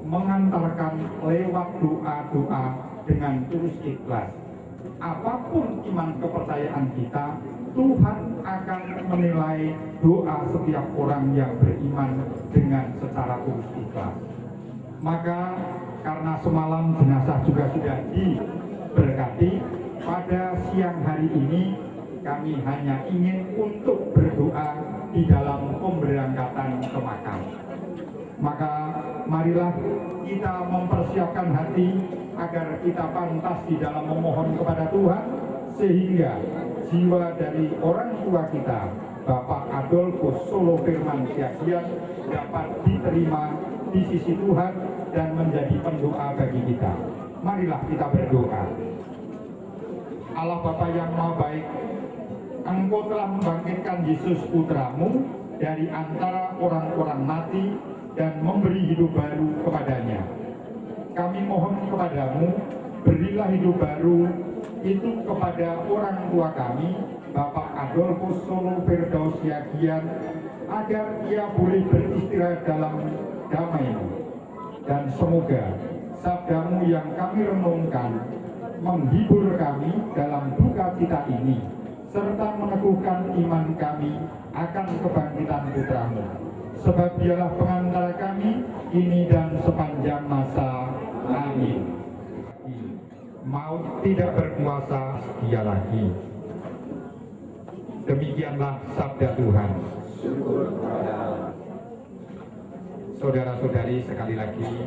mengantarkan lewat doa-doa dengan tulus ikhlas. Apapun iman kepercayaan kita, Tuhan akan menilai doa setiap orang yang beriman dengan secara tulus ikhlas. Maka karena semalam jenazah juga sudah diberkati, pada siang hari ini kami hanya ingin untuk berdoa di dalam pemberangkatan ke makam. Maka marilah kita mempersiapkan hati agar kita pantas di dalam memohon kepada Tuhan, sehingga jiwa dari orang tua kita, Bapak Adolfus Solo Firdausiagian, dapat diterima di sisi Tuhan dan menjadi pendoa bagi kita. Marilah kita berdoa. Allah Bapa yang Maha Baik, Engkau telah membangkitkan Yesus putramu dari antara orang-orang mati dan memberi hidup baru kepadanya. Kami mohon kepadamu, berilah hidup baru itu kepada orang tua kami, Bapak Adolfus Solo Firdausiagian, agar ia boleh beristirahat dalam damai. Dan semoga sabdamu yang kami renungkan menghibur kami dalam duka cita ini, serta meneguhkan iman kami akan kebangkitan putramu. Sebab dialah pengantara kami ini dan sepanjang masa. Amin. Maut tidak berkuasa dia lagi. Demikianlah sabda Tuhan. Saudara-saudari, sekali lagi,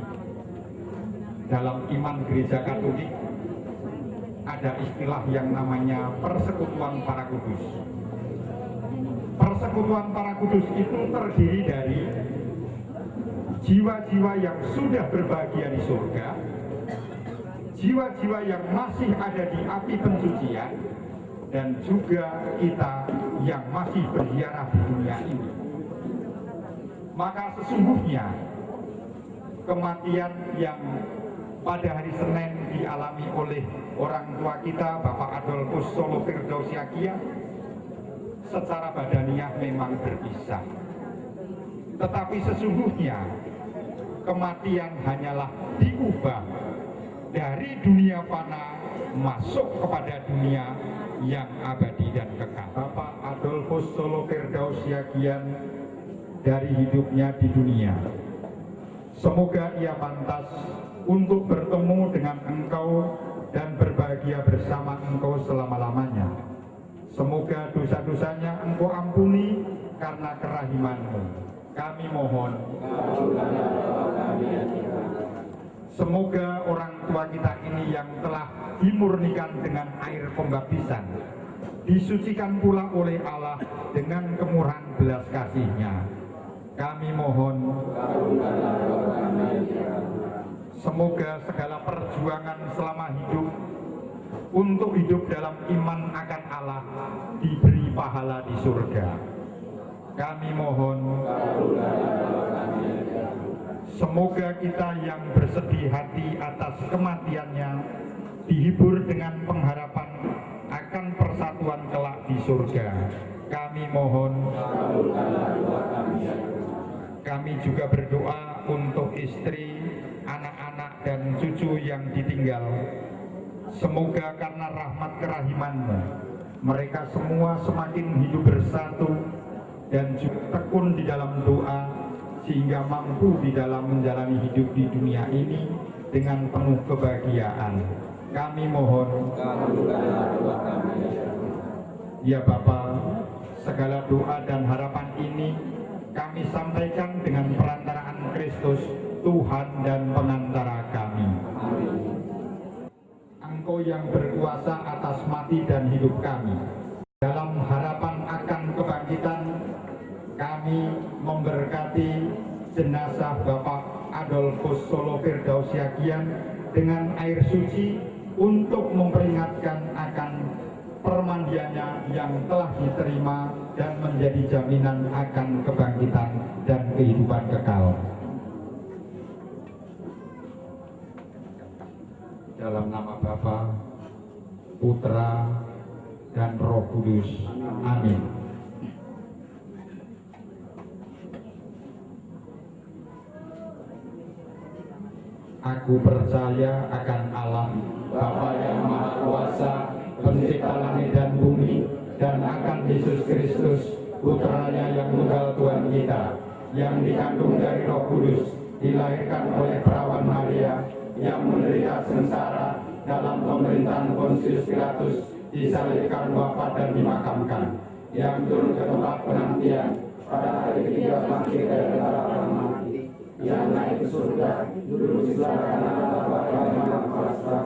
dalam iman gereja Katolik ada istilah yang namanya persekutuan para kudus. Persekutuan para kudus itu terdiri dari jiwa-jiwa yang sudah berbahagia di surga, jiwa-jiwa yang masih ada di api pensucian, dan juga kita yang masih berziarah di dunia ini. Maka sesungguhnya kematian yang pada hari Senin dialami oleh orang tua kita, Bapak Adolphus Solo Firdausiagian, secara badaniah memang berpisah. Tetapi sesungguhnya kematian hanyalah diubah dari dunia fana masuk kepada dunia yang abadi dan kekal. Bapak Adolphus Solo Firdausiagian dari hidupnya di dunia, semoga ia pantas untuk bertemu dengan engkau dan berbahagia bersama engkau selama-lamanya. Semoga dosa-dosanya engkau ampuni karena kerahimanmu. Kami mohon. Semoga orang tua kita ini yang telah dimurnikan dengan air pembaptisan disucikan pula oleh Allah dengan kemurahan belas kasih-Nya. Kami mohon. Semoga segala perjuangan selama hidup untuk hidup dalam iman akan Allah diberi pahala di surga. Kami mohon. Semoga kita yang bersedih hati atas kematiannya dihibur dengan pengharapan akan persatuan kelak di surga. Kami mohon. Kami juga berdoa untuk istri, anak-anak dan cucu yang ditinggal. Semoga karena rahmat kerahiman-Mu, mereka semua semakin hidup bersatu dan juga tekun di dalam doa, sehingga mampu di dalam menjalani hidup di dunia ini dengan penuh kebahagiaan. Kami mohon. Ya Bapa, segala doa dan harapan ini kami sampaikan dengan perantaraan Kristus, Tuhan dan pengantara kami. Engkau yang berkuasa atas mati dan hidup kami, dalam harapan akan kebangkitan, kami memberkati jenazah Bapak Adolphus Solo Firdausiagian dengan air suci untuk memperingatkan akan permandiannya yang telah diterima dan menjadi jaminan akan kebangkitan dan kehidupan kekal. Dalam nama Bapa, Putra, dan Roh Kudus. Amin. Aku percaya akan Allah, Bapa yang Maha Kuasa, Pencipta langit dan bumi, dan akan Yesus Kristus, Putranya yang tunggal Tuhan kita, yang dikandung dari Roh Kudus, dilahirkan oleh perawan Maria, yang menderita sengsara dalam pemerintahan Pontius Pilatus, disalibkan, wafat dan dimakamkan, yang turun ke tempat penantian, pada hari ketiga bangkit dari antara orang mati, yang naik ke surga, duduk di sebelah kanan Bapa yang Maha Kuasa.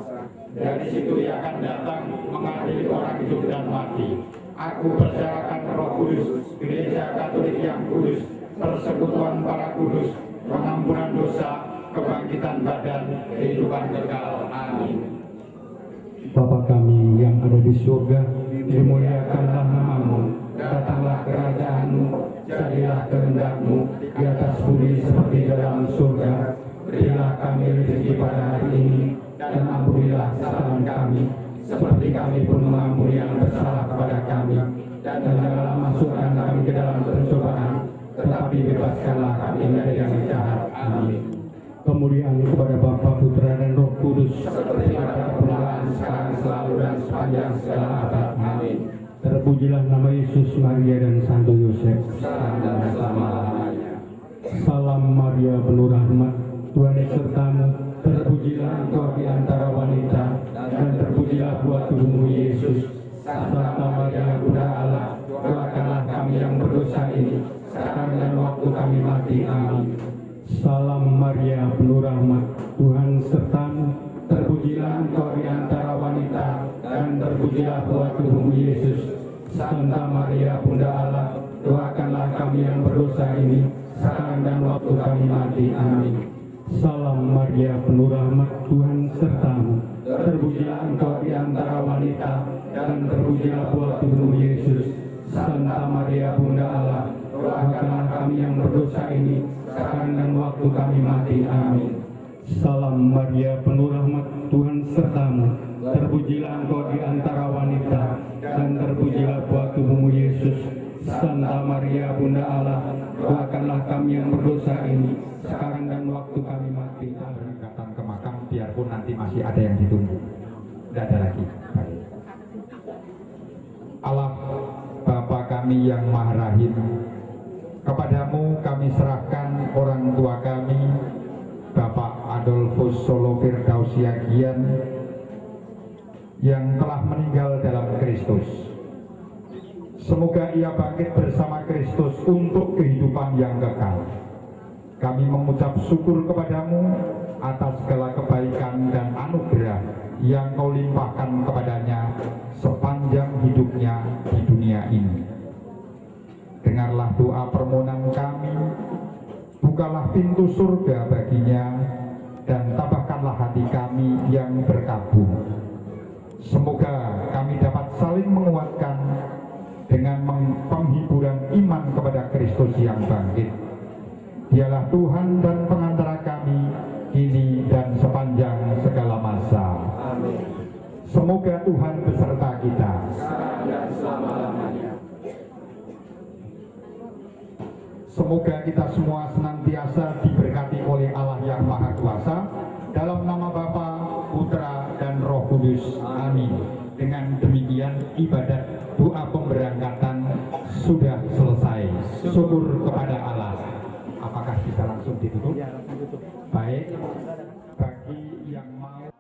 Dari situ ia akan datang mengadili orang hidup dan mati. Aku percayakan Roh Kudus, Gereja Katolik yang kudus, persekutuan para kudus, pengampunan dosa, kebangkitan badan, kehidupan kekal. Amin. Bapa kami yang ada di surga, dimuliakanlah nama-Mu, datanglah kerajaan-Mu, jadilah kehendak-Mu di atas bumi seperti dalam surga. Berilah kami rezeki pada hari ini, dan ampunilah kesalahan kami, seperti kami pun mengampuni yang bersalah kepada kami. Dan janganlah masukkan kami ke dalam pencobaan, tetapi bebaskanlah kami dari yang jahat. Amin. Kemuliaan kepada Bapa, Putra, dan Roh Kudus, seperti pada permulaan, sekarang, selalu, dan sepanjang segala abad. Amin. Terpujilah nama Yesus, Maria, dan Santo Yosef, sekarang dan selama-lamanya. Salam Maria, penuh rahmat, Tuhan sertamu, terpujilah engkau di antara wanita, dan terpujilah buah tubuhmu Yesus. Santa Maria, Bunda Allah, doakanlah kami yang berdosa ini, sekarang dan waktu kami mati. Amin. Salam Maria, penuh rahmat, Tuhan sertamu, terpujilah engkau di antara wanita, dan terpujilah buah tubuhmu Yesus. Santa Maria, Bunda Allah, doakanlah kami yang berdosa ini, sekarang dan waktu kami mati. Amin. Salam Maria, penuh rahmat, Tuhan sertamu, terpujilah engkau di antara wanita, dan terpujilah buah tubuhmu Yesus. Santa Maria, Bunda Allah, doakanlah kami yang berdosa ini, sekarang dan waktu kami mati. Amin. Salam Maria, penuh rahmat, Tuhan sertamu. Terpujilah engkau di antara wanita, dan terpujilah buah tubuhmu Yesus. Santa Maria, Bunda Allah, doakanlah kami yang berdosa ini, sekarang dan waktu kami mati. Amin. Datang ke makam, biarpun nanti masih ada yang ditunggu. Tidak ada lagi. Allah Bapa kami yang Maha Rahim, kepadamu kami serahkan orang tua kami, Bapak Adolfus Solo Firdausiagian, yang telah meninggal dalam Kristus. Semoga ia bangkit bersama Kristus untuk kehidupan yang kekal. Kami mengucap syukur kepadamu atas segala kebaikan dan anugerah yang kau limpahkan kepadanya sepanjang hidupnya di dunia ini. Dengarlah doa permohonan kami, bukalah pintu surga baginya, dan tambahkanlah hati kami yang berkabung. Semoga kami dapat saling menguatkan dengan penghiburan iman kepada Kristus yang bangkit. Dialah Tuhan dan pengantara kami kini dan sepanjang segala masa. Amin. Semoga Tuhan beserta kita. Semoga kita semua senantiasa diberkati oleh Allah yang Maha Kuasa, dalam nama Bapa, Putra, dan Roh Kudus. Amin. Dengan demikian ibadat doa pemberangkatan sudah selesai. Syukur kepada Allah. Apakah bisa langsung ditutup? Ya, langsung tutup. Baik. Bagi yang mau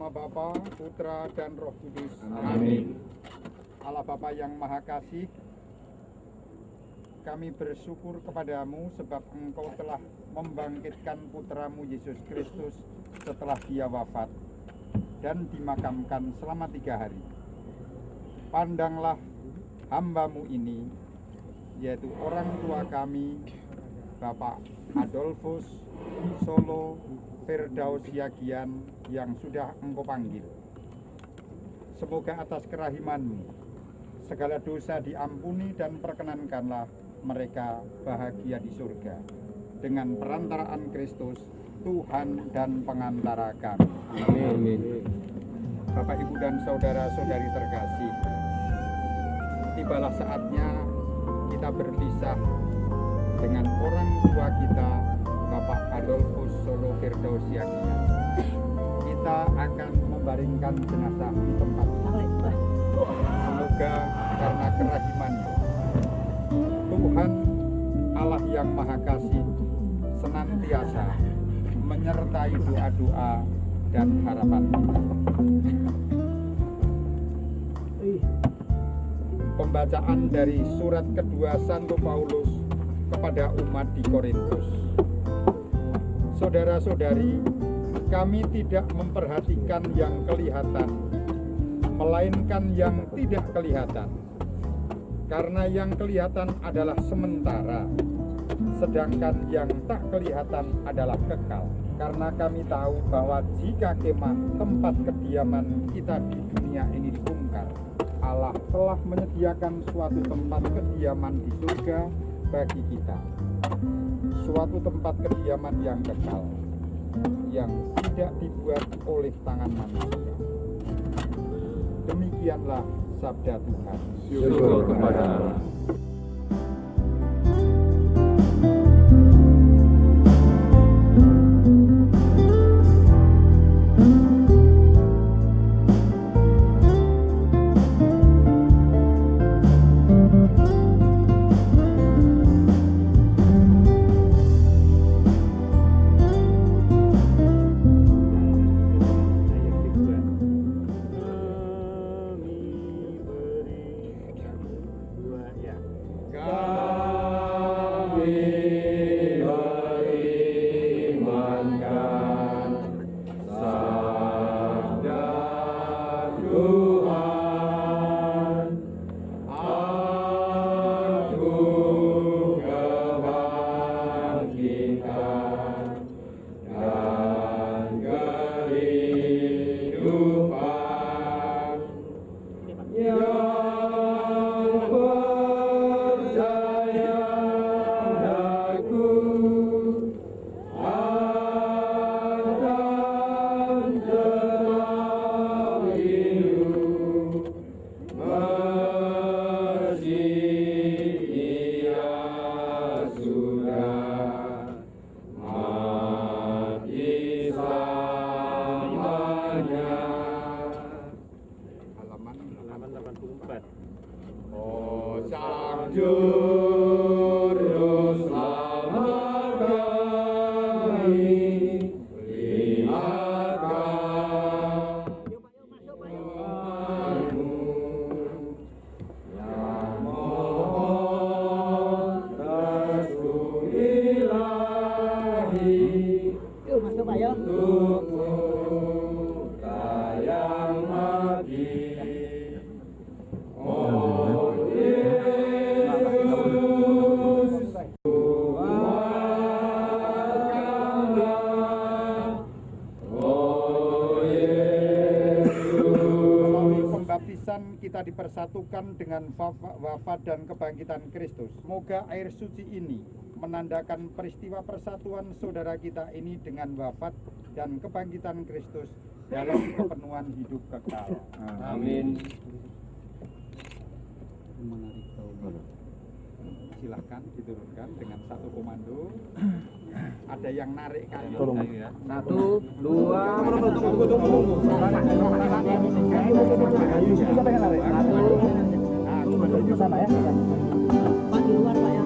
nama Bapa, Putra, dan Roh Kudus. Amin. Allah Bapa yang Maha Kasih, kami bersyukur kepadamu sebab Engkau telah membangkitkan putramu Yesus Kristus setelah dia wafat dan dimakamkan selama 3 hari. Pandanglah hambamu ini, yaitu orang tua kami, Bapak Adolfus Solo Firdaus Yagian yang sudah Engkau panggil. Semoga atas kerahiman-Mu segala dosa diampuni dan perkenankanlah mereka bahagia di surga dengan perantaraan Kristus Tuhan dan pengantara kami. Amin. Bapak, Ibu, dan saudara-saudari terkasih, tibalah saatnya kita berpisah dengan orang tua kita, Bapak Adolfus Solo Firdaus Yagian. Kita akan membaringkan jenazah di tempat ini. Semoga karena kerahiman-Nya Tuhan Allah yang Maha Kasih senantiasa menyertai doa-doa dan harapan kita. Pembacaan dari surat kedua Santo Paulus kepada umat di Korintus. Saudara-saudari, kami tidak memperhatikan yang kelihatan, melainkan yang tidak kelihatan. Karena yang kelihatan adalah sementara, sedangkan yang tak kelihatan adalah kekal. Karena kami tahu bahwa jika kemah tempat kediaman kita di dunia ini dibongkar, Allah telah menyediakan suatu tempat kediaman di surga bagi kita. Suatu tempat kediaman yang kekal, yang tidak dibuat oleh tangan manusia. Demikianlah sabda Tuhan. Syukur kepada Allah. Kita dipersatukan dengan wafat dan kebangkitan Kristus. Semoga air suci ini menandakan peristiwa persatuan saudara kita ini dengan wafat dan kebangkitan Kristus dalam kepenuhan hidup kekal. Amin. Silahkan diturunkan dengan satu komando. Ada yang narik kayu. Ya. 1, 2, tunggu. Sama ya. Pak di luar Pak ya.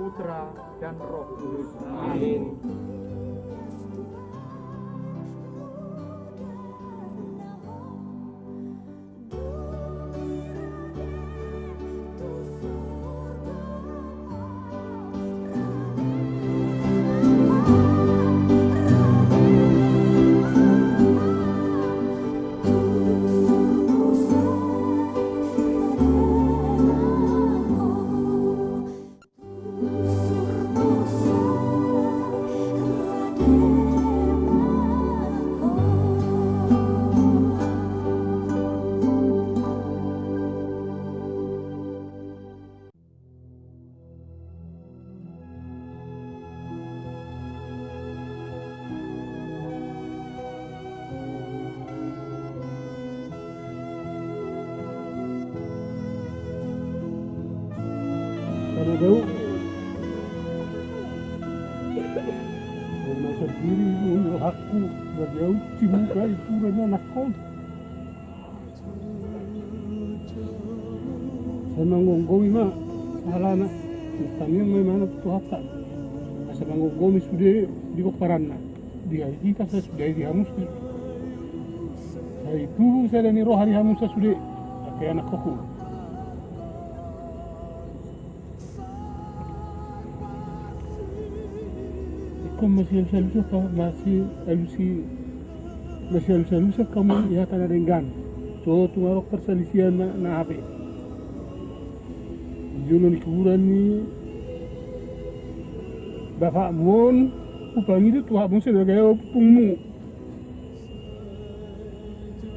Putra, dan Roh Kudus. Amin. jauh karena sendiri ini aku berjauh cimuka itu dan anakku saya mengonggomi ma salah na kami memang tuhan saya mengonggomi sudah di koparanna dia kita saya sudah di hamus saya itu saya dan roh hari hamus saya sudah pakai anakku masih alusa kamu ya tanah dengan so tungarok perselisihan na HP juno ni kuburan ni bapak mon upang itu tuha mon sebagai pungmu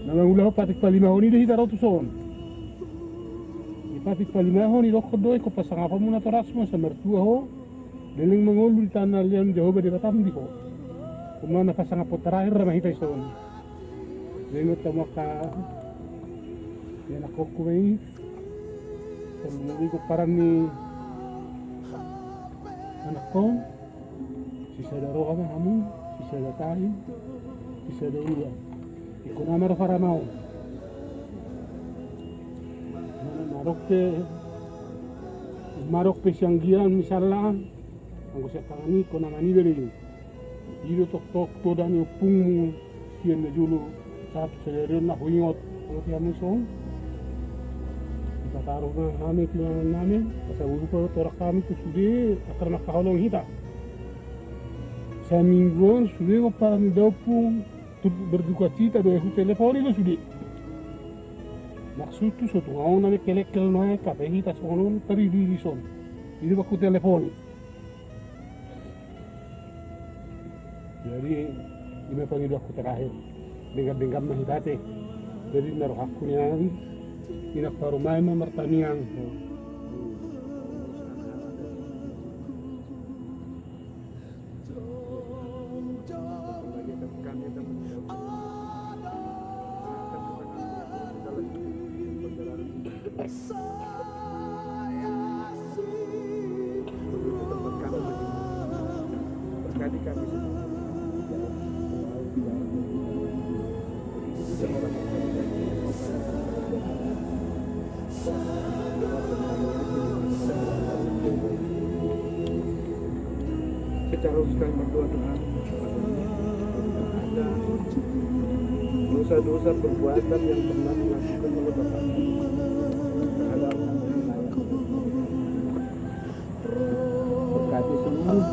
nama ulah patik palimahon ini kita ratu son patik palimahon ini lokod doi ko pasang apa mo na torasmo sa mertua ho Deling mengulu di tanah lian jauh dari Batam di kok. Kumana pasang apa terakhir ramah kita ison. Dengar tamaka. Yang aku kuai. Perlu ikut paran ni. Anak kon. Sisa ada roh ama kamu. Sisa ada tahi. Sisa ada uluan. Ikut nama rafara mau. Marok pe sianggian misalnya. Anggo siya kangani ko nangani beri ido tok to dan pung sian na julo satu selerin na huingot ang tiamu song kita taruh na kami tiang namin kasi ulo torak kami to sude akar nakaholong hita sa mingguan sude ko parang daw pung berduka cita do su telepon itu sude maksud tu suatu ngau na kelekel na kape hita sonon tari di son ini baku telepon. Jadi ini panggil aku terakhir dengar mahidate jadi naruh aku ni ini parumai mertaniang secara sekali berdoa Tuhan ada dosa-dosa perbuatan yang pernah dilakukan oleh Bapak terhadap berkati seluruh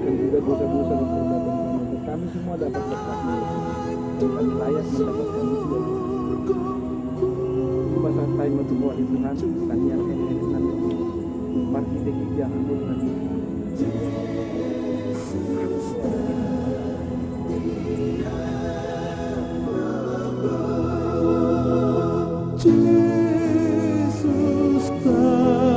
dan juga dosa-dosa dan perbuatan kami semua dapat berkati kami layak mendapatkan itu pasal time untuk buat Tuhan tanya Parti deki jangan bukan. Jesus Christ,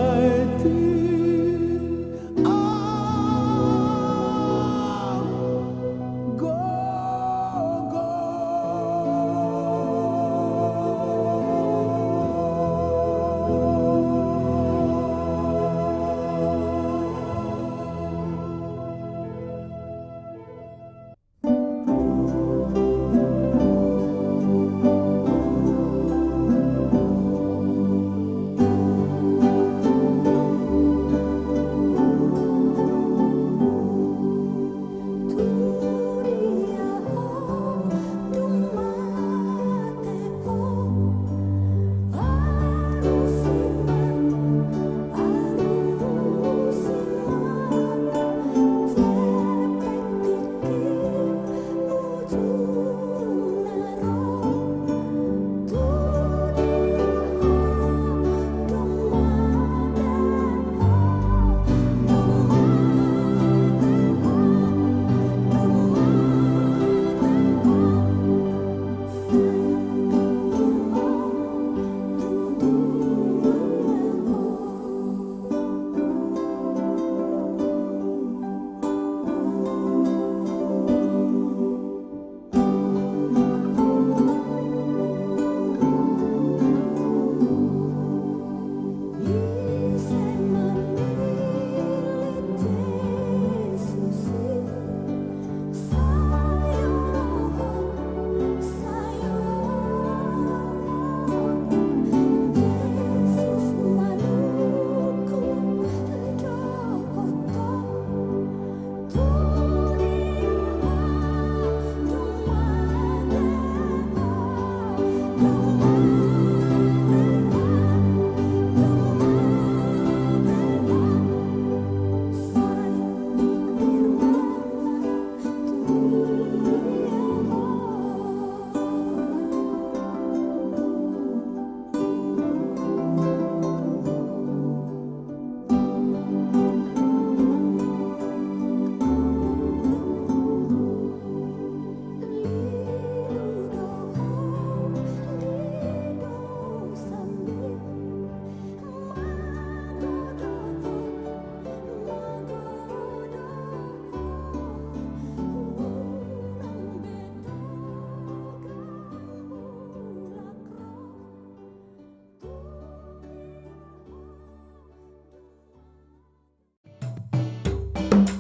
Thank you.